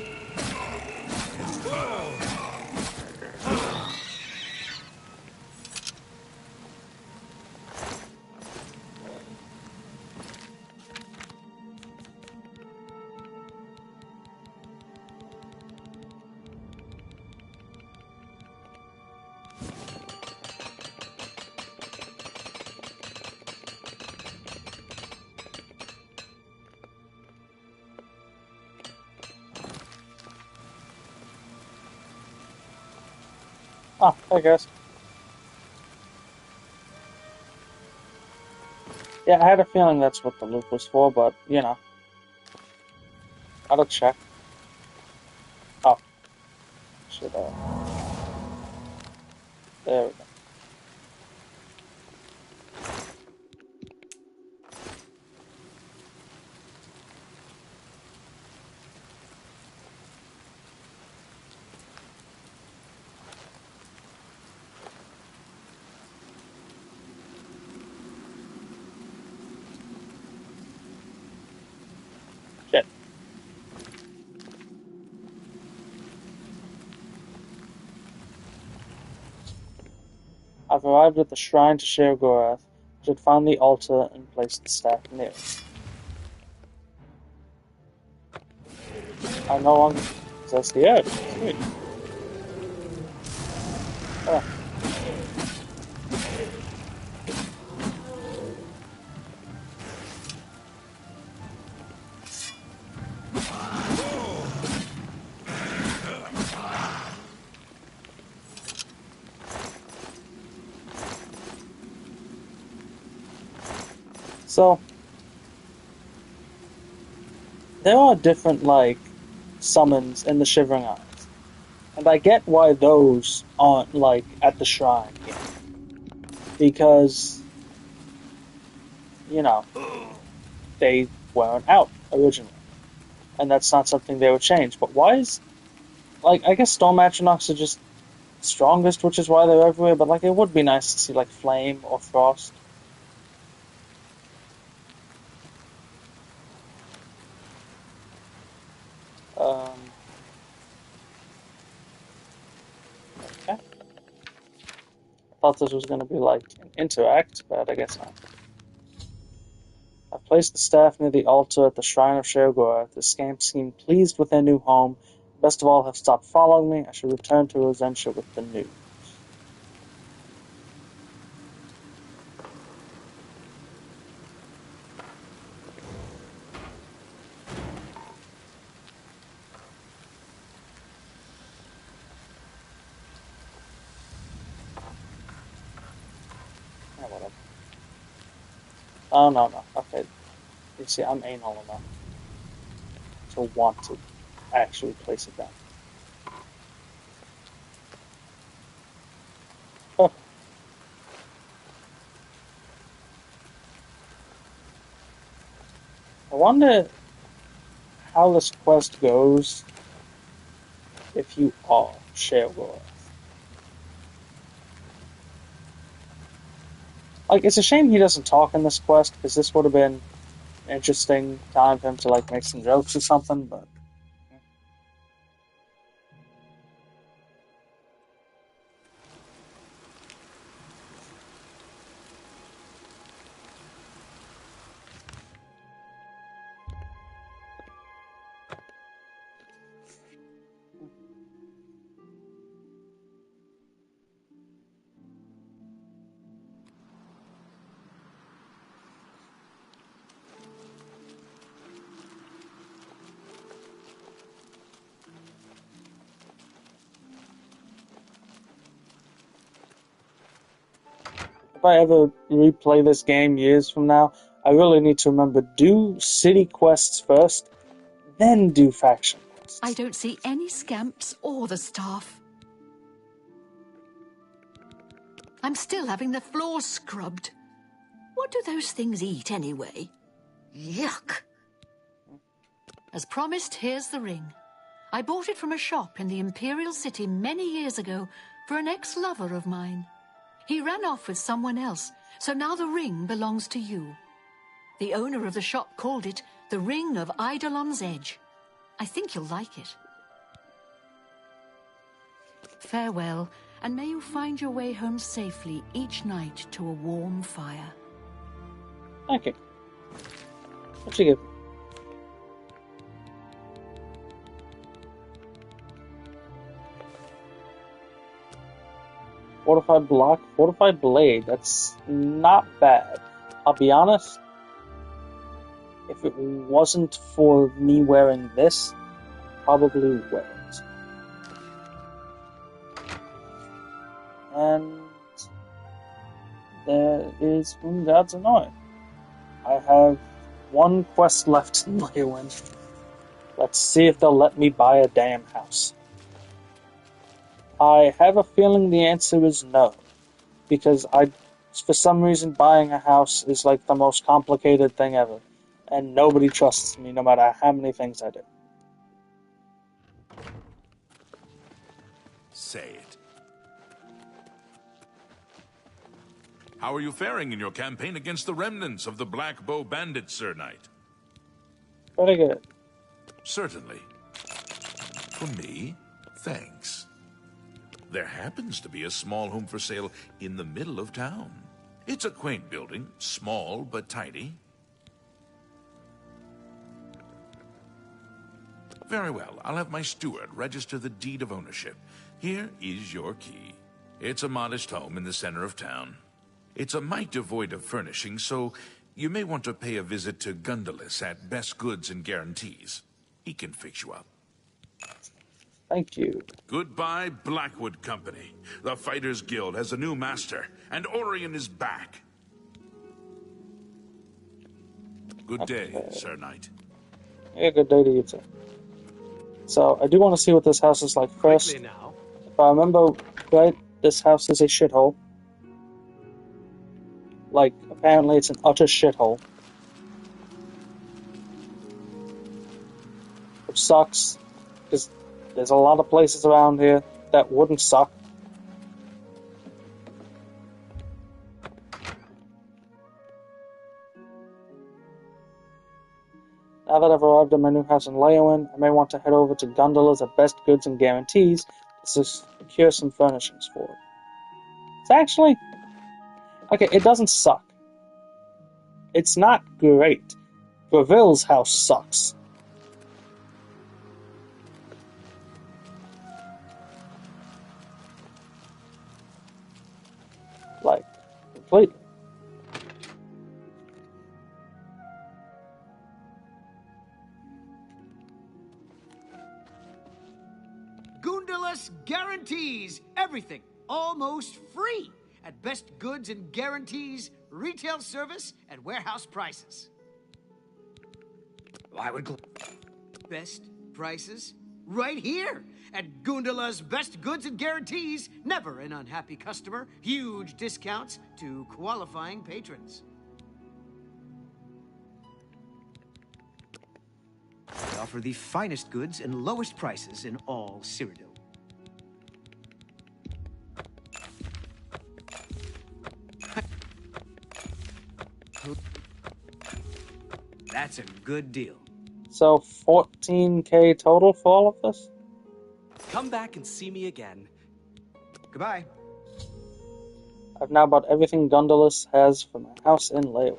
Ah, I guess. Yeah, I had a feeling that's what the loop was for, but, you know. Gotta check. Oh. Should, there we go. Shit. I've arrived at the shrine to Sheogorath. I should find the altar and place the staff near it. I no longer possess the urge. Sweet. Oh. So, there are different, like, summons in the Shivering Isles. And I get why those aren't, like, at the shrine yet. Because, you know, they weren't out originally. And that's not something they would change. But why is, like, I guess Storm Atronachs are just strongest, which is why they're everywhere, but, like, it would be nice to see, like, Flame or Frost. Okay. I thought this was going to be, like, an interact, but I guess not. I've placed the staff near the altar at the shrine of Sheogorath. The scamps seem pleased with their new home. Best of all, have stopped following me. I should return to Rosentia with the news. Yeah, whatever. Oh, no. Okay. You see, I'm anal enough to want to actually place it down. Huh. I wonder how this quest goes if you are Sheogorath. Like, it's a shame he doesn't talk in this quest, because this would have been an interesting time for him to, like, make some jokes or something, but... If I ever replay this game years from now, I really need to remember, do city quests first, then do faction quests. I don't see any scamps or the staff. I'm still having the floors scrubbed. What do those things eat, anyway? Yuck! As promised, here's the ring. I bought it from a shop in the Imperial City many years ago for an ex-lover of mine. He ran off with someone else, so now the ring belongs to you. The owner of the shop called it the Ring of Eidolon's Edge. I think you'll like it. Farewell, and may you find your way home safely each night to a warm fire. Okay. What'd you give me? Fortified block, fortified blade. That's not bad. I'll be honest. If it wasn't for me wearing this, probably wear it. And there is Moongod's Annoy. I have one quest left in Leowin. Let's see if they'll let me buy a damn house. I have a feeling the answer is no. Because for some reason, buying a house is like the most complicated thing ever. And nobody trusts me, no matter how many things I do. Say it. How are you faring in your campaign against the remnants of the Black Bow Bandits, Sir Knight? Pretty good. Certainly. For me, thanks. There happens to be a small home for sale in the middle of town. It's a quaint building, small but tidy. Very well, I'll have my steward register the deed of ownership. Here is your key. It's a modest home in the center of town. It's a mite devoid of furnishings, so you may want to pay a visit to Gundulus at Best Goods and Guarantees. He can fix you up. Thank you. Goodbye, Blackwood Company. The Fighters Guild has a new master, and Orion is back. Good day, Sir Knight. Yeah, good day to you too. So, I do want to see what this house is like first. If I remember right, this house is a shithole. Like, apparently it's an utter shithole. Which sucks, because there's a lot of places around here that wouldn't suck. Now that I've arrived at my new house in Leowin, I may want to head over to Gundula's at Best Goods and Guarantees to secure some furnishings for it. It's actually... okay, it doesn't suck. It's not great. Breville's house sucks. Like, completely. Gundulus guarantees everything, almost free, at Best Goods and Guarantees, retail service, and warehouse prices. I would best prices right here at Gundula's Best Goods and Guarantees. Never an unhappy customer. Huge discounts to qualifying patrons. They offer the finest goods and lowest prices in all Cyrodiil. That's a good deal. So, 14k total for all of this? Come back and see me again. Goodbye. I've now bought everything Gundulus has for my house in Leowin.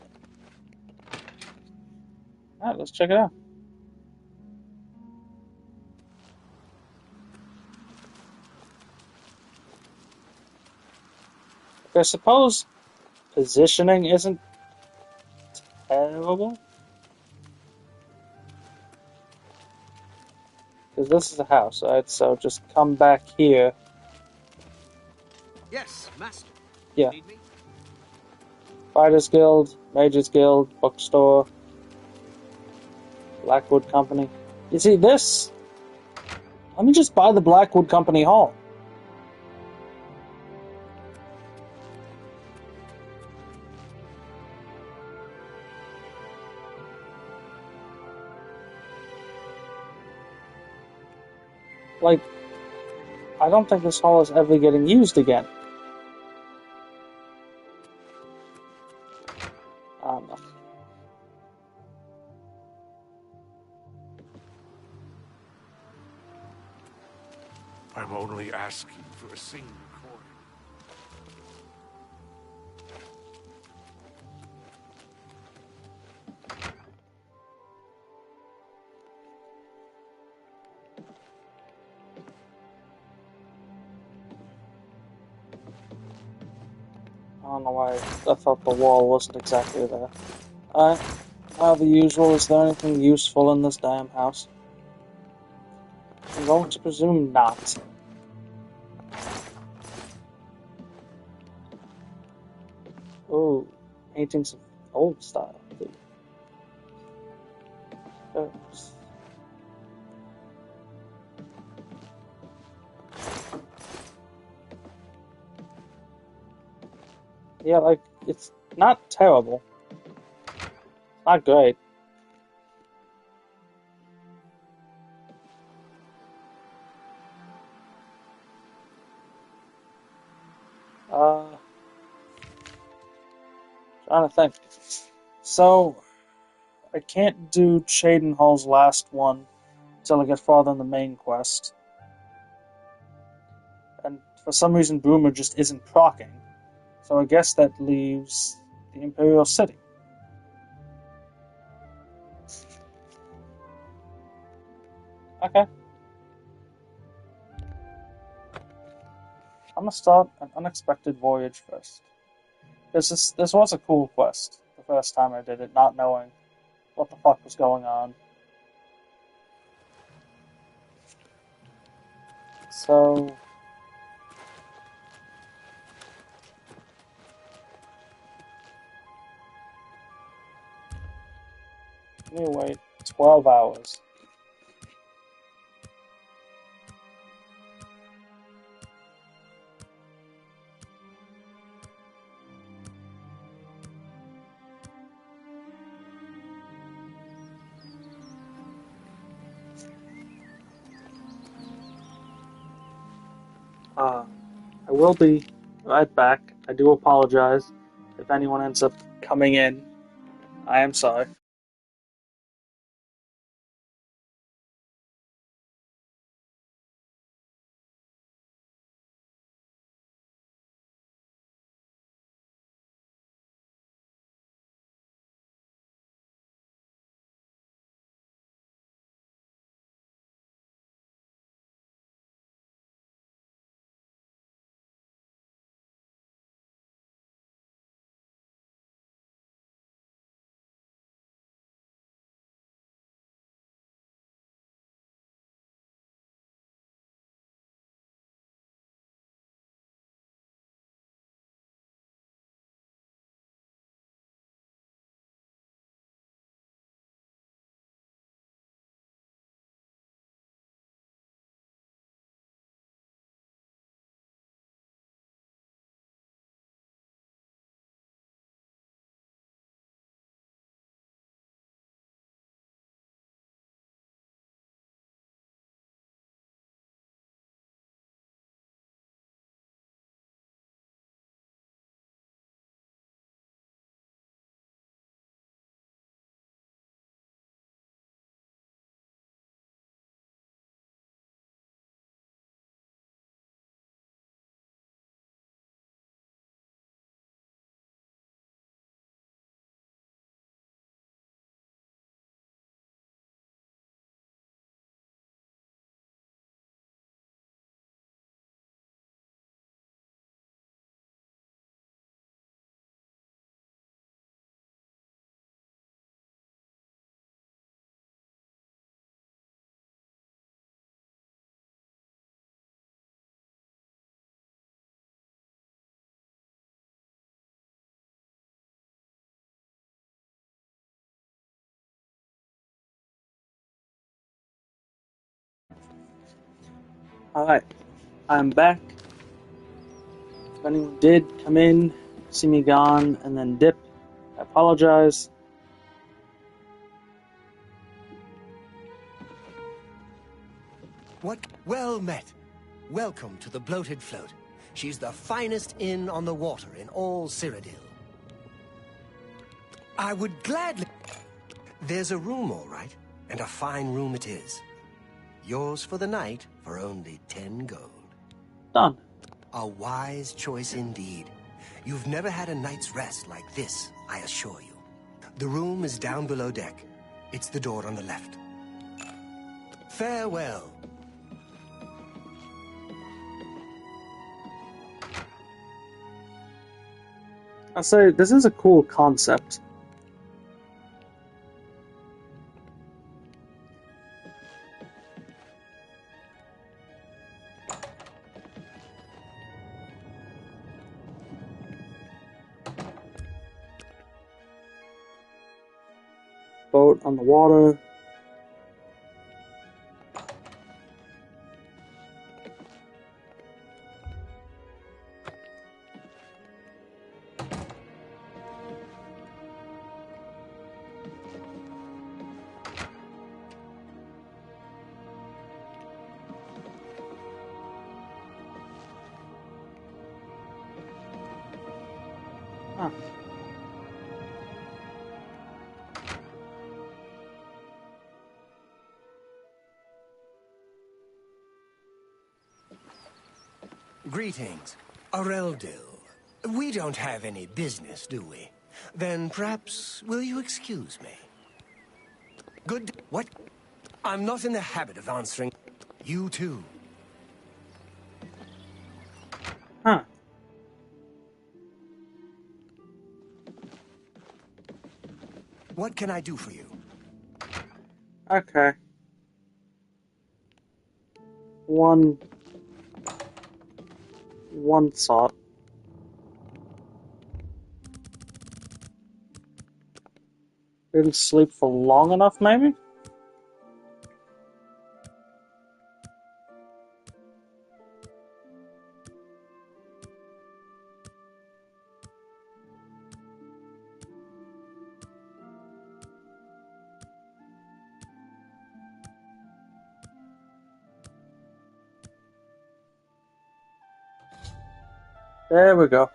Alright, let's check it out. I suppose positioning isn't terrible. Because this is a house, right? So just come back here. Yes, master. Yeah. Need me? Fighters Guild, Mages Guild, Bookstore, Blackwood Company. You see this? Let me just buy the Blackwood Company Hall. Like, I don't think this hall is ever getting used again. I don't know. I'm only asking for a single coin. I don't know why I thought the wall wasn't exactly there. Alright, now the usual, is there anything useful in this damn house? I'm going to presume not. Oh, paintings of old style, too. Oops. Yeah, like, it's not terrible. Not great. Trying to think. So, I can't do Cheydinhall's last one until I get farther in the main quest. And for some reason, Boomer just isn't proccing. So I guess that leaves the Imperial City. Okay. I'm gonna start an unexpected voyage first. This was a cool quest the first time I did it, not knowing what the fuck was going on. So... let me wait 12 hours. I will be right back. I do apologize if anyone ends up coming in. I am sorry. Alright, I'm back. If anyone did come in, see me gone, and then dip, I apologize. What? Well met. Welcome to the Bloated Float. She's the finest inn on the water in all Cyrodiil. I would gladly... There's a room, all right, and a fine room it is. Yours for the night for only 10 gold. Done. A wise choice indeed. You've never had a night's rest like this, I assure you. The room is down below deck. It's the door on the left. Farewell. I'll say, this is a cool concept. Boat on the water. Huh. Greetings, Areldil. We don't have any business, do we? Then perhaps, will you excuse me? Good. What? I'm not in the habit of answering. You too. Huh. What can I do for you? Okay. One thought. Didn't sleep for long enough, maybe? There we go.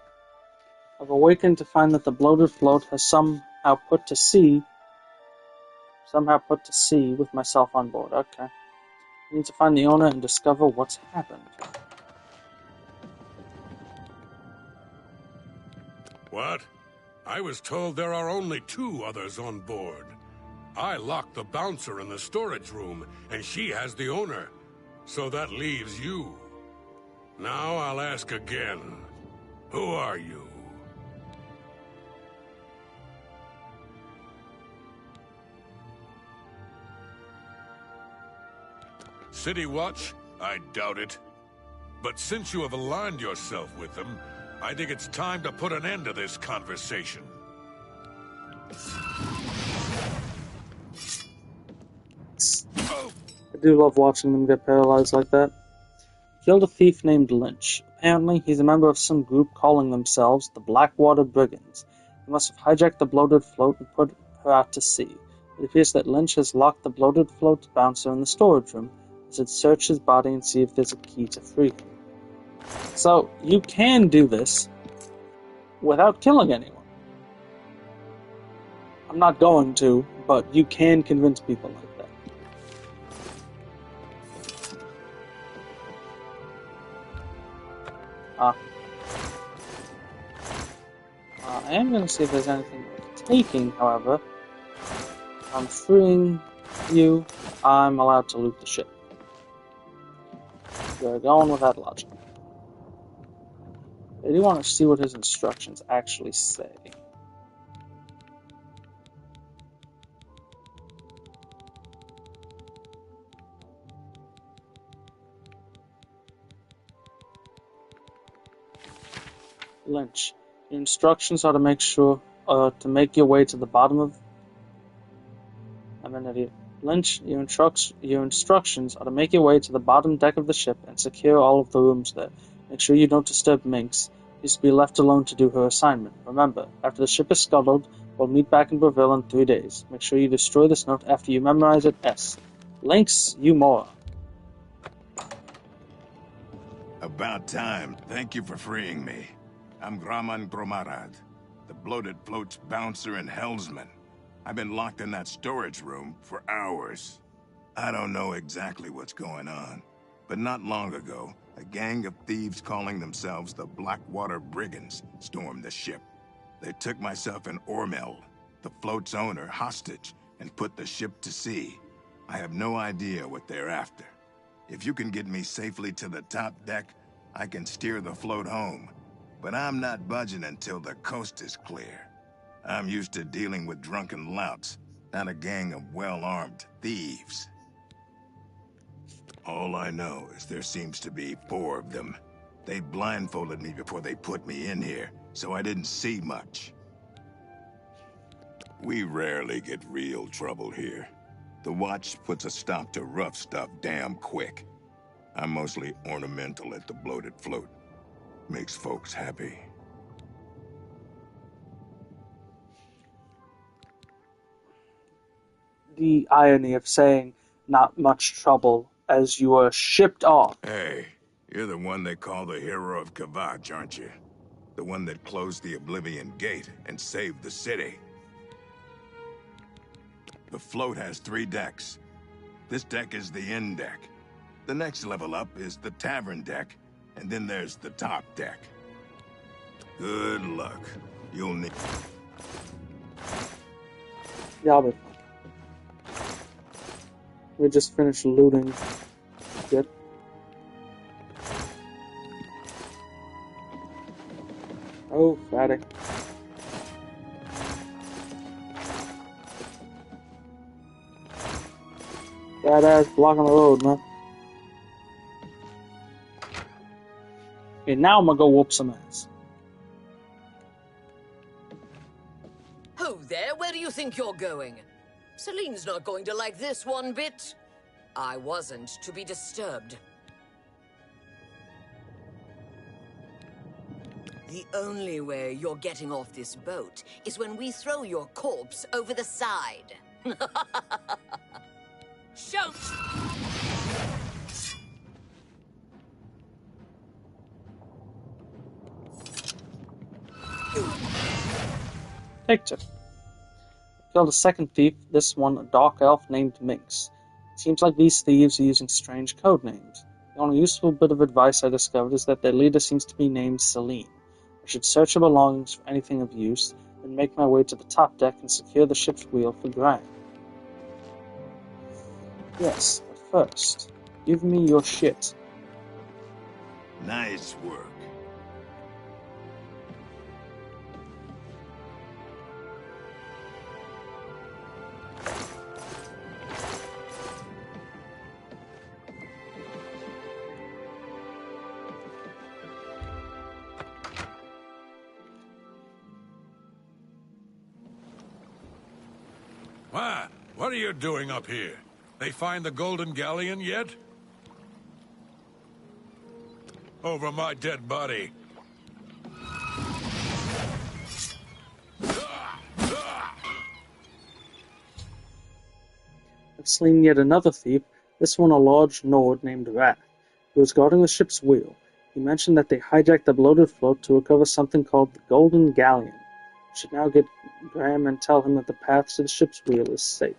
I've awakened to find that the bloated float has somehow put to sea with myself on board. Okay. I need to find the owner and discover what's happened. What? I was told there are only 2 others on board. I locked the bouncer in the storage room, and she has the owner. So that leaves you. Now I'll ask again. Who are you? City Watch? I doubt it. But since you have aligned yourself with them, I think it's time to put an end to this conversation. I do love watching them get paralyzed like that. Killed a thief named Lynch. Apparently, he's a member of some group calling themselves the Blackwater Brigands. He must have hijacked the bloated float and put her out to sea. It appears that Lynch has locked the bloated float's bouncer in the storage room, as it search his body and see if there's a key to free him. So, you can do this without killing anyone. I'm not going to, but you can convince people like that. I am going to see if there's anything worth taking, however. I'm freeing you. I'm allowed to loot the ship. We're going with that logic. I do want to see what his instructions actually say. Lynch, your instructions are to make your way to the bottom of... I'm an idiot. Lynch, your instructions are to make your way to the bottom deck of the ship and secure all of the rooms there. Make sure you don't disturb Minx. She's to be left alone to do her assignment. Remember, after the ship is scuttled, we'll meet back in Breville in 3 days. Make sure you destroy this note after you memorize it. S. Lynx, you more. About time. Thank you for freeing me. I'm Graman Gromarad, the bloated float's bouncer and helmsman. I've been locked in that storage room for hours. I don't know exactly what's going on, but not long ago, a gang of thieves calling themselves the Blackwater Brigands stormed the ship. They took myself and Ormel, the float's owner, hostage and put the ship to sea. I have no idea what they're after. If you can get me safely to the top deck, I can steer the float home. But I'm not budging until the coast is clear. I'm used to dealing with drunken louts, not a gang of well-armed thieves. All I know is there seems to be 4 of them. They blindfolded me before they put me in here, so I didn't see much. We rarely get real trouble here. The Watch puts a stop to rough stuff damn quick. I'm mostly ornamental at the bloated float. Makes folks happy. The irony of saying not much trouble as you were shipped off. Hey, you're the one they call the hero of Kvatch, aren't you? The one that closed the Oblivion Gate and saved the city. The float has 3 decks. This deck is the inn deck. The next level up is the tavern deck, and then there's the top deck. Good luck. You'll need... Yeah, I'll be fine. We just finished looting. Good. Oh, fatty. That ass blocking the road, man. Okay, now I'm gonna go whoop some ass. Ho there, where do you think you're going? Celine's not going to like this one bit. I wasn't to be disturbed. The only way you're getting off this boat is when we throw your corpse over the side. Shoot! Take 2. Killed a second thief, this one a dark elf named Minx. Seems like these thieves are using strange code names. The only useful bit of advice I discovered is that their leader seems to be named Celine. I should search her belongings for anything of use, then make my way to the top deck and secure the ship's wheel for Graham. Yes, but first, give me your shit. Nice work. What are you doing up here? They find the Golden Galleon yet? Over my dead body. I've slain yet another thief, this one a large Nord named Rat, who was guarding the ship's wheel. He mentioned that they hijacked the bloated float to recover something called the Golden Galleon. I should now get Graham and tell him that the path to the ship's wheel is safe.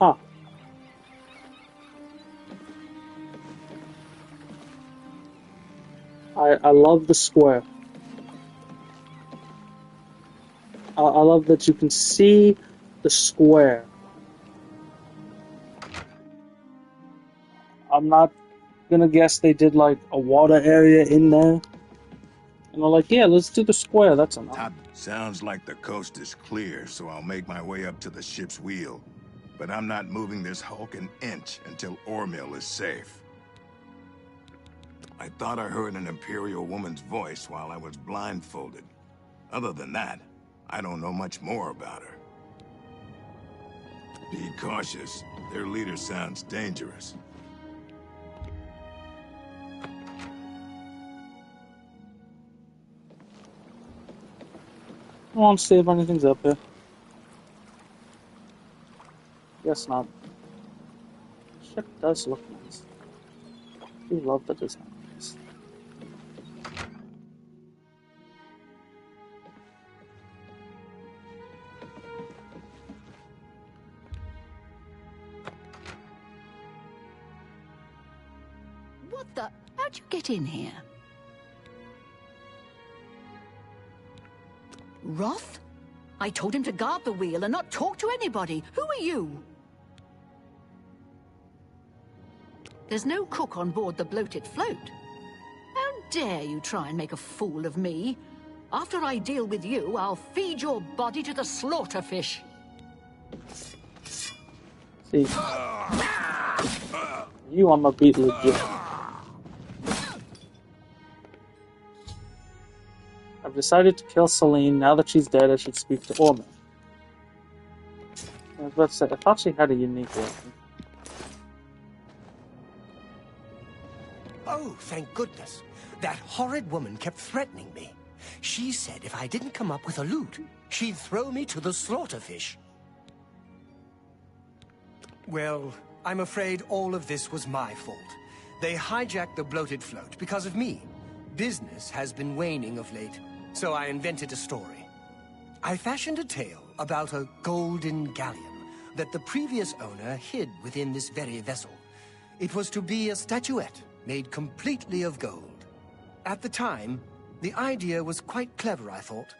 Huh. I love the square. I love that you can see the square. I'm not gonna guess they did like a water area in there. And they're like, yeah, let's do the square, that's enough. Sounds like the coast is clear, so I'll make my way up to the ship's wheel. But I'm not moving this hulk an inch until Ormill is safe. I thought I heard an Imperial woman's voice while I was blindfolded. Other than that, I don't know much more about her. Be cautious. Their leader sounds dangerous. I want to see if anything's up here. Guess not. The ship does look nice. I do love the design. What the? How'd you get in here? Roth? I told him to guard the wheel and not talk to anybody. Who are you? There's no cook on board the bloated float. How dare you try and make a fool of me? After I deal with you, I'll feed your body to the slaughterfish. See. You I'ma beat legit. I've decided to kill Celine. Now that she's dead, I should speak to Orman. I was about to say, I thought she had a unique weapon. Oh, thank goodness. That horrid woman kept threatening me. She said if I didn't come up with a loot, she'd throw me to the slaughterfish. Well, I'm afraid all of this was my fault. They hijacked the bloated float because of me. Business has been waning of late, so I invented a story. I fashioned a tale about a golden galleon that the previous owner hid within this very vessel. It was to be a statuette made completely of gold. At the time, the idea was quite clever, I thought.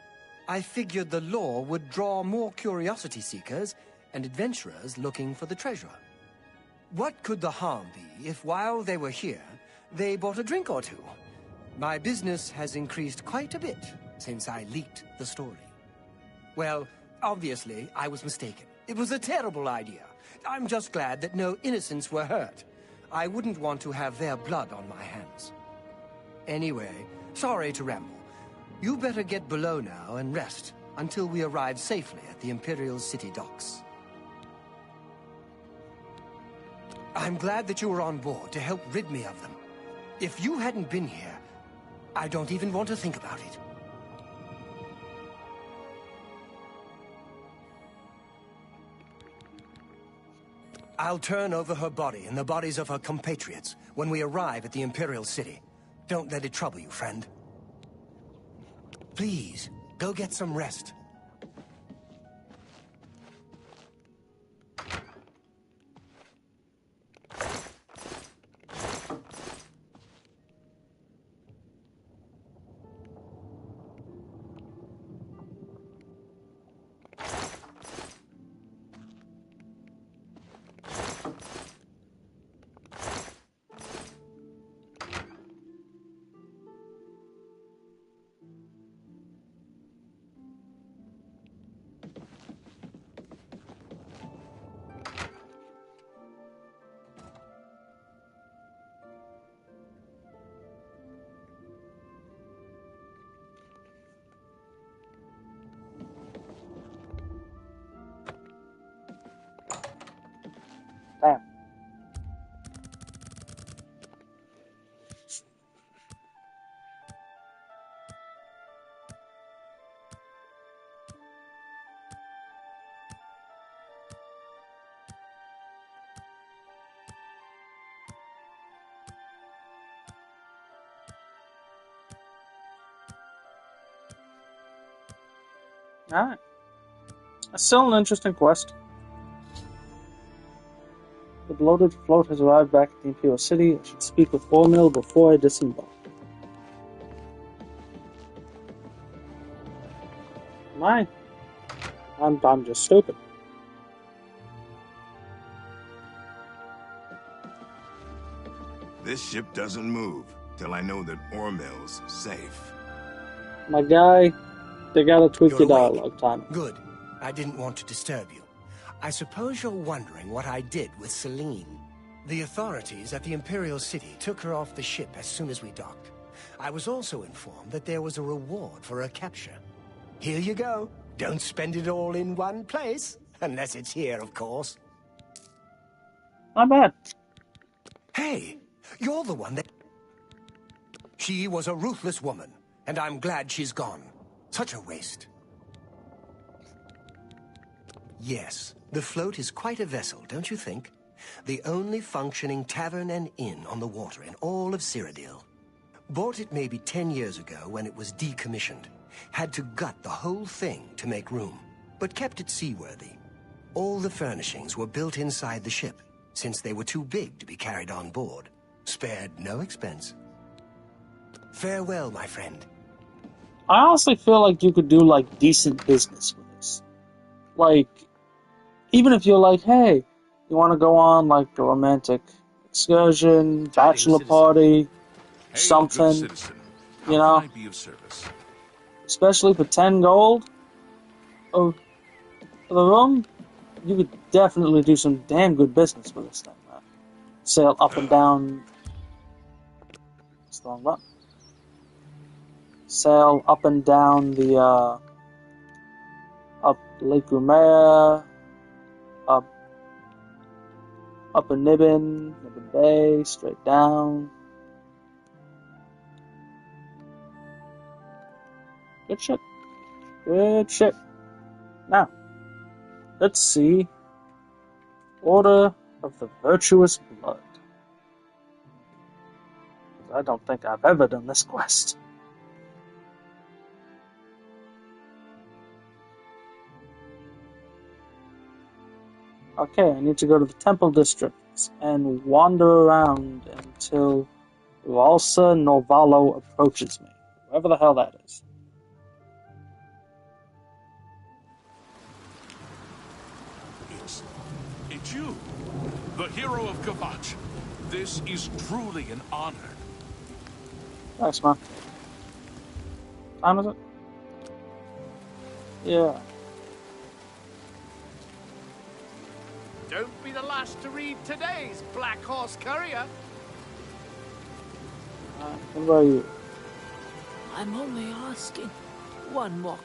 I figured the lore would draw more curiosity seekers and adventurers looking for the treasure. What could the harm be if while they were here, they bought a drink or two? My business has increased quite a bit since I leaked the story. Well, obviously, I was mistaken. It was a terrible idea. I'm just glad that no innocents were hurt. I wouldn't want to have their blood on my hands. Anyway, sorry to ramble. You better get below now and rest until we arrive safely at the Imperial City docks. I'm glad that you were on board to help rid me of them. If you hadn't been here, I don't even want to think about it. I'll turn over her body and the bodies of her compatriots when we arrive at the Imperial City. Don't let it trouble you, friend. Please, go get some rest. Damn. Alright. That's still an interesting quest. The bloated float has arrived back at the Imperial City. I should speak with Ormil before I disembark. I'm just stupid. This ship doesn't move till I know that Ormil's safe. My guy, they gotta tweak your dialogue time. Good. I didn't want to disturb you. I suppose you're wondering what I did with Celine. The authorities at the Imperial City took her off the ship as soon as we docked. I was also informed that there was a reward for her capture. Here you go. Don't spend it all in one place. Unless it's here, of course. Not bad. Hey, you're the one that... She was a ruthless woman, and I'm glad she's gone. Such a waste. Yes, the float is quite a vessel, don't you think? The only functioning tavern and inn on the water in all of Cyrodiil. Bought it maybe 10 years ago when it was decommissioned. Had to gut the whole thing to make room, but kept it seaworthy. All the furnishings were built inside the ship, since they were too big to be carried on board. Spared no expense. Farewell, my friend. I honestly feel like you could do, like, decent business with this. Like, even if you're like, hey, you want to go on, like, a romantic excursion, bachelor party, something, you know? Be of service. Especially for 10 gold for the room, you could definitely do some damn good business with this thing, man. Sail up and down... What's the wrong button? Sail up and down the, up Lake Rumea, up a Nibbin Bay, straight down. Good shit. Good shit. Now, let's see. Order of the Virtuous Blood. I don't think I've ever done this quest. Okay, I need to go to the Temple Districts and wander around until Valsa Novalo approaches me. Whoever the hell that is. It's you, the hero of Kvatch. This is truly an honor. Thanks, man. Time is it? Yeah. Don't be the last to read today's Black Horse Courier. What about you? I'm only asking one more.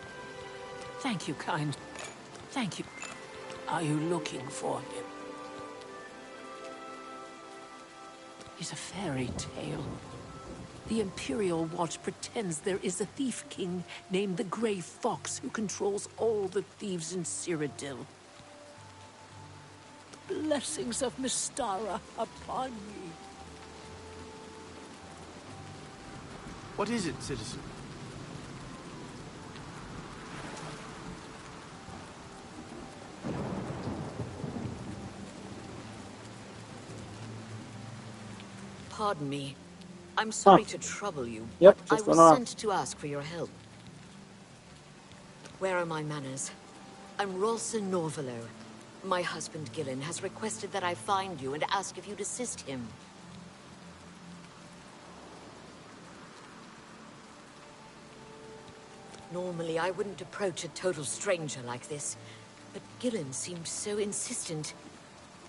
Thank you, kind. Thank you. Are you looking for him? He's a fairy tale. The Imperial Watch pretends there is a thief king named the Grey Fox who controls all the thieves in Cyrodiil. Blessings of Mystara upon me. What is it, citizen? Pardon me. I'm sorry to trouble you, Yep, but I just was run around. sent to ask for your help. Where are my manners? I'm Rolsa Norvalo. My husband, Gillen, has requested that I find you and ask if you'd assist him. Normally, I wouldn't approach a total stranger like this, but Gillen seemed so insistent.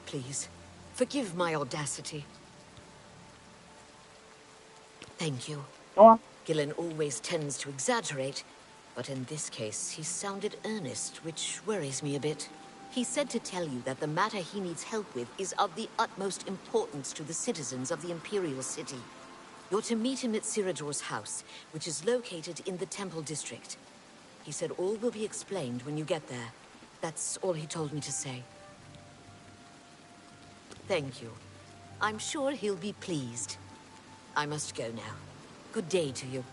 Please, forgive my audacity. Thank you. Go on. Gillen always tends to exaggerate, but in this case, he sounded earnest, which worries me a bit. He said to tell you that the matter he needs help with is of the utmost importance to the citizens of the Imperial City. You're to meet him at Cyrodiil's house, which is located in the Temple District. He said all will be explained when you get there. That's all he told me to say. Thank you. I'm sure he'll be pleased. I must go now. Good day to you.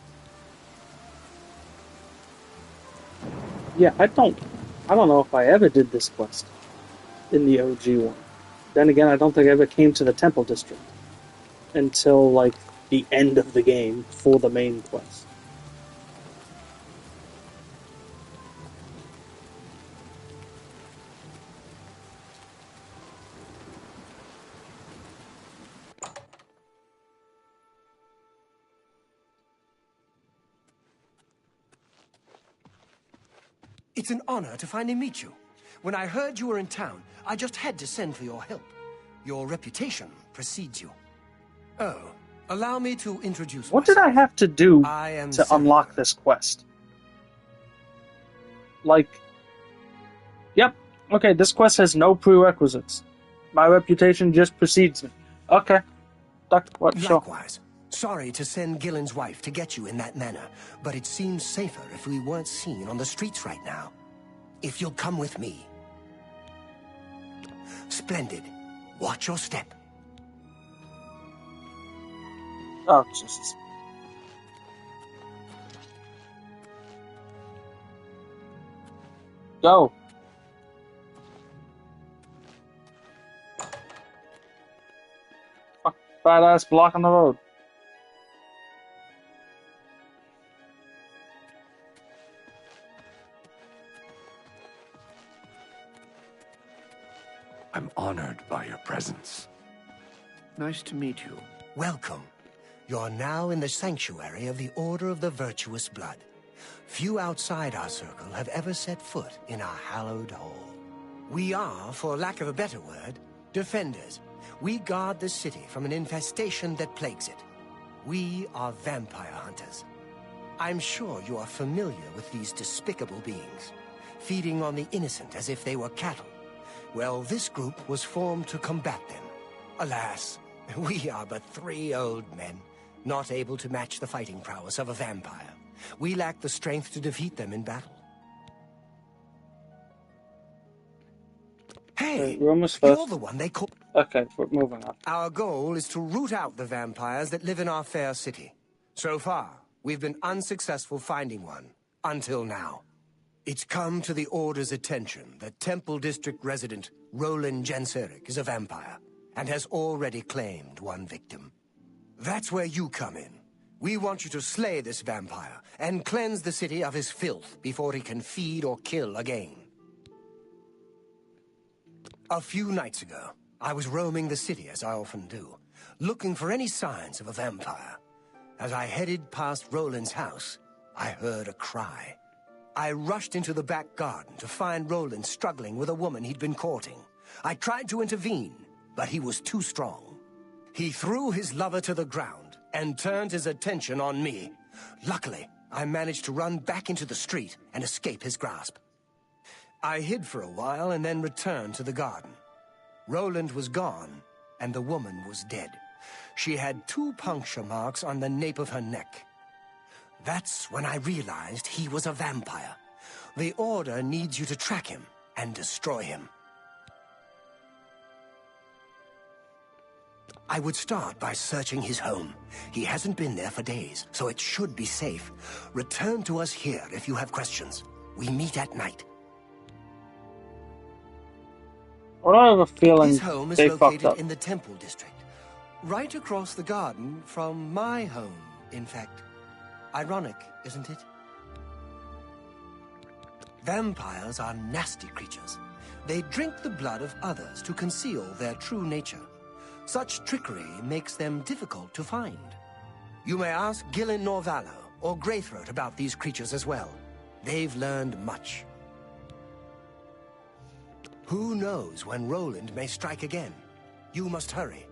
Yeah, I don't know if I ever did this quest in the OG one. Then again, I don't think I ever came to the Temple District until, like, the end of the game for the main quest. It's an honor to finally meet you. When I heard you were in town, I just had to send for your help. Your reputation precedes you. Oh, allow me to introduce What did I have to do am to unlock this quest? Like, yep, okay, this quest has no prerequisites. My reputation just precedes me. Okay. What? Sure. Likewise. Sorry to send Gillen's wife to get you in that manner, but it seems safer if we weren't seen on the streets right now. If you'll come with me. Splendid. Watch your step. Oh, Jesus. Go. Fuck, badass blocking the road. I'm honored by your presence. Nice to meet you. Welcome. You're now in the sanctuary of the Order of the Virtuous Blood. Few outside our circle have ever set foot in our hallowed hall. We are, for lack of a better word, defenders. We guard the city from an infestation that plagues it. We are vampire hunters. I'm sure you are familiar with these despicable beings, feeding on the innocent as if they were cattle. Well, this group was formed to combat them. Alas, we are but 3 old men, not able to match the fighting prowess of a vampire. We lack the strength to defeat them in battle. Hey, rumors you're first. the one they call... Okay, moving on. Our goal is to root out the vampires that live in our fair city. So far, we've been unsuccessful finding one. Until now. It's come to the Order's attention that Temple District resident Roland Genseric is a vampire, and has already claimed one victim. That's where you come in. We want you to slay this vampire, and cleanse the city of his filth before he can feed or kill again. A few nights ago, I was roaming the city, as I often do, looking for any signs of a vampire. As I headed past Roland's house, I heard a cry. I rushed into the back garden to find Roland struggling with a woman he'd been courting. I tried to intervene, but he was too strong. He threw his lover to the ground and turned his attention on me. Luckily, I managed to run back into the street and escape his grasp. I hid for a while and then returned to the garden. Roland was gone, and the woman was dead. She had 2 puncture marks on the nape of her neck. That's when I realized he was a vampire. The Order needs you to track him and destroy him. I would start by searching his home. He hasn't been there for days, so it should be safe. Return to us here if you have questions. We meet at night. Well, I have a feeling his home is they fucked located up. in the Temple District. Right across the garden from my home, in fact. Ironic, isn't it? Vampires are nasty creatures. They drink the blood of others to conceal their true nature. Such trickery makes them difficult to find. You may ask Gillen Norvallo or Greythroat about these creatures as well. They've learned much. Who knows when Roland may strike again? You must hurry.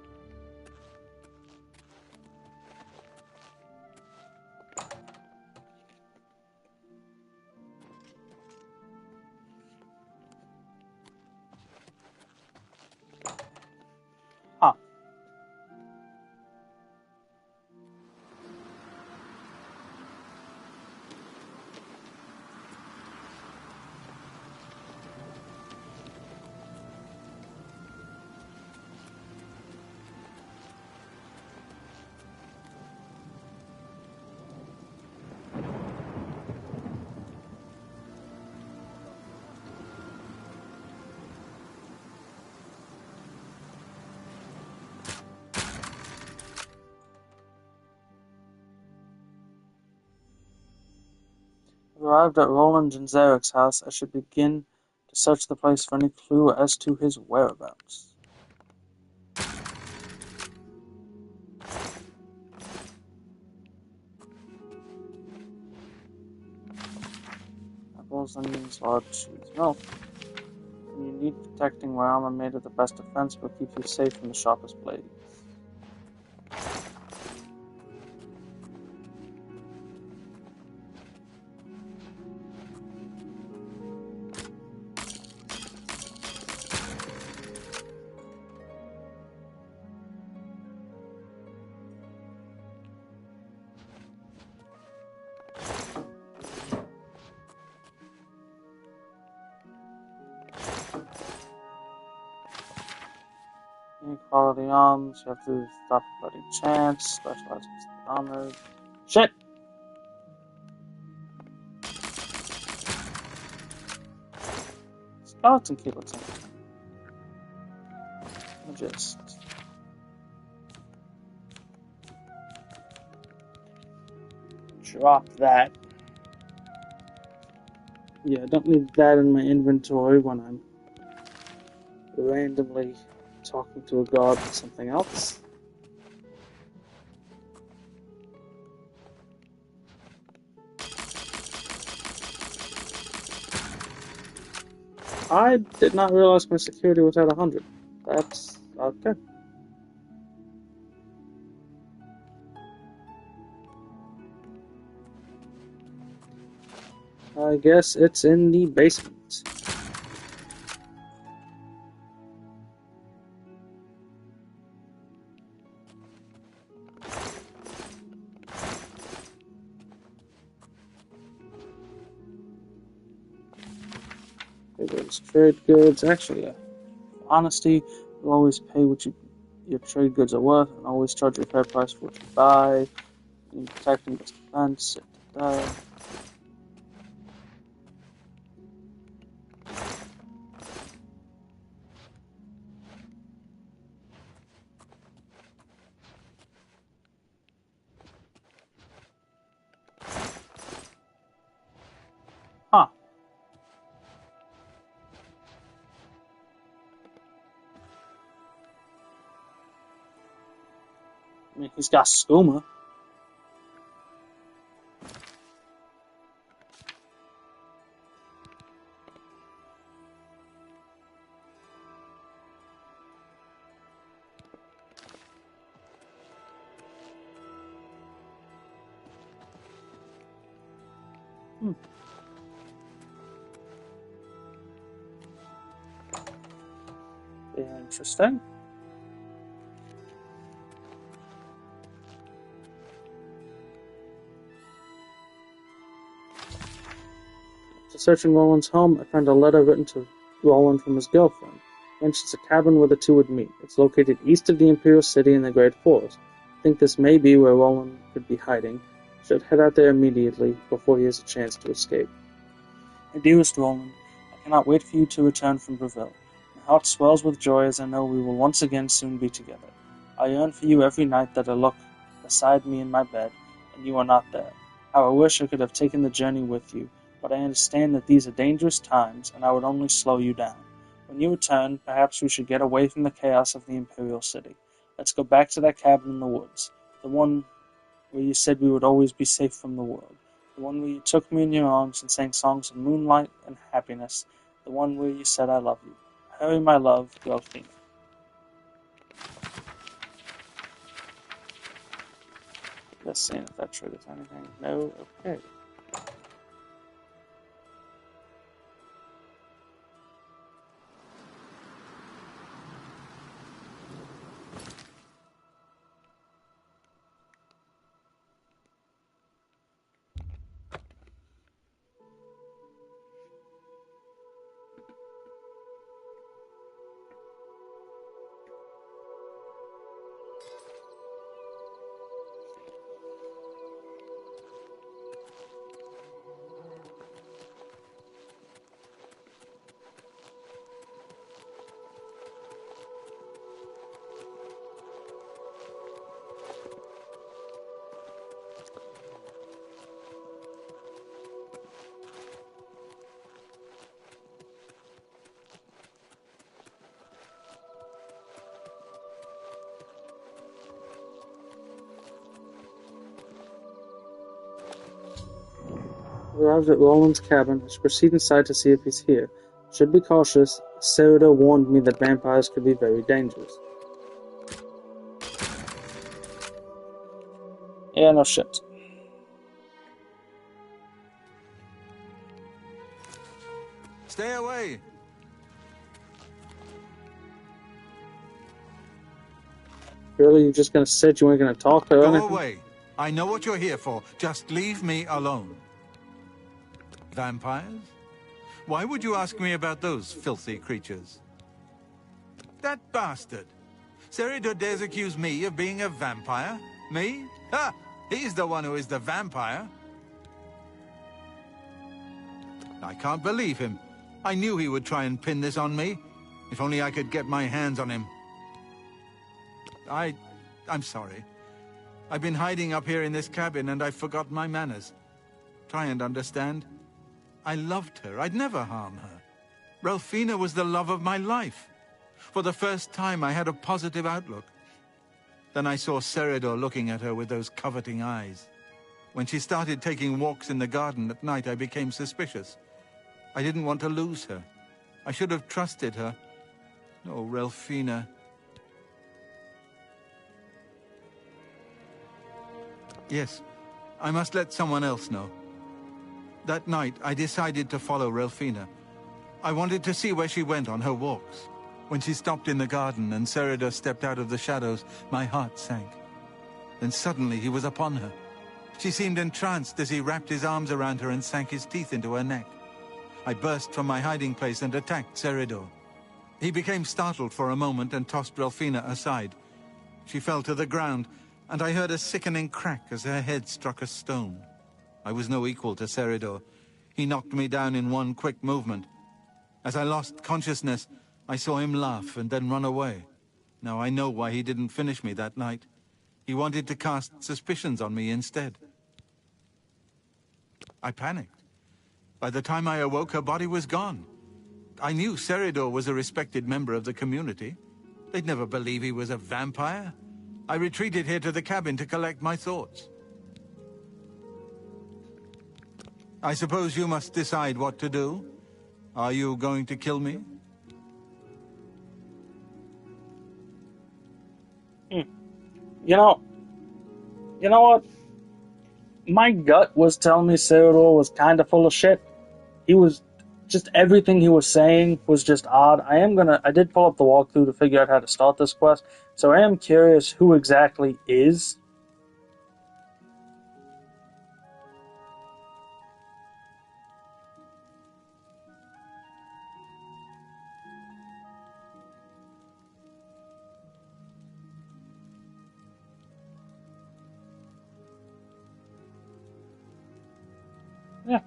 Arrived at Roland and Zarek's house, I should begin to search the place for any clue as to his whereabouts. Apples, onions, large cheese, milk. When you need protecting, where armor made of the best defense will keep you safe from the sharpest blades. Quality arms, you have to stop a bloody chance, specialized armor. Shit! Skeleton key looks interesting. I'll just drop that. Yeah, I don't need that in my inventory when I'm randomly talking to a god or something else. I did not realize my security was at 100. That's okay. I guess it's in the basement. goods. Trade goods. Actually, yeah. Honesty, you always pay what your trade goods are worth, and always charge a fair price for what you buy. You protect and best defense. Huh. I mean, he's got skooma. Interesting. After searching Roland's home, I found a letter written to Roland from his girlfriend. It mentions a cabin where the two would meet. It's located east of the Imperial City in the Great Forest. I think this may be where Roland could be hiding. I should head out there immediately before he has a chance to escape. My dearest Roland, I cannot wait for you to return from Breville. My heart swells with joy as I know we will once again soon be together. I yearn for you every night that I look beside me in my bed, and you are not there. How I wish I could have taken the journey with you, but I understand that these are dangerous times, and I would only slow you down. When you return, perhaps we should get away from the chaos of the Imperial City. Let's go back to that cabin in the woods, the one where you said we would always be safe from the world, the one where you took me in your arms and sang songs of moonlight and happiness, the one where you said I love you. Hurry, my love, Delphine. Just seeing if that triggers anything. No? Okay. We arrived at Roland's cabin. I should proceed inside to see if he's here. Should be cautious. Serida warned me that vampires could be very dangerous. Yeah, no shit. Stay away! Really, you're just gonna sit? You ain't gonna talk or anything? Go away. I know what you're here for. Just leave me alone. Vampires? Why would you ask me about those filthy creatures? That bastard! Serida dares accuse me of being a vampire? Me? Ha! He's the one who is the vampire. I can't believe him. I knew he would try and pin this on me. If only I could get my hands on him. I'm sorry. I've been hiding up here in this cabin and I forgot my manners. Try and understand. I loved her. I'd never harm her. Ralphina was the love of my life. For the first time, I had a positive outlook. Then I saw Seridor looking at her with those coveting eyes. When she started taking walks in the garden at night, I became suspicious. I didn't want to lose her. I should have trusted her. Oh, Ralphina. Yes, I must let someone else know. That night, I decided to follow Ralphina. I wanted to see where she went on her walks. When she stopped in the garden and Seridor stepped out of the shadows, my heart sank. Then suddenly he was upon her. She seemed entranced as he wrapped his arms around her and sank his teeth into her neck. I burst from my hiding place and attacked Seridor. He became startled for a moment and tossed Relfina aside. She fell to the ground, and I heard a sickening crack as her head struck a stone. I was no equal to Seridor. He knocked me down in one quick movement. As I lost consciousness, I saw him laugh and then run away. Now I know why he didn't finish me that night. He wanted to cast suspicions on me instead. I panicked. By the time I awoke, her body was gone. I knew Seridor was a respected member of the community. They'd never believe he was a vampire. I retreated here to the cabin to collect my thoughts. I suppose you must decide what to do. Are you going to kill me? You know what? My gut was telling me Seridor was kind of full of shit. He was just everything he was saying was just odd. I did pull up the walkthrough to figure out how to start this quest, so I am curious who exactly is. Yeah.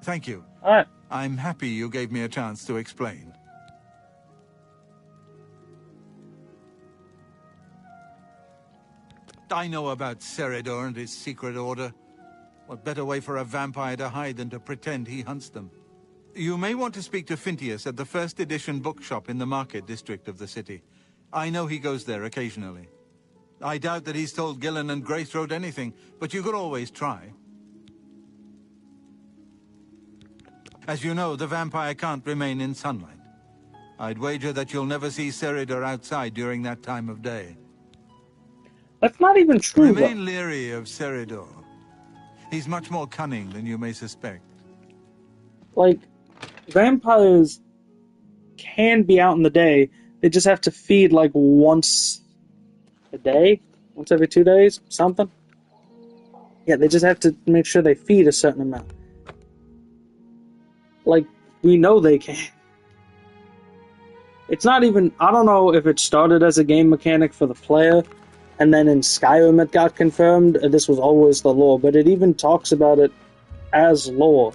Thank you. All right. I'm happy you gave me a chance to explain. I know about Seridor and his secret order. What better way for a vampire to hide than to pretend he hunts them? You may want to speak to Phintius at the first edition bookshop in the market district of the city. I know he goes there occasionally. I doubt that he's told Gillen and Greythroat anything, but you could always try. As you know, the vampire can't remain in sunlight. I'd wager that you'll never see Seridor outside during that time of day. That's not even true, Remain leery of Seridor. He's much more cunning than you may suspect. Like, vampires can be out in the day. They just have to feed, like, once a day? Once every 2 days? Something? Yeah, they just have to make sure they feed a certain amount. Like, we know they can. It's not even... I don't know if it started as a game mechanic for the player, and then in Skyrim it got confirmed, and this was always the lore, but it even talks about it as lore.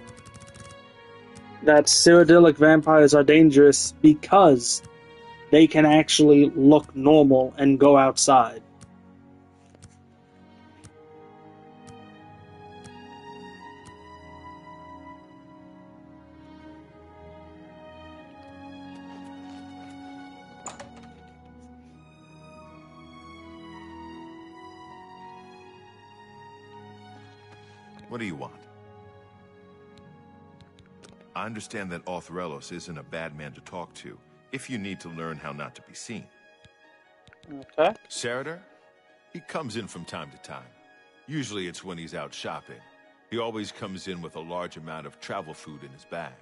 That Cyrodiilic vampires are dangerous because they can actually look normal and go outside. What do you want? I understand that Orthrelos isn't a bad man to talk to, if you need to learn how not to be seen. Okay. Seridor? He comes in from time to time. Usually it's when he's out shopping. He always comes in with a large amount of travel food in his bag.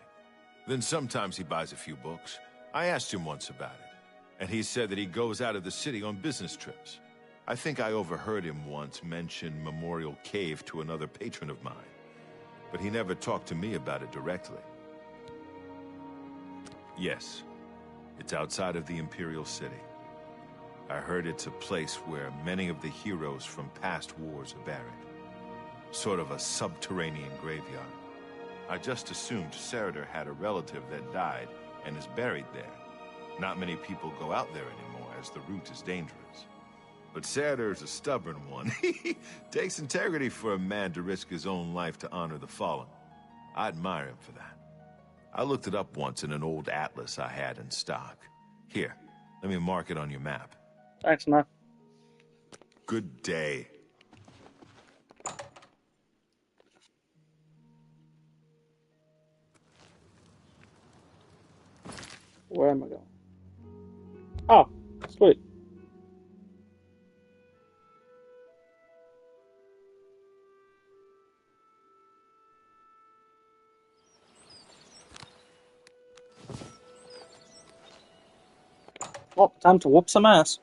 Then sometimes he buys a few books. I asked him once about it, and he said that he goes out of the city on business trips. I think I overheard him once mention Memorial Cave to another patron of mine, but he never talked to me about it directly. Yes, it's outside of the Imperial City. I heard it's a place where many of the heroes from past wars are buried. Sort of a subterranean graveyard. I just assumed Seridor had a relative that died and is buried there. Not many people go out there anymore, as the route is dangerous. But Seridor's a stubborn one. Takes integrity for a man to risk his own life to honor the fallen. I admire him for that. I looked it up once in an old atlas I had in stock. Here, let me mark it on your map. Thanks, man. Good day. Where am I going? Oh, sweet. Well, time to whoop some ass.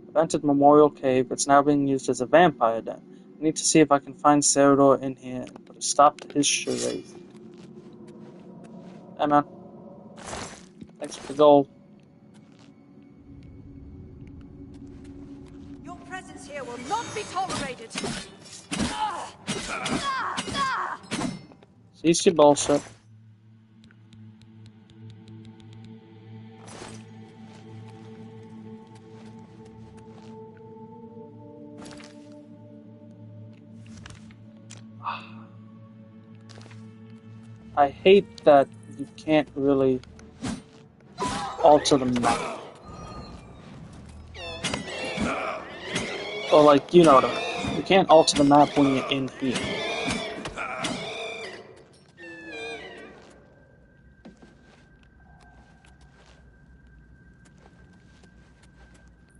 I've entered Memorial Cave. It's now being used as a vampire den. I need to see if I can find Serador in here and put a stop to his charade. Hey man. Thanks for the gold. Your presence here will not be tolerated. Cease your bullshit. I hate that you can't really alter the map. Or like, you know what I mean. You can't alter the map when you're in here.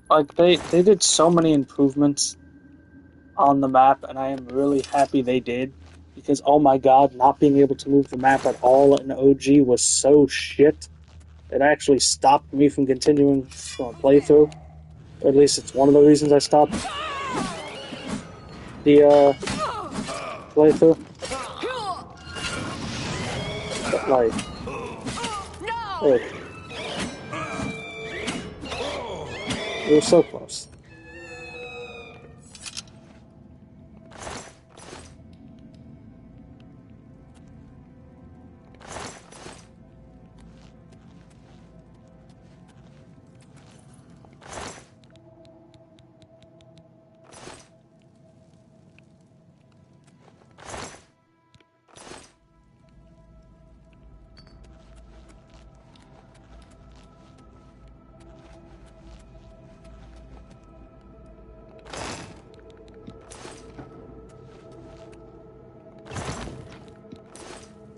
Like, they did so many improvements on the map, and I am really happy they did. Because, oh my god, not being able to move the map at all in OG was so shit. It actually stopped me from continuing from a playthrough. Or at least it's one of the reasons I stopped the playthrough. But like, it was so close.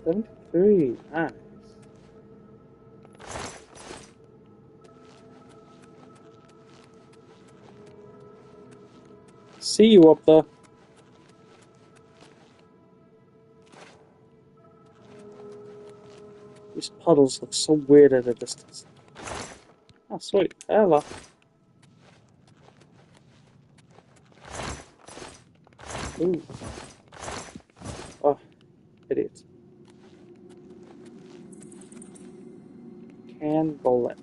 '73, nice. See you up there. These puddles look so weird at a distance. Oh, sweet. Hello. Ooh. Oh, idiot. Can bullet.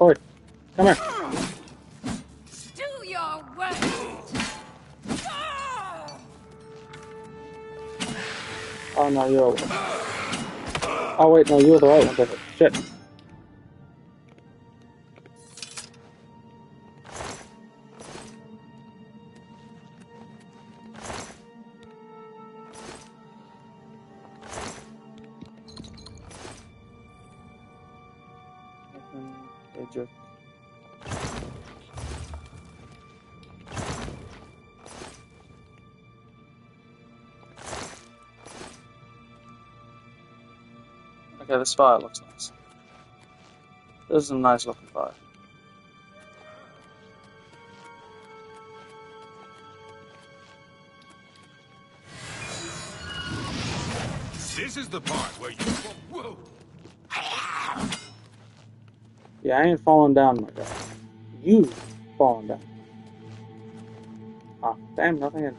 Oi, come here. Do your worst. Oh no, you're over. Oh wait, no, you're the right one to hit. Shit. Jerk. Okay, this fire looks nice. This is a nice looking fire. This is the part where you... Whoa! Yeah, I ain't falling down, my guy. You falling down. Ah, damn, nothing in.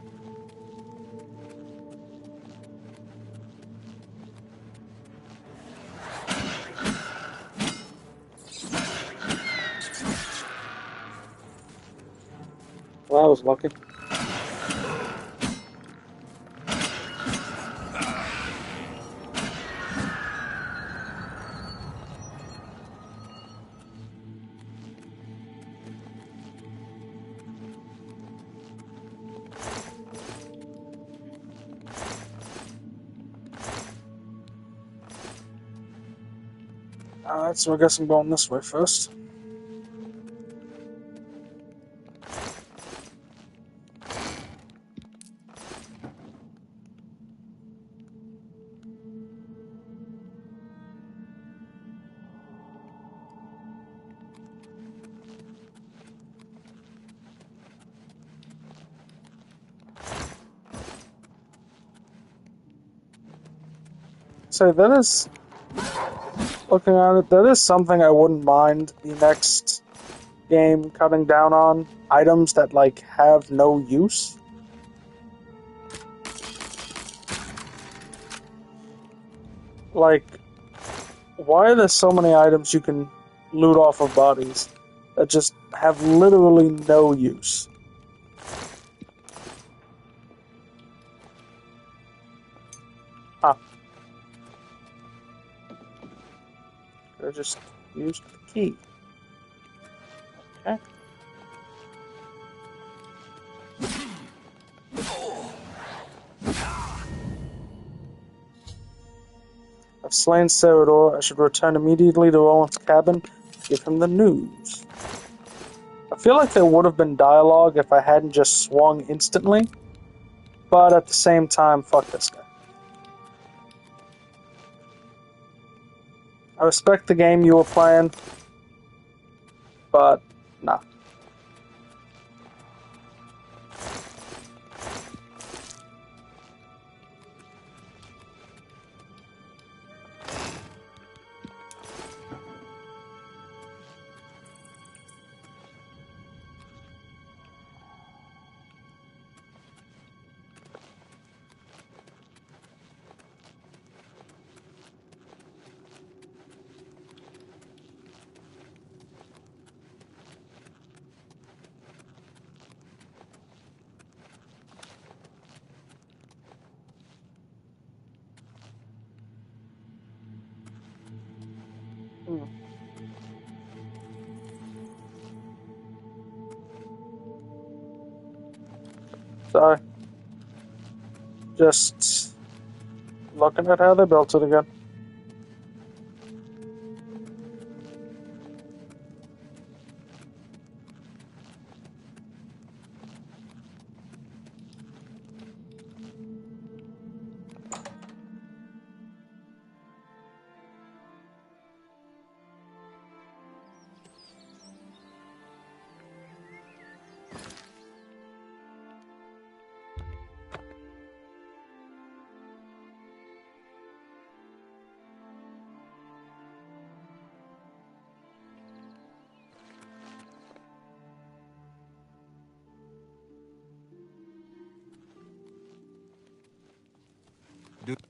Well, I was lucky. Alright, so I guess I'm going this way first. So that is, looking at it, that is something I wouldn't mind the next game cutting down on. Items that, like, have no use. Like, why are there so many items you can loot off of bodies that just have literally no use? Ah. I just used the key. Okay. I've slain Ceridor. I should return immediately to Roland's cabin, give him the news. I feel like there would have been dialogue if I hadn't just swung instantly, but at the same time, fuck this guy. I respect the game you were playing, but nah. Sorry. Just looking at how they built it again.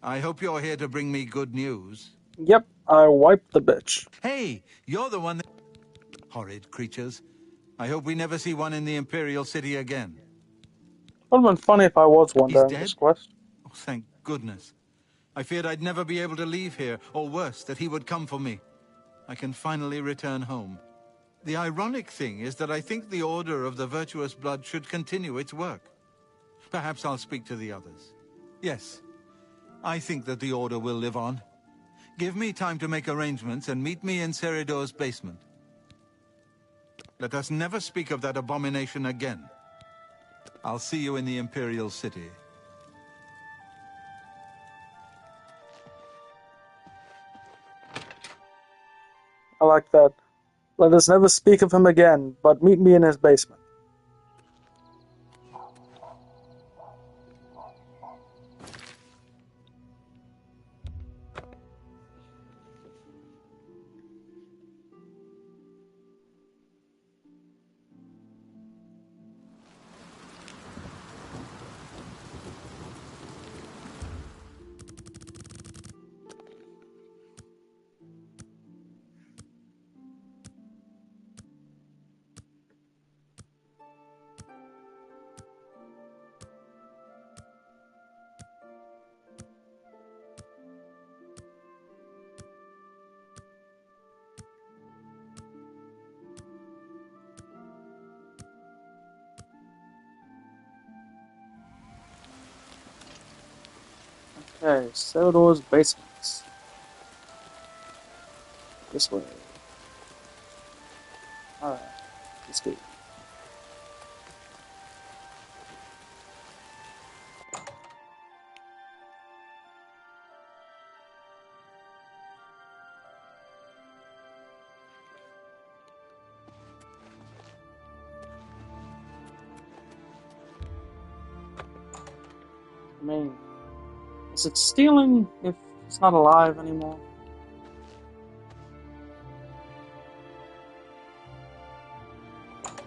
I hope you're here to bring me good news. Yep, I wiped the bitch. Hey, you're the one that... Horrid creatures. I hope we never see one in the Imperial City again. Would have been funny if I was one He's during dead? this quest. Oh, thank goodness. I feared I'd never be able to leave here, or worse, that he would come for me. I can finally return home. The ironic thing is that I think the Order of the Virtuous Blood should continue its work. Perhaps I'll speak to the others. Yes, I think that the Order will live on. Give me time to make arrangements and meet me in Ceridor's basement. Let us never speak of that abomination again. I'll see you in the Imperial City. I like that. Let us never speak of him again, but meet me in his basement. Okay, Ceridor's basements. This way. Alright, let's go. I mean, is it stealing if It's not alive anymore.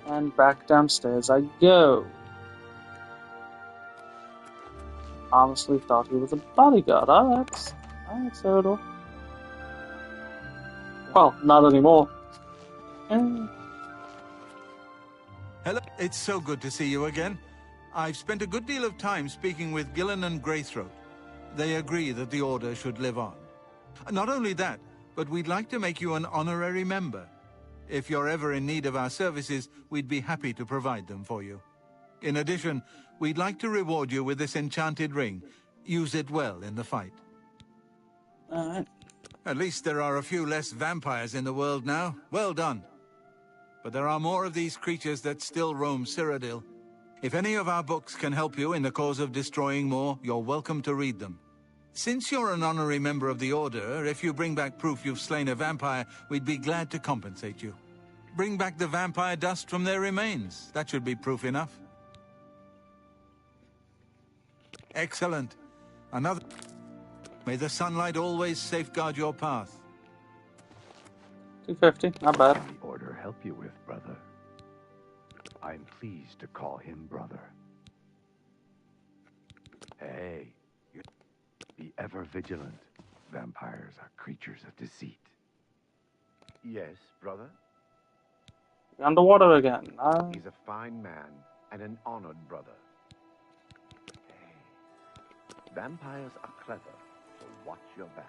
And back downstairs I go. Honestly thought he was a bodyguard. That's Erdo. Well, not anymore. Hello. It's so good to see you again. I've spent a good deal of time speaking with Gillen and Greythroat. They agree that the Order should live on. Not only that, but we'd like to make you an honorary member. If you're ever in need of our services, we'd be happy to provide them for you. In addition, we'd like to reward you with this enchanted ring. Use it well in the fight. Alright. At least there are a few less vampires in the world now. Well done. But there are more of these creatures that still roam Cyrodiil. If any of our books can help you in the cause of destroying more, you're welcome to read them. Since you're an honorary member of the Order, if you bring back proof you've slain a vampire, we'd be glad to compensate you. Bring back the vampire dust from their remains. That should be proof enough. Excellent. Another... May the sunlight always safeguard your path. 250, not bad. Can the Order help you with, brother? I'm pleased to call him brother. Hey, be ever vigilant. Vampires are creatures of deceit. Yes, brother? Underwater again. He's a fine man and an honored brother. Hey, vampires are clever, so watch your back.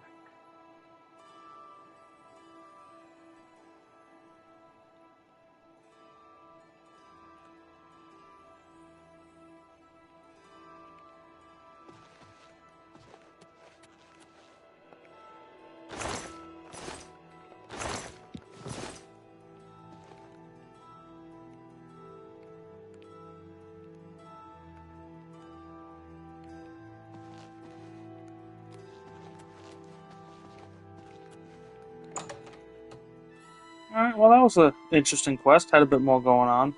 Alright, well that was an interesting quest. Had a bit more going on.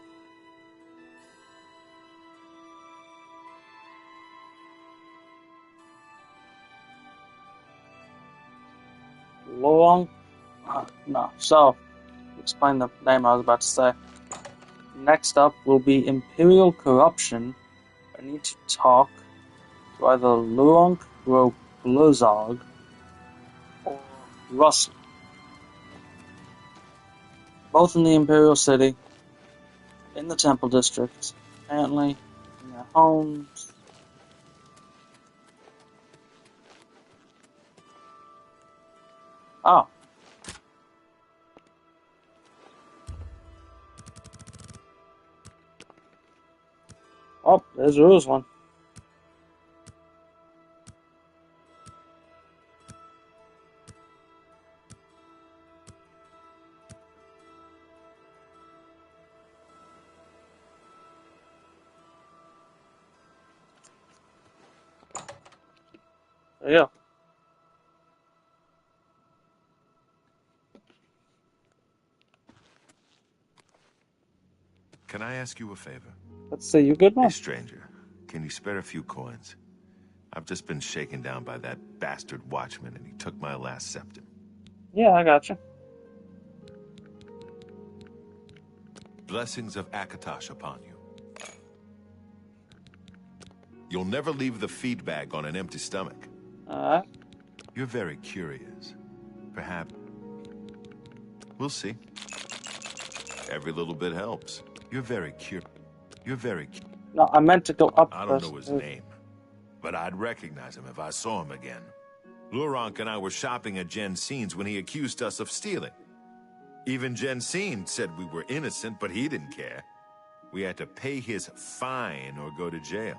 Long? No. So, explain the name I was about to say. Next up will be Imperial Corruption. I need to talk to either Luonk Blozog or Russell. Both in the Imperial City, in the Temple District, apparently in their homes. Oh. Oh, there's Ruslan. There you go. Can I ask you a favor? Let's see, you good, man? Hey, stranger. Can you spare a few coins? I've just been shaken down by that bastard watchman, and he took my last septum. Yeah, I got you. Blessings of Akatosh upon you. You'll never leave the feed bag on an empty stomach. Alright. You're very curious. Perhaps. We'll see. Every little bit helps. You're very curious. No, I meant to go up I don't first. know his name, but I'd recognize him if I saw him again. Luronk and I were shopping at Jensen's when he accused us of stealing. Even Jensen said we were innocent, but he didn't care. We had to pay his fine or go to jail.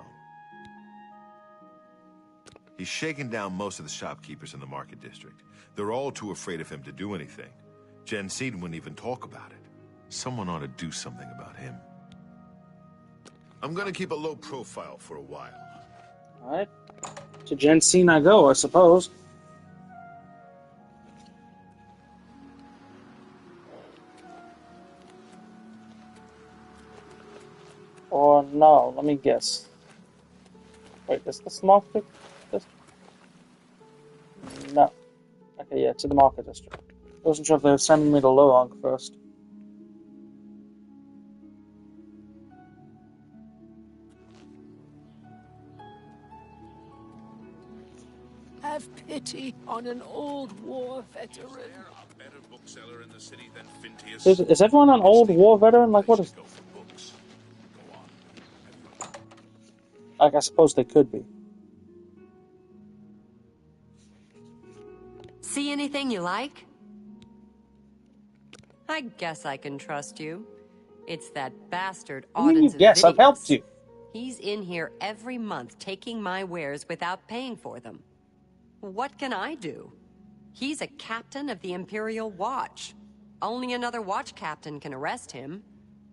He's shaken down most of the shopkeepers in the market district. They're all too afraid of him to do anything. Jensen wouldn't even talk about it. Someone ought to do something about him. I'm gonna keep a low profile for a while. Alright. To Jensen I go, I suppose. Or no, let me guess. Wait, is this marked? This? No. Okay, yeah, to the market district. I wasn't sure if they were sending me to Lorong first. Have pity on an old war veteran. A better bookseller in the city than Fintius? Is everyone an old war veteran? Like, what is... Like, I suppose they could be. See anything you like? I guess I can trust you. It's that bastard Auden's Yes, I've helped you. He's in here every month taking my wares without paying for them. What can I do? He's a captain of the Imperial Watch. Only another watch captain can arrest him.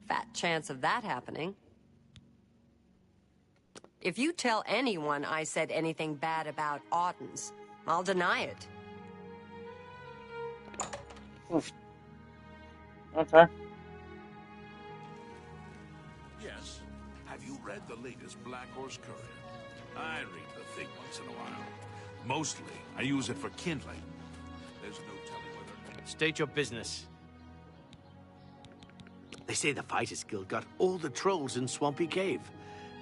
Fat chance of that happening. If you tell anyone I said anything bad about Auden's, I'll deny it. Okay. Yes. Have you read the latest Black Horse Courier? I read the thing once in a while. Mostly, I use it for kindling. There's no telling whether... State your business. They say the Fighters Guild got all the trolls in Swampy Cave,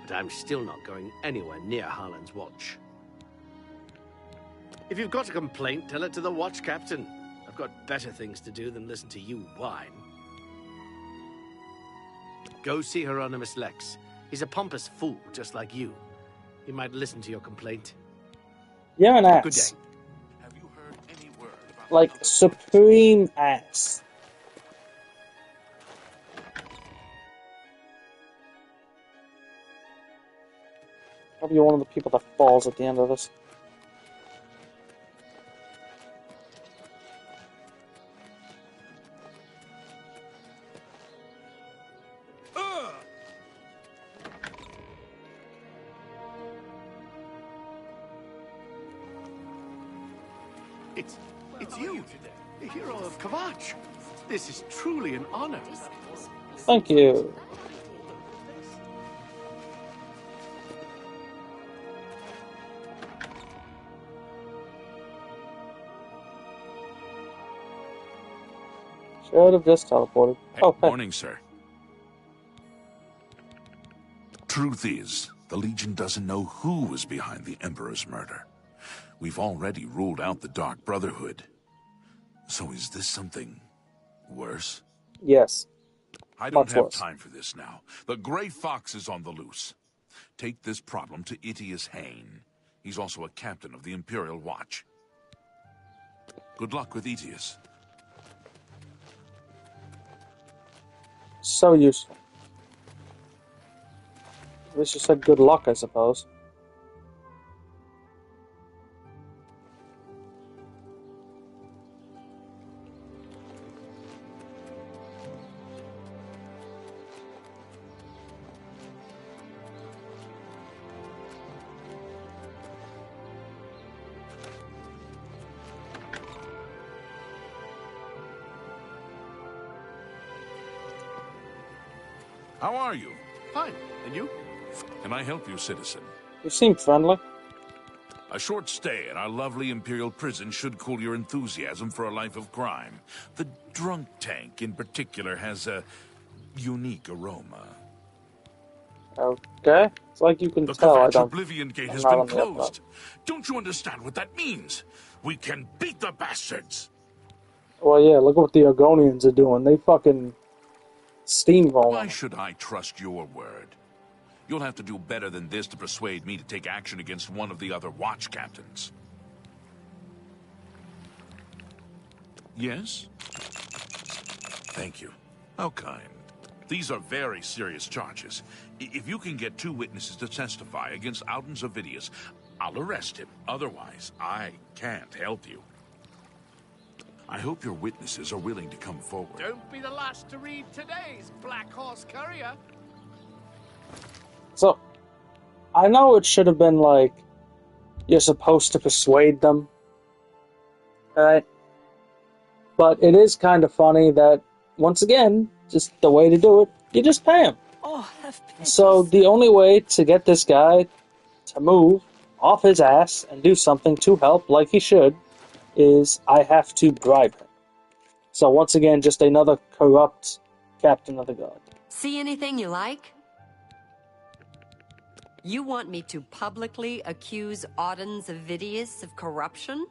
but I'm still not going anywhere near Harlan's watch. If you've got a complaint, tell it to the watch captain. I've got better things to do than listen to you whine. Go see Hieronymus Lex. He's a pompous fool, just like you. He might listen to your complaint. You're an ass. Good day. Have you heard any word about... Like, supreme ass. Probably one of the people that falls at the end of this. It's you, the hero of Kavach. This is truly an honor. Thank you. Should have just teleported. Oh, hey. Morning, sir. Truth is, the Legion doesn't know who was behind the Emperor's murder. We've already ruled out the Dark Brotherhood. So is this something worse? Yes. I don't Much have worse. time for this now. The Grey Fox is on the loose. Take this problem to Itius Hain. He's also a captain of the Imperial Watch. Good luck with Itius. So useful. At least you said good luck, I suppose. How are you? Fine. And you? Can I help you, citizen? You seem friendly. A short stay in our lovely Imperial prison should cool your enthusiasm for a life of crime. The drunk tank, in particular, has a unique aroma. Okay. It's like you can The tell I Kavach don't... Oblivion Gate I'm has not been on the up closed. Don't you understand what that means? We can beat the bastards! Well, yeah, look what the Argonians are doing. They fucking steamroll. Why should I trust your word? You'll have to do better than this to persuade me to take action against one of the other watch captains. Yes? Thank you. How kind. These are very serious charges. If you can get 2 witnesses to testify against Auden Zavidius, I'll arrest him. Otherwise, I can't help you. I hope your witnesses are willing to come forward. Don't be the last to read today's Black Horse Courier. So, I know it should have been like, you're supposed to persuade them. Alright? But it is kind of funny that, once again, just the way to do it, you just pay him. Oh, have pity. So the only way to get this guy to move off his ass and do something to help like he should is I have to bribe him. So once again, just another corrupt captain of the guard. See anything you like? You want me to publicly accuse Audens Avidius of corruption?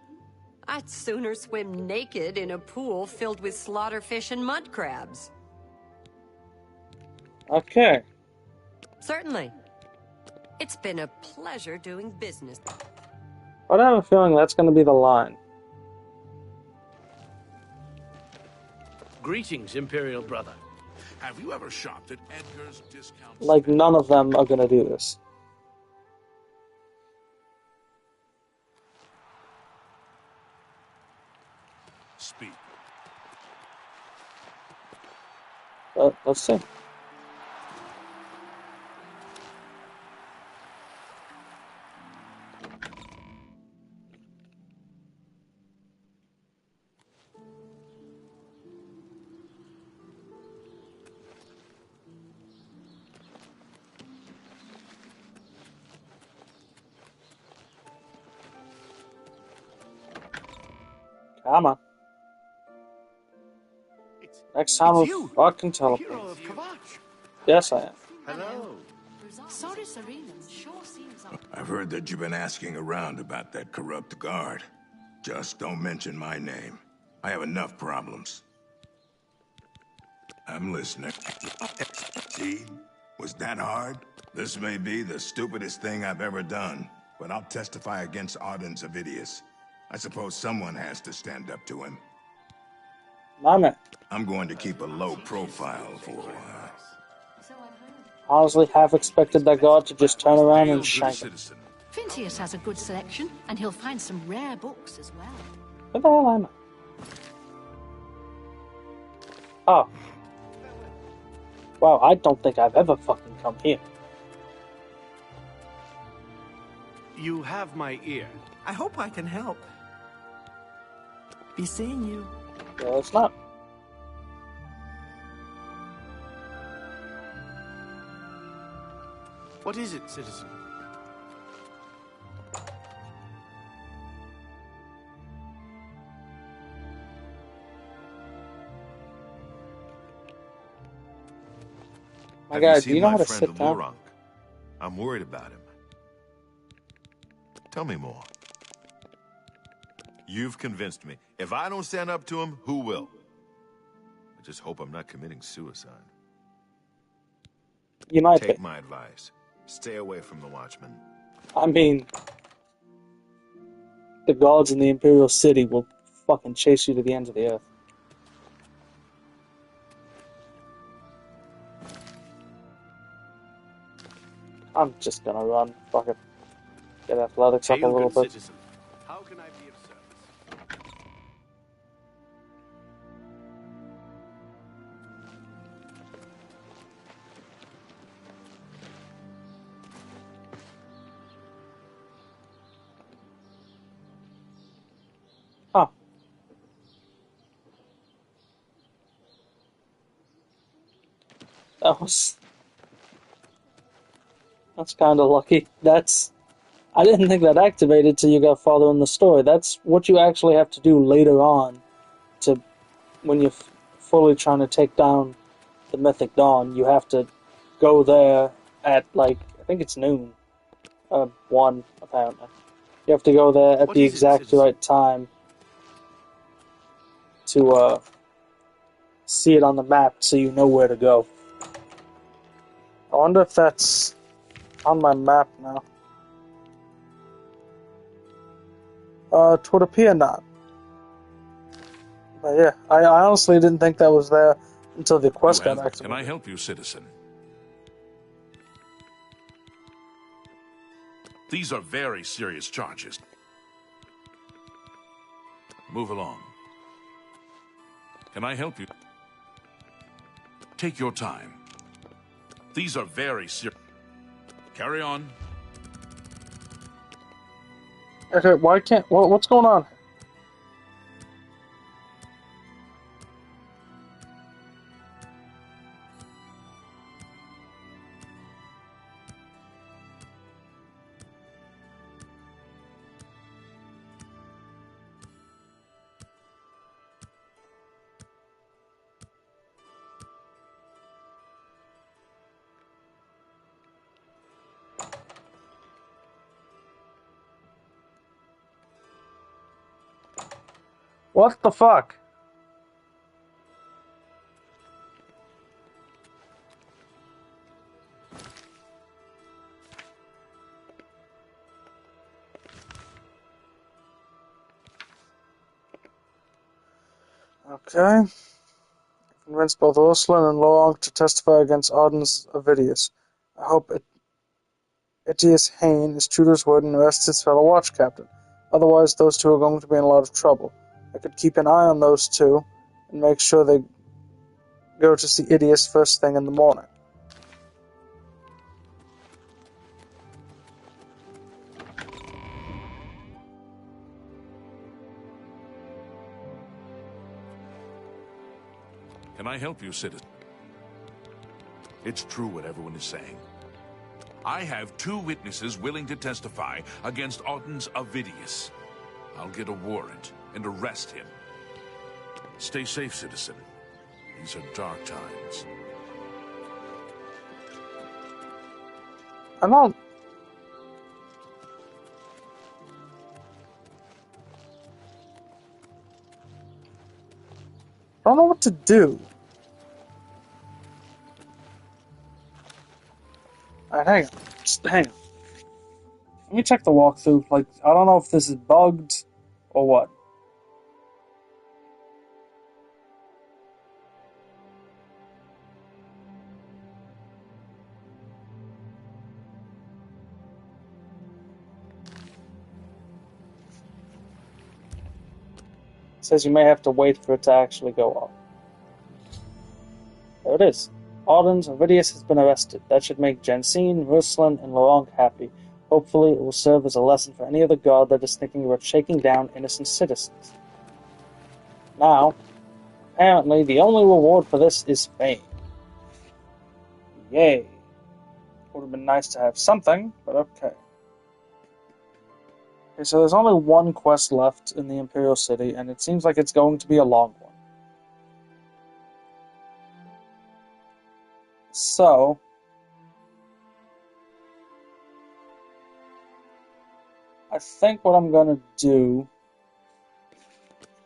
I'd sooner swim naked in a pool filled with slaughterfish and mud crabs. Okay. Certainly. It's been a pleasure doing business. But I have a feeling that's going to be the line. Greetings, Imperial brother. Have you ever shopped at Edgar's Discount? Like, none of them are going to do this. Speak. Let's see. Come on. Next time we'll fucking teleport. Yes, I am. Hello. Sorry, Serena. Sure seems up. I've heard that you've been asking around about that corrupt guard. Just don't mention my name. I have enough problems. I'm listening. See? Was that hard? This may be the stupidest thing I've ever done, but I'll testify against Audens Avidius. I suppose someone has to stand up to him. Mama. I'm going to keep a low profile for Honestly, half expected that guard to just turn around and shank him. Fintius has a good selection, and he'll find some rare books as well. Where the hell am I? Oh. Wow, I don't think I've ever fucking come here. You have my ear. I hope I can help. Be seeing you. Well, it's not. What is it, citizen? My God, do you know how to sit down? Lorunk? I'm worried about him. Tell me more. You've convinced me. If I don't stand up to him, who will? I just hope I'm not committing suicide. You might Take be. my advice. Stay away from the Watchmen. I mean, the guards in the Imperial City will fucking chase you to the ends of the earth. I'm just gonna run. Fuck it. Get athletics up a little bit. Citizen. How can I be of service? Huh. That's kind of lucky. I didn't think that activated till you got farther in the story. That's what you actually have to do later on, when you're fully trying to take down the Mythic Dawn. You have to go there at, like, I think it's noon. 1, apparently. You have to go there at the exact right time to see it on the map so you know where to go. I wonder if that's on my map now. It would appear not. But yeah, I honestly didn't think that was there until the quest got activated. Can I help you, citizen? These are very serious charges. Move along. Can I help you? Take your time. These are very serious. Carry on. Okay, why can't... What's going on? What the fuck? Okay. Convinced both Ursula and Laurent to testify against Arden's Avidius. I hope Itius Hain is true to his word and arrests his fellow watch captain. Otherwise, those two are going to be in a lot of trouble. I could keep an eye on those two and make sure they go to see Itius first thing in the morning. Can I help you, citizen? It's true what everyone is saying. I have 2 witnesses willing to testify against Auden's Avidius. I'll get a warrant and arrest him. Stay safe, citizen. These are dark times. I don't know what to do. Alright, hang on. Just hang on. Let me check the walkthrough. Like, I don't know if this is bugged or what. It says you may have to wait for it to actually go off. There it is. Auden's Avidius has been arrested. That should make Jensine, Ruslan, and Laurent happy. Hopefully it will serve as a lesson for any other guard that is thinking about shaking down innocent citizens. Now, apparently the only reward for this is fame. Yay. Would have been nice to have something, but okay. Okay, so there's only one quest left in the Imperial City, and it seems like it's going to be a long one. So, I think what I'm going to do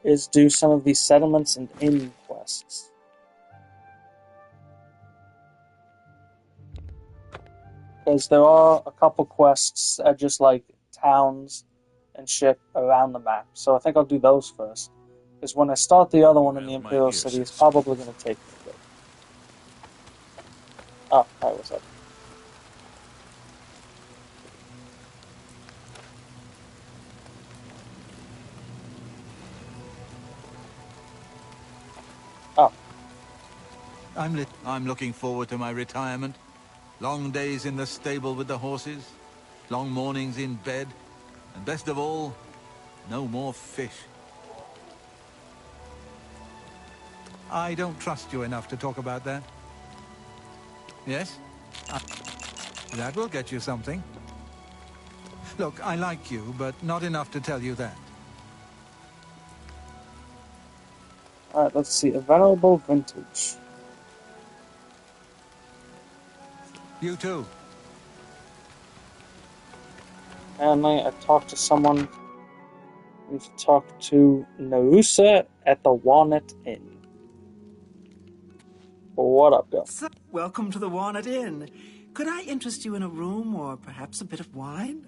is do some of these settlements and inn quests. Because there are a couple quests that are just like towns and shit around the map. So I think I'll do those first. Because when I start the other one in the Imperial City, it's probably going to take me a bit. Oh, hi, what's up? Oh. I'm looking forward to my retirement. Long days in the stable with the horses, long mornings in bed, and best of all, no more fish. I don't trust you enough to talk about that. Yes? That will get you something. Look, I like you, but not enough to tell you that. Alright, let's see. A venerable vintage. You too. Apparently, I talked to someone. I need to talk to Narusa at the Walnut Inn. What up, girl? So, welcome to the Walnut Inn. Could I interest you in a room or perhaps a bit of wine?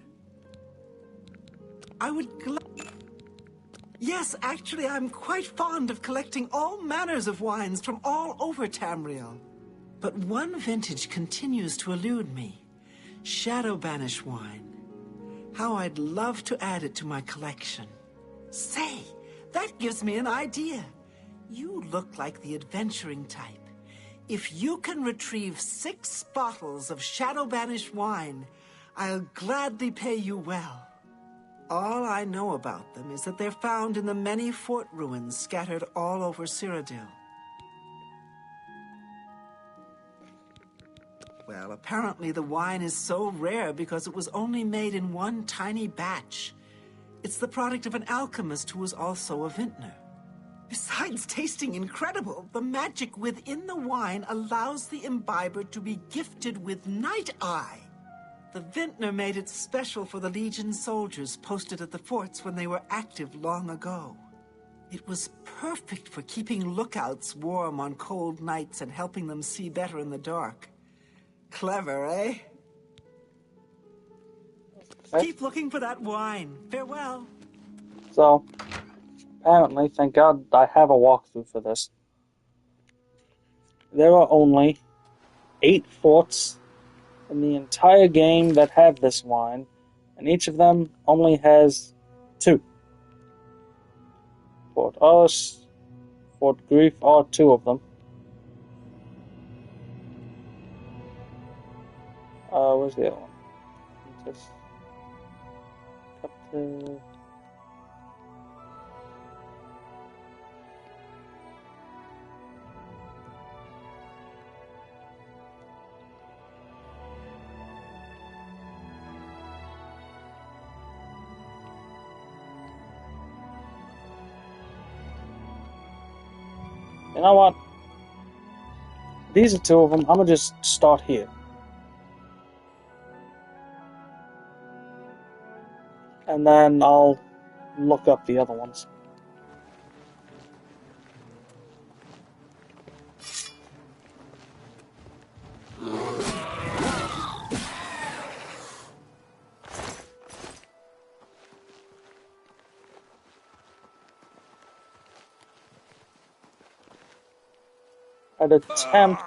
I would Yes, actually, I'm quite fond of collecting all manners of wines from all over Tamriel. But one vintage continues to elude me. Shadow Banish wine. How I'd love to add it to my collection. Say, that gives me an idea. You look like the adventuring type. If you can retrieve 6 bottles of Shadow Banish wine, I'll gladly pay you well. All I know about them is that they're found in the many fort ruins scattered all over Cyrodiil. Well, apparently the wine is so rare because it was only made in one tiny batch. It's the product of an alchemist who was also a vintner. Besides tasting incredible, the magic within the wine allows the imbiber to be gifted with Night Eye. The vintner made it special for the Legion soldiers posted at the forts when they were active long ago. It was perfect for keeping lookouts warm on cold nights and helping them see better in the dark. Clever, eh? Keep looking for that wine. Farewell. So, apparently, thank God I have a walkthrough for this. There are only 8 forts in the entire game that have this wine, and each of them only has 2. Fort Us, Fort Grief are 2 of them. Where's the other one? Just Captain. You know what? These are 2 of them. I'm gonna just start here. And then I'll look up the other ones. I'd attempt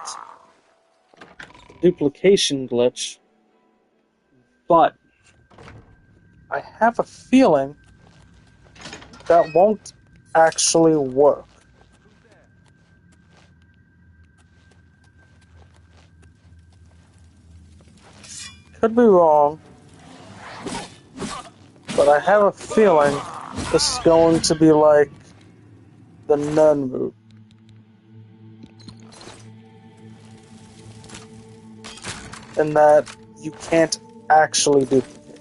duplication glitch, but I have a feeling that won't actually work. Could be wrong, but I have a feeling this is going to be like the nun route. In that you can't actually duplicate them.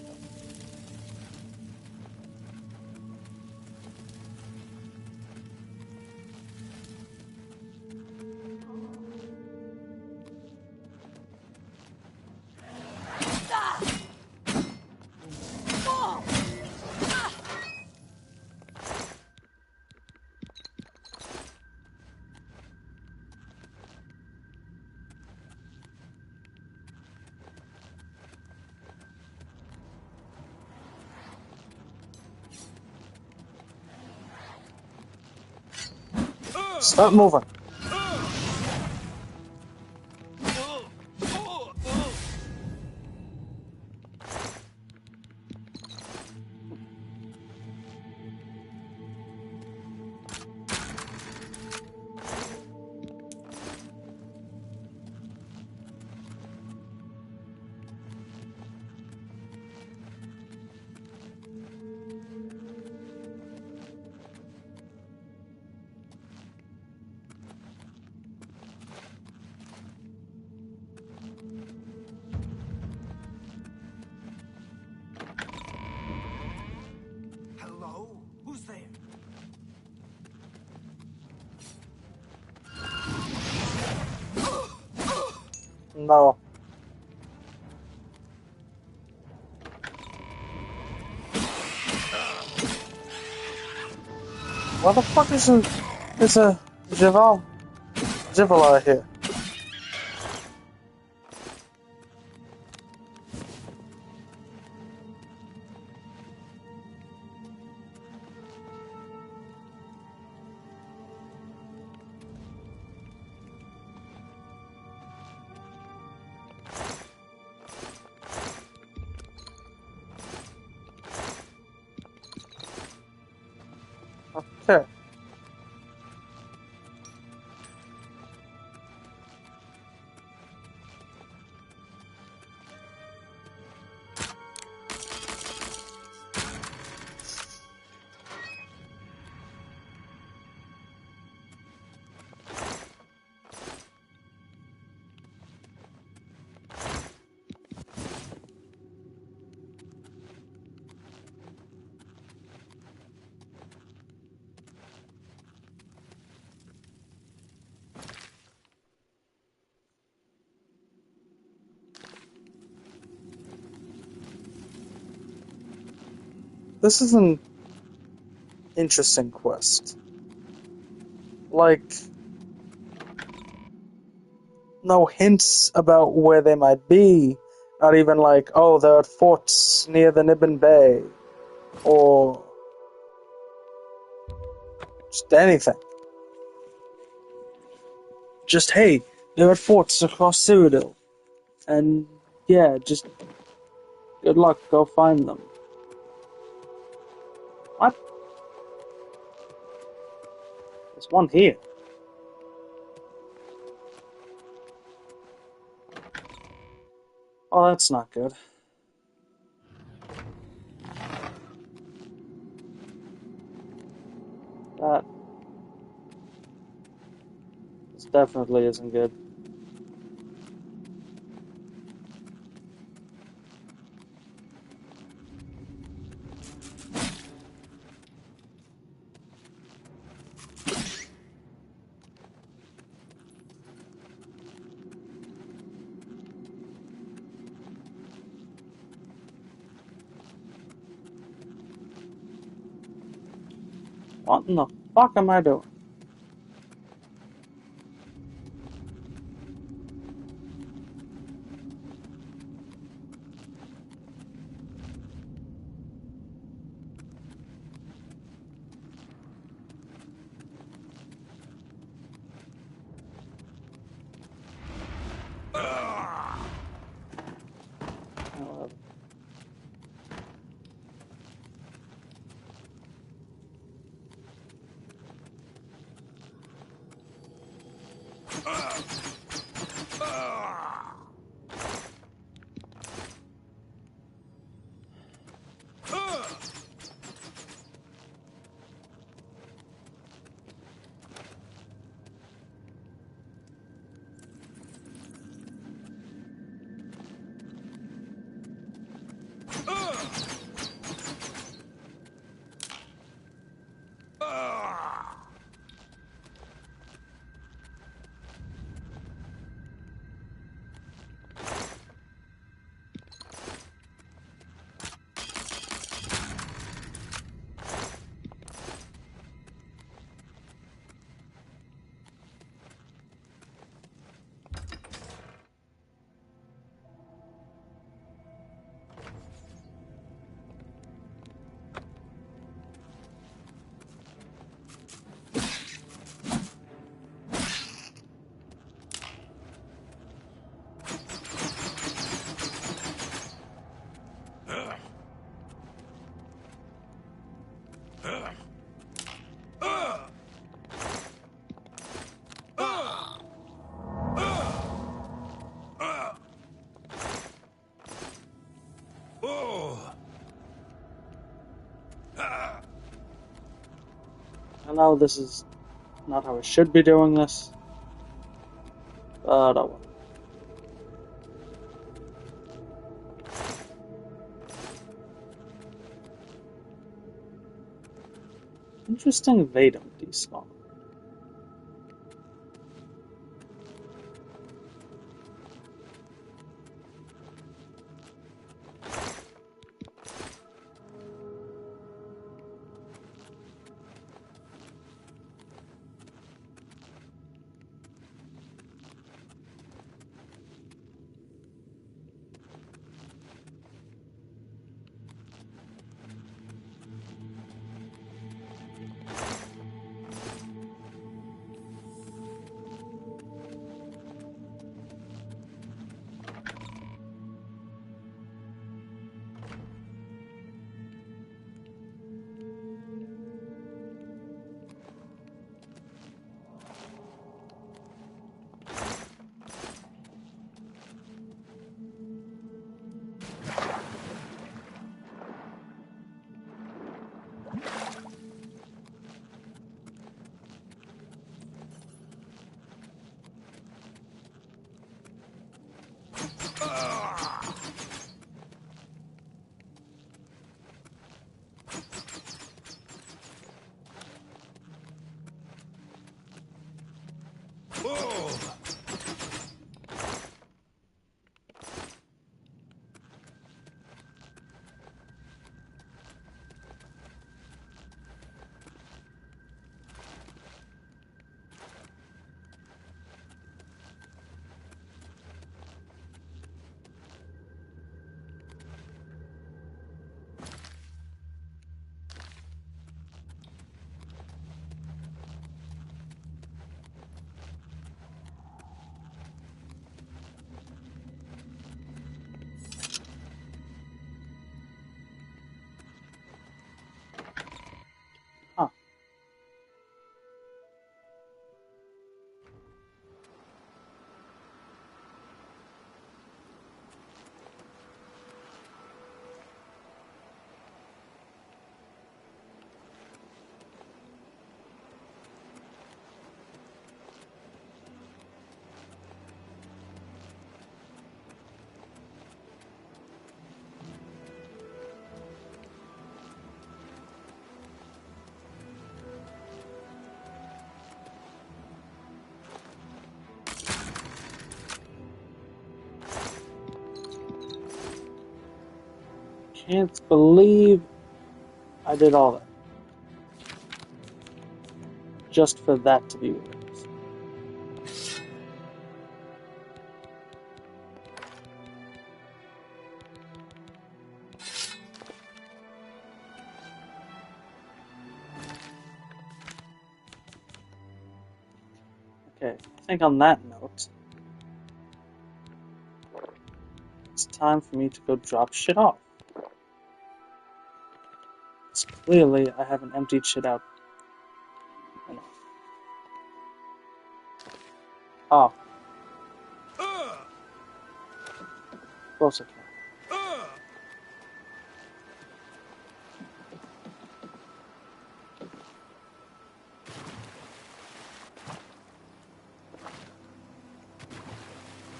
Stop moving. Hello? Who's there? No. What the fuck is a Javala here? Okay. This is an interesting quest. like, no hints about where they might be. Not even like, oh, they're at forts near the Nibbin Bay. Or just anything. Just, hey, they're at forts across Cyrodiil. And, yeah, just good luck, go find them. What? There's one here. Oh, that's not good. That... This definitely isn't good. What in the fuck am I doing? I know this is not how I should be doing this, but oh well. Interesting they don't despawn. Can't believe I did all that. Just for that to be worse. Okay, I think on that note, it's time for me to go drop shit off. Because clearly I haven't emptied shit out enough. Oh. Of course I can.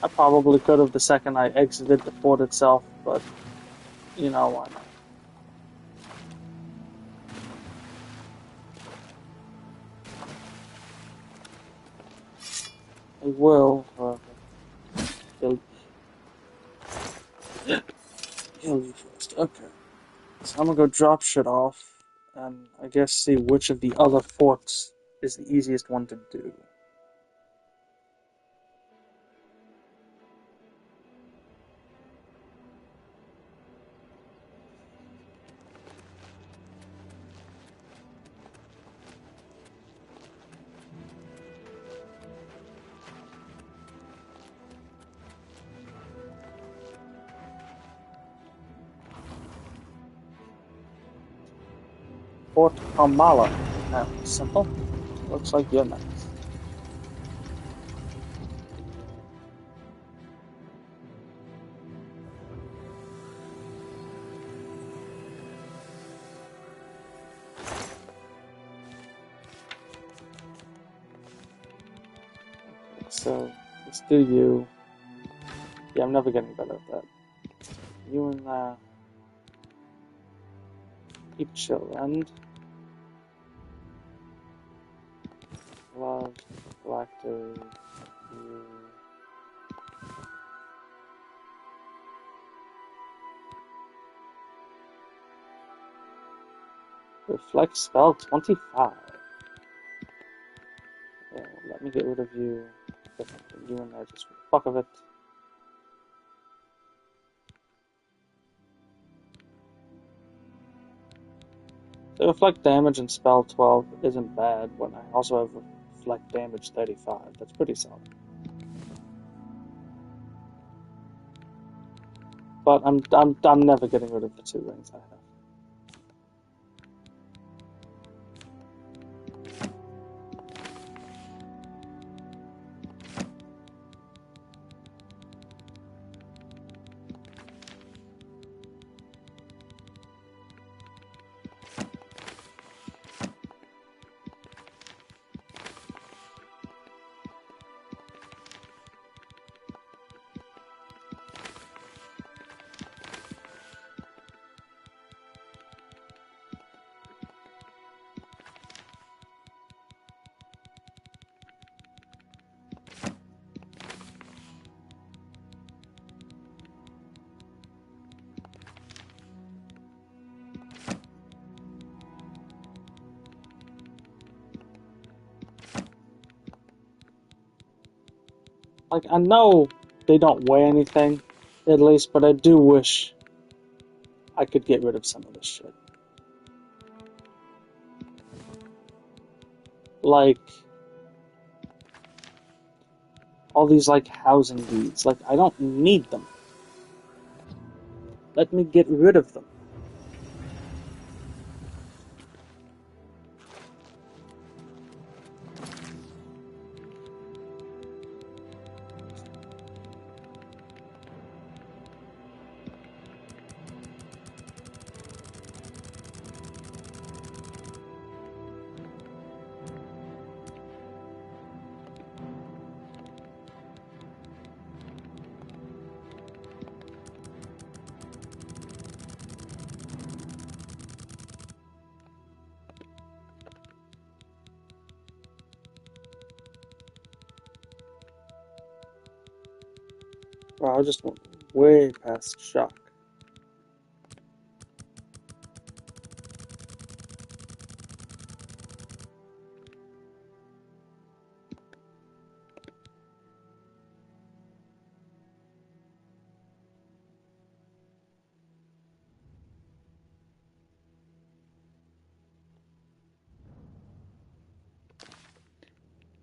I probably could have the second I exited the fort itself, but you know why not. I will, however, kill you first. Okay. So I'm gonna go drop shit off, and I guess see which of the other forts is the easiest one to do. Fort Kamala. Now, simple. Looks like you're next. So, let's do you. Yeah, I'm never getting better at that. You and keep chill and love, galactic, you. Reflect spell 25. Yeah, let me get rid of you. You and I just for the fuck of it. The reflect damage and spell 12 isn't bad when I also have reflect damage 35. That's pretty solid. But I'm never getting rid of the 2 rings I have. Like, I know they don't weigh anything, at least, but I do wish I could get rid of some of this shit. Like, all these, like, housing deeds. Like, I don't need them. Let me get rid of them. Wow, I just went way past shock.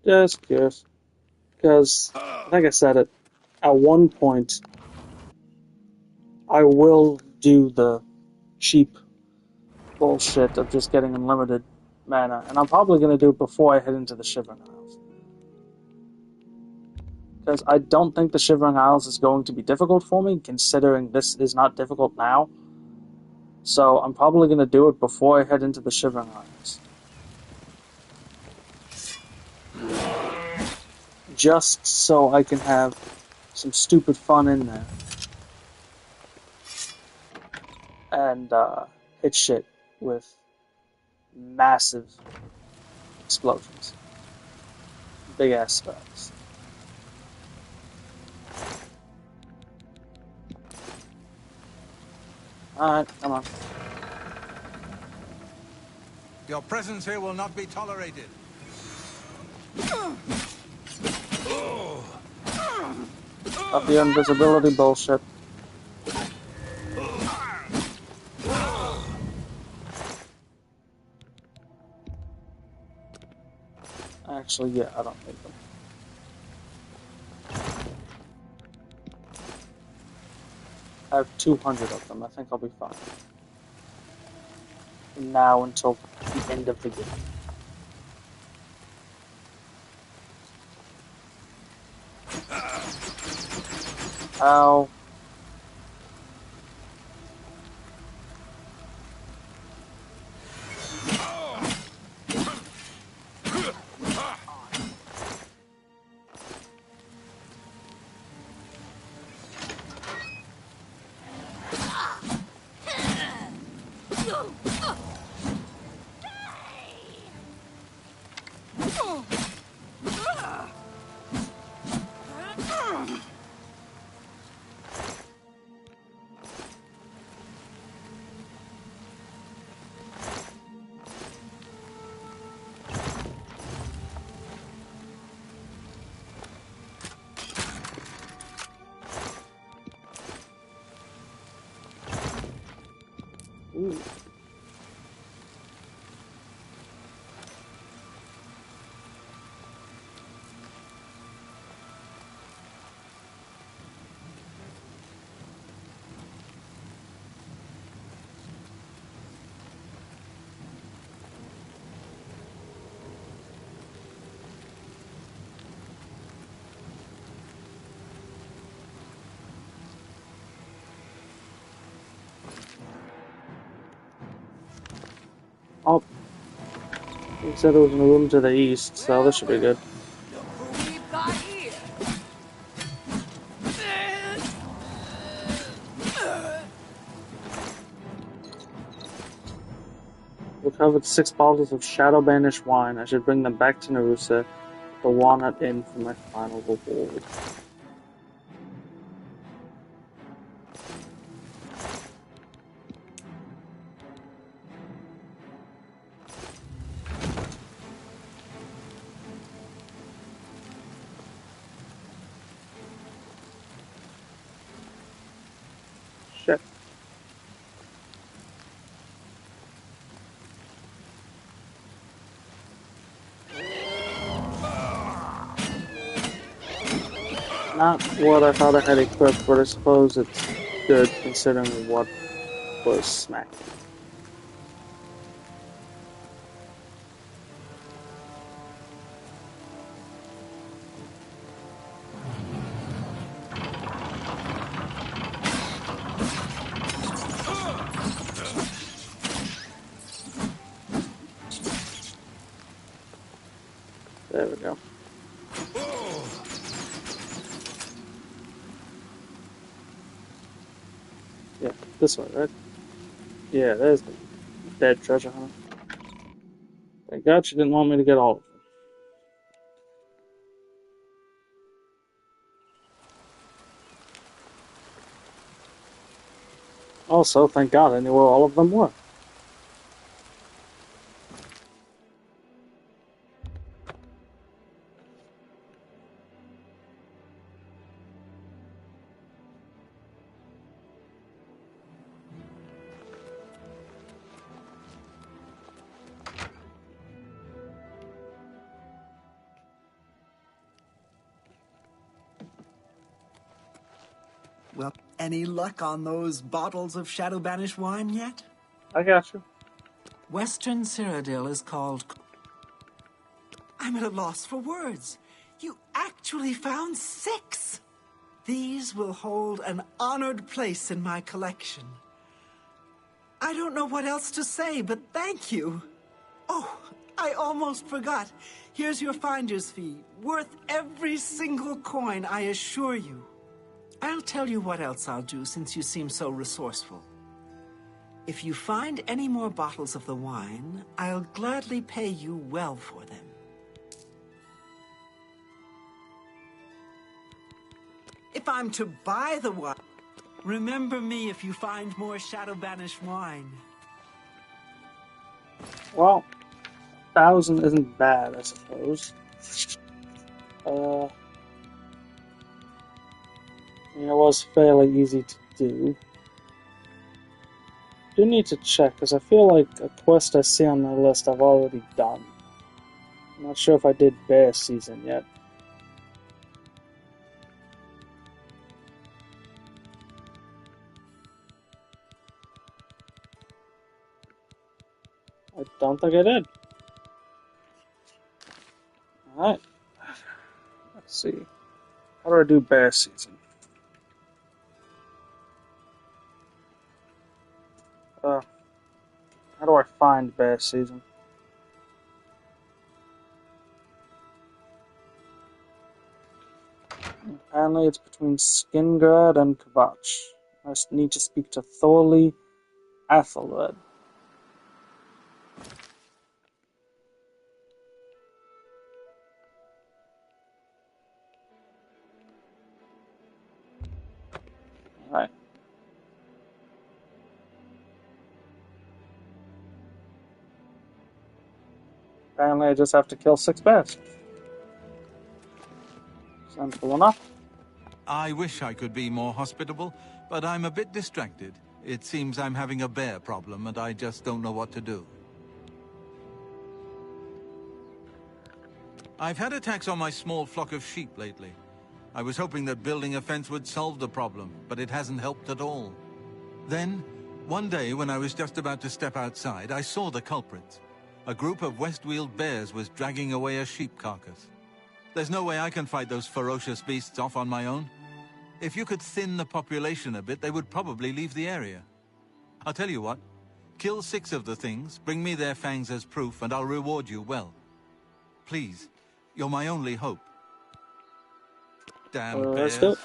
Just curious. Because, like I said, at one point, I will do the cheap bullshit of just getting unlimited mana, and I'm probably going to do it before I head into the Shivering Isles. Because I don't think the Shivering Isles is going to be difficult for me, considering this is not difficult now. So I'm probably going to do it before I head into the Shivering Isles. Just so I can have some stupid fun in there. And hit shit with massive explosions. Big ass spells. Alright, come on. Your presence here will not be tolerated. Up the invisibility bullshit. Actually, yeah, I don't need them. I have 200 of them. I think I'll be fine. From now until the end of the game. Ow. Ooh. Oh. He said there was a room to the east, so this should be good. Look who we've got here. Recovered 6 bottles of Shadow Banished wine. I should bring them back to Narusa, the Walnut Inn, for my final reward. Shit. Not what I thought I had equipped, but I suppose it's good considering what was smacking. There we go. Yeah, this way, right? Yeah, there's the dead treasure hunter. Thank God she didn't want me to get all of them. Also, thank God I knew where all of them were. Well, any luck on those bottles of Shadow Banished wine yet? I got you. Western Cyrodiil is called... I'm at a loss for words. You actually found 6! These will hold an honored place in my collection. I don't know what else to say, but thank you. Oh, I almost forgot. Here's your finder's fee, worth every single coin, I assure you. I'll tell you what else I'll do since you seem so resourceful. If you find any more bottles of the wine, I'll gladly pay you well for them. If I'm to buy the wine, remember me if you find more Shadow Banished wine. Well, 1,000 isn't bad, I suppose. I mean, it was fairly easy to do. I do need to check, because I feel like a quest I see on my list I've already done. I'm not sure if I did Bear Season yet. I don't think I did. Alright. Let's see. How do I do Bear Season? How do I find Bear Season? Apparently it's between Skingrad and Kvatch. I need to speak to Thorley Athelred. Alright. Apparently I just have to kill 6 bears. Simple enough. I wish I could be more hospitable, but I'm a bit distracted. It seems I'm having a bear problem and I just don't know what to do. I've had attacks on my small flock of sheep lately. I was hoping that building a fence would solve the problem, but it hasn't helped at all. Then, one day when I was just about to step outside, I saw the culprits. A group of Westweald bears was dragging away a sheep carcass. There's no way I can fight those ferocious beasts off on my own. If you could thin the population a bit, they would probably leave the area. I'll tell you what, kill 6 of the things, bring me their fangs as proof, and I'll reward you well. Please, you're my only hope. Damn bears. Going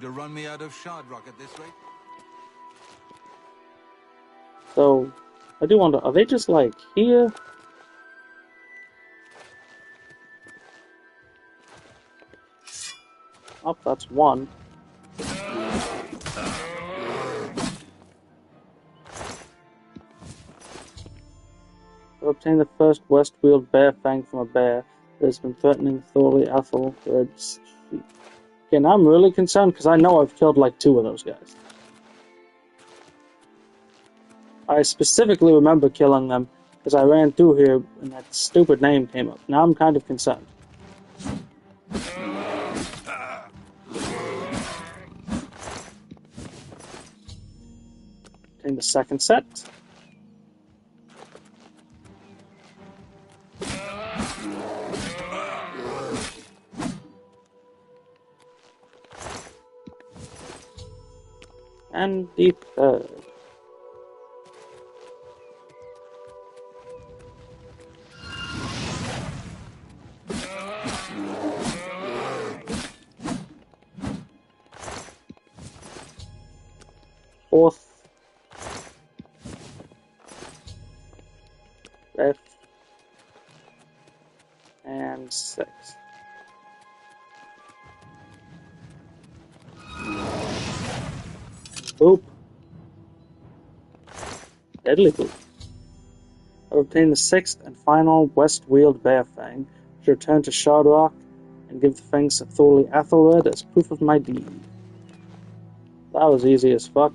to run me out of Shardrock at this rate? So, I do wonder, are they just like here? Oh, that's one. Obtain the first Westweald bear fang from a bear that has been threatening Thorley Athelred's sheep. Okay, now I'm really concerned because I know I've killed like 2 of those guys. I specifically remember killing them because I ran through here and that stupid name came up. Now I'm kind of concerned. Obtain the second set. And the third. Fourth. Fifth. And sixth. Boop. Deadly boop. I've obtained the 6th and final Westweald bear fang, to return to Shardrock and give the fangs to Thorley Athelred as proof of my deed. That was easy as fuck.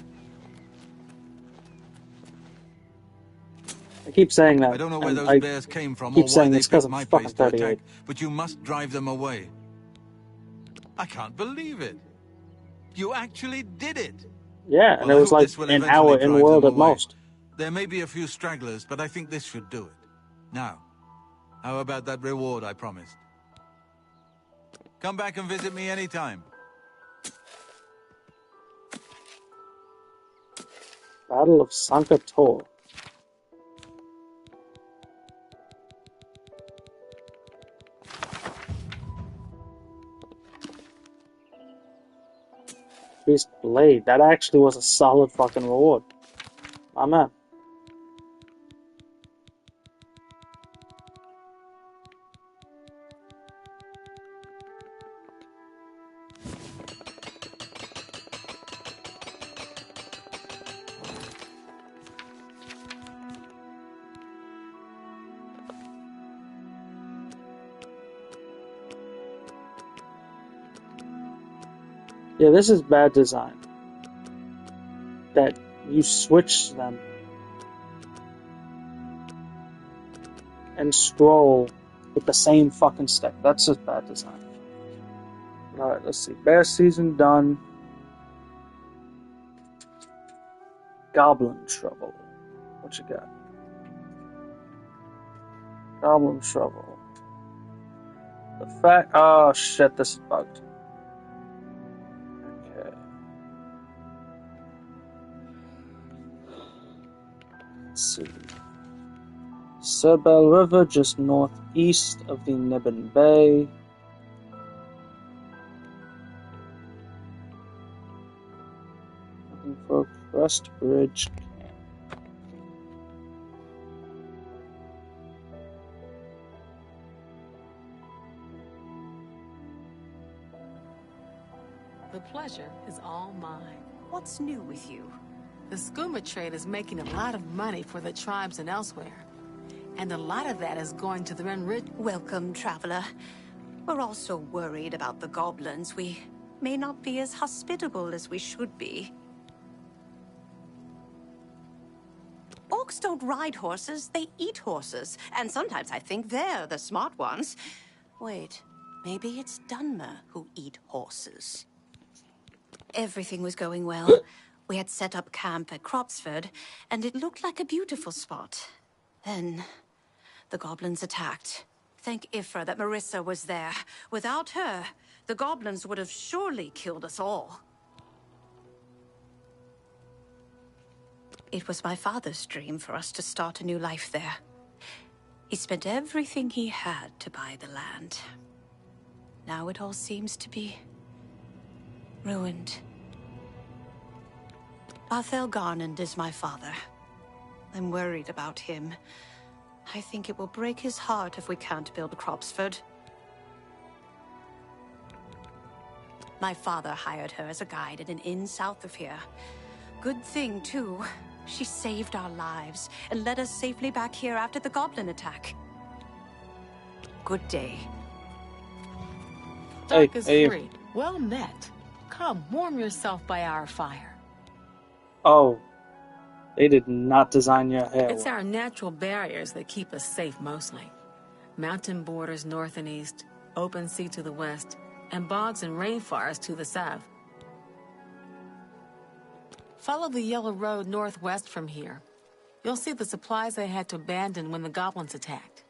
I keep saying that. I don't know where those bears came from or why they picked my place to attack, but you must drive them away. I can't believe it. You actually did it! Yeah, and Well, it I was hope like this will an eventually hour in drive world them at away. most. There may be a few stragglers, but I think this should do it. Now, how about that reward I promised? Come back and visit me anytime. Battle of Sankator. Beast Blade. That actually was a solid fucking reward. My man. Yeah, this is bad design. That you switch them and scroll with the same fucking stick. That's just bad design. Alright, let's see. Bear season done. Goblin Trouble. What you got? Goblin Trouble. The fact. Oh shit, this is bugged. Okay. Let's see. Serbel River, just northeast of the Nibbin Bay. Looking for Crest Bridge Camp. The pleasure is all mine. What's new with you? The skooma trade is making a lot of money for the tribes and elsewhere. And a lot of that is going to the enriched. Welcome, traveler. We're also worried about the goblins. We may not be as hospitable as we should be. Orcs don't ride horses, they eat horses. And sometimes I think they're the smart ones. Wait, maybe it's Dunmer who eat horses. Everything was going well. We had set up camp at Cropsford, and it looked like a beautiful spot. Then, the goblins attacked. Thank Ifra that Marissa was there. Without her, the goblins would have surely killed us all. It was my father's dream for us to start a new life there. He spent everything he had to buy the land. Now it all seems to be ruined. Arthel Garnand is my father. I'm worried about him. I think it will break his heart if we can't build Cropsford. My father hired her as a guide at an inn south of here. Good thing, too. She saved our lives and led us safely back here after the goblin attack. Good day. Dark is free. Well met. Come, warm yourself by our fire. Oh. They did not design your hair. It's our natural barriers that keep us safe mostly. Mountain borders north and east, open sea to the west, and bogs and rainforests to the south. Follow the yellow road northwest from here. You'll see the supplies they had to abandon when the goblins attacked.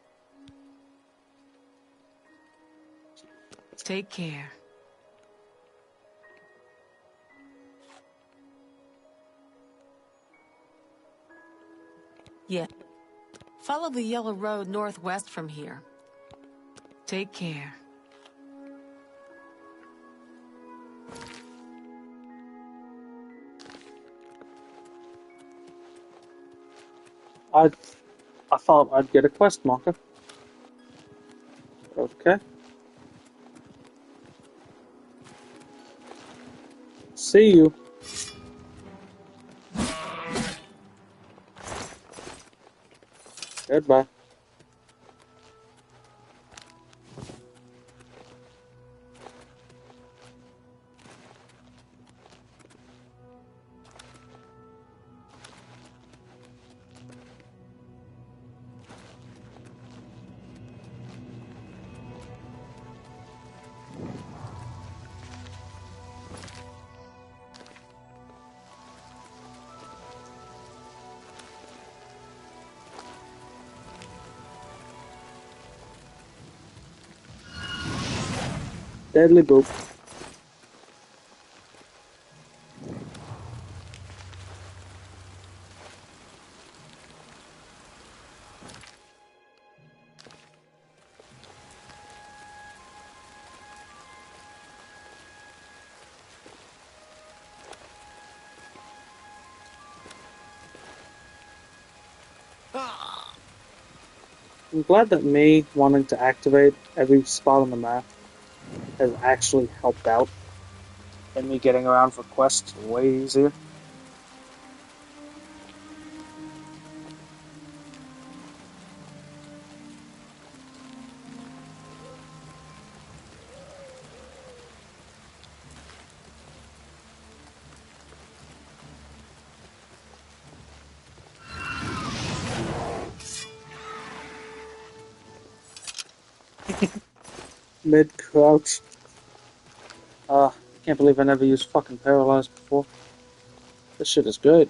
Take care. Yeah. Follow the yellow road northwest from here. Take care. I thought I'd get a quest marker. Okay. See you. Goodbye. Deadly boop. I'm glad that me wanting to activate every spot on the map has actually helped out in me getting around for quests way easier. Mid crouch. Can't believe I never used fucking paralyzed before. This shit is good.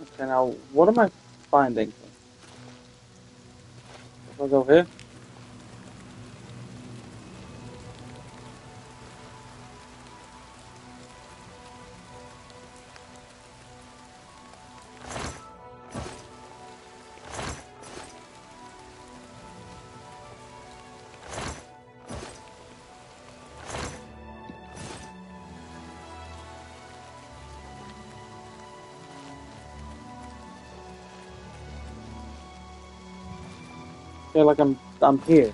Okay, now what am I finding? If I go here? I feel like I'm here.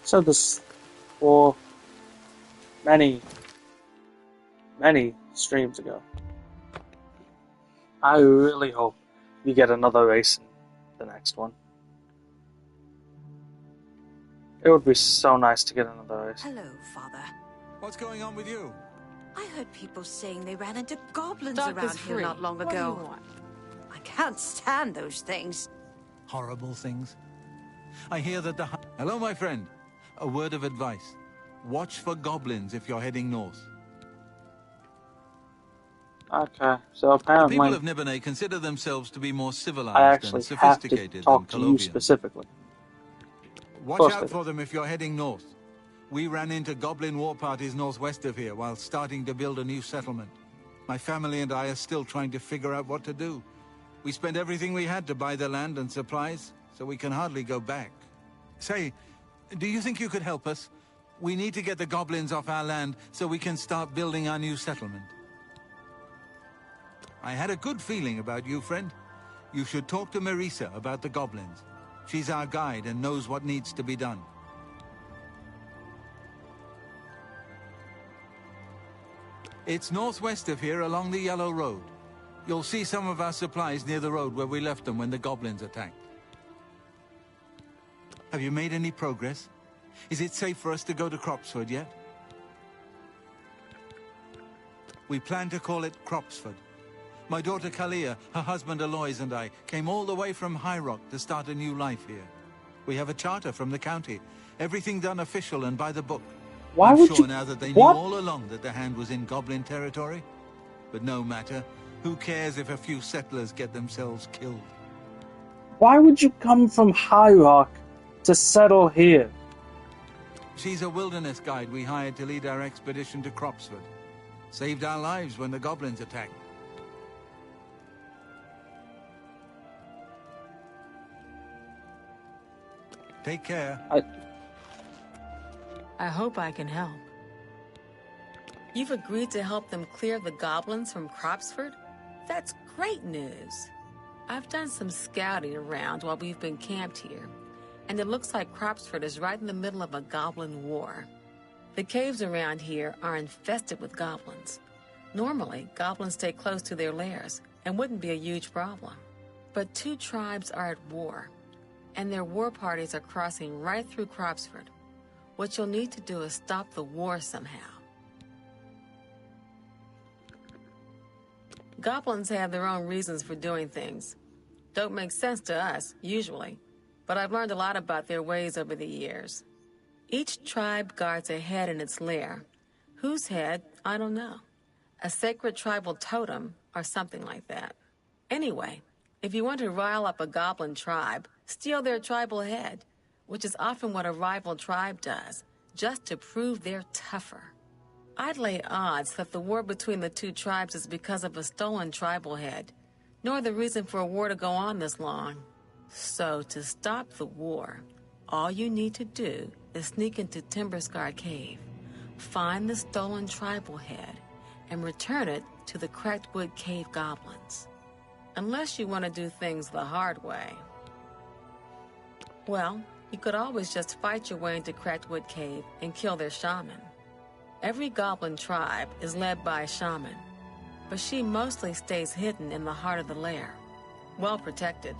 So this for many streams ago. I really hope you get another race in the next one. It would be so nice to get another race. Hello, Father. What's going on with you? I heard people saying they ran into goblins Talk around is here free. not long What do you ago. want? I can't stand those things. Horrible things. I hear that the... Hello, my friend. A word of advice. Watch for goblins if you're heading north. Okay, so The apparently people of Nibonay consider themselves to be more I civilized and actually have to sophisticated than talk to you Colovians. specifically. Watch out for them if you're heading north. We ran into goblin war parties northwest of here while starting to build a new settlement. My family and I are still trying to figure out what to do. We spent everything we had to buy the land and supplies, so we can hardly go back. Say, do you think you could help us? We need to get the goblins off our land so we can start building our new settlement. I had a good feeling about you, friend. You should talk to Marisa about the goblins. She's our guide and knows what needs to be done. It's northwest of here along the Yellow Road. You'll see some of our supplies near the road where we left them when the goblins attacked. Have you made any progress? Is it safe for us to go to Cropsford yet? We plan to call it Cropsford. My daughter Kalia, her husband Aloys and I came all the way from High Rock to start a new life here. We have a charter from the county. Everything done official and by the book. Why I'm would sure you... now that they What? knew all along that the hand was in goblin territory. But no matter. Who cares if a few settlers get themselves killed? Why would you come from High Rock to settle here? She's a wilderness guide we hired to lead our expedition to Cropsford. Saved our lives when the goblins attacked. Take care. I hope I can help. You've agreed to help them clear the goblins from Cropsford? That's great news. I've done some scouting around while we've been camped here, and it looks like Cropsford is right in the middle of a goblin war. The caves around here are infested with goblins. Normally, goblins stay close to their lairs and wouldn't be a huge problem. But 2 tribes are at war, and their war parties are crossing right through Cropsford. What you'll need to do is stop the war somehow. Goblins have their own reasons for doing things. Don't make sense to us, usually, but I've learned a lot about their ways over the years. Each tribe guards a head in its lair. Whose head, I don't know. A sacred tribal totem or something like that. Anyway, if you want to rile up a goblin tribe, steal their tribal head, which is often what a rival tribe does, just to prove they're tougher. I'd lay odds that the war between the 2 tribes is because of a stolen tribal head, nor the reason for a war to go on this long. So, to stop the war, all you need to do is sneak into Timberscar Cave, find the stolen tribal head, and return it to the Cracked Wood Cave goblins. Unless you want to do things the hard way. Well, you could always just fight your way into Cracked Wood Cave and kill their shaman. Every goblin tribe is led by a shaman, but she mostly stays hidden in the heart of the lair, well protected.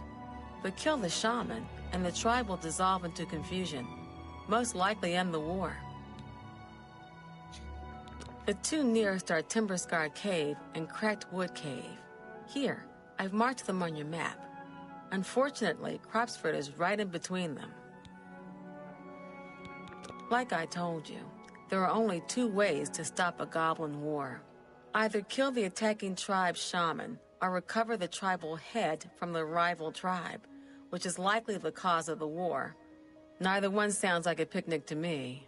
But kill the shaman, and the tribe will dissolve into confusion, most likely end the war. The 2 nearest are Timberscar Cave and Cracked Wood Cave. Here, I've marked them on your map. Unfortunately, Cropsford is right in between them. Like I told you, there are only 2 ways to stop a goblin war. Either kill the attacking tribe's shaman, or recover the tribal head from the rival tribe, which is likely the cause of the war. Neither one sounds like a picnic to me.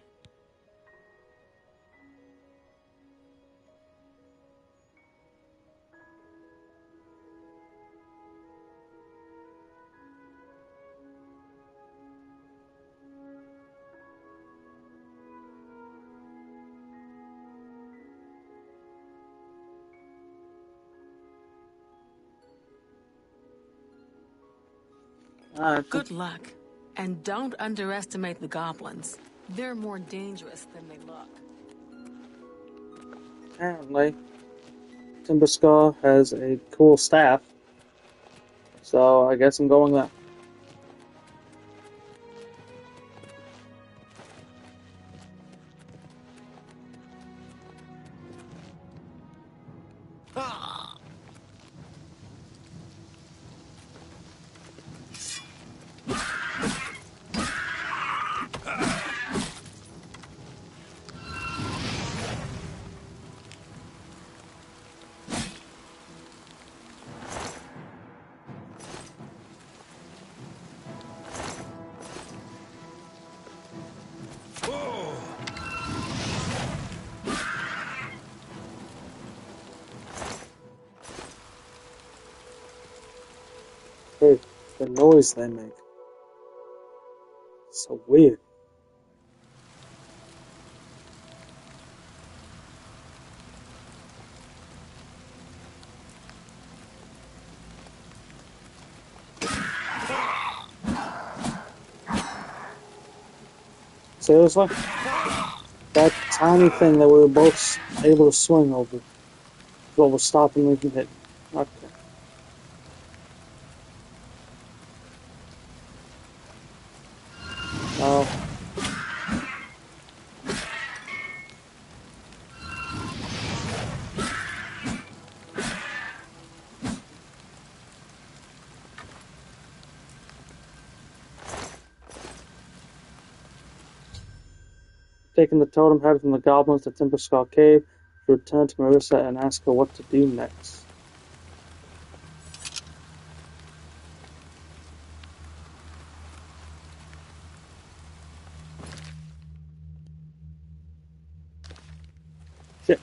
Good luck. And don't underestimate the goblins. They're more dangerous than they look. Apparently, Timberscar has a cool staff, so I guess I'm going there. Hey, the noise they make. So weird. Seriously? That tiny thing that we were both able to swing over is what was stopping me from hitting. Okay. No. Taking the totem head from the goblins to Timberscar Cave, to return to Marissa and ask her what to do next. Shit.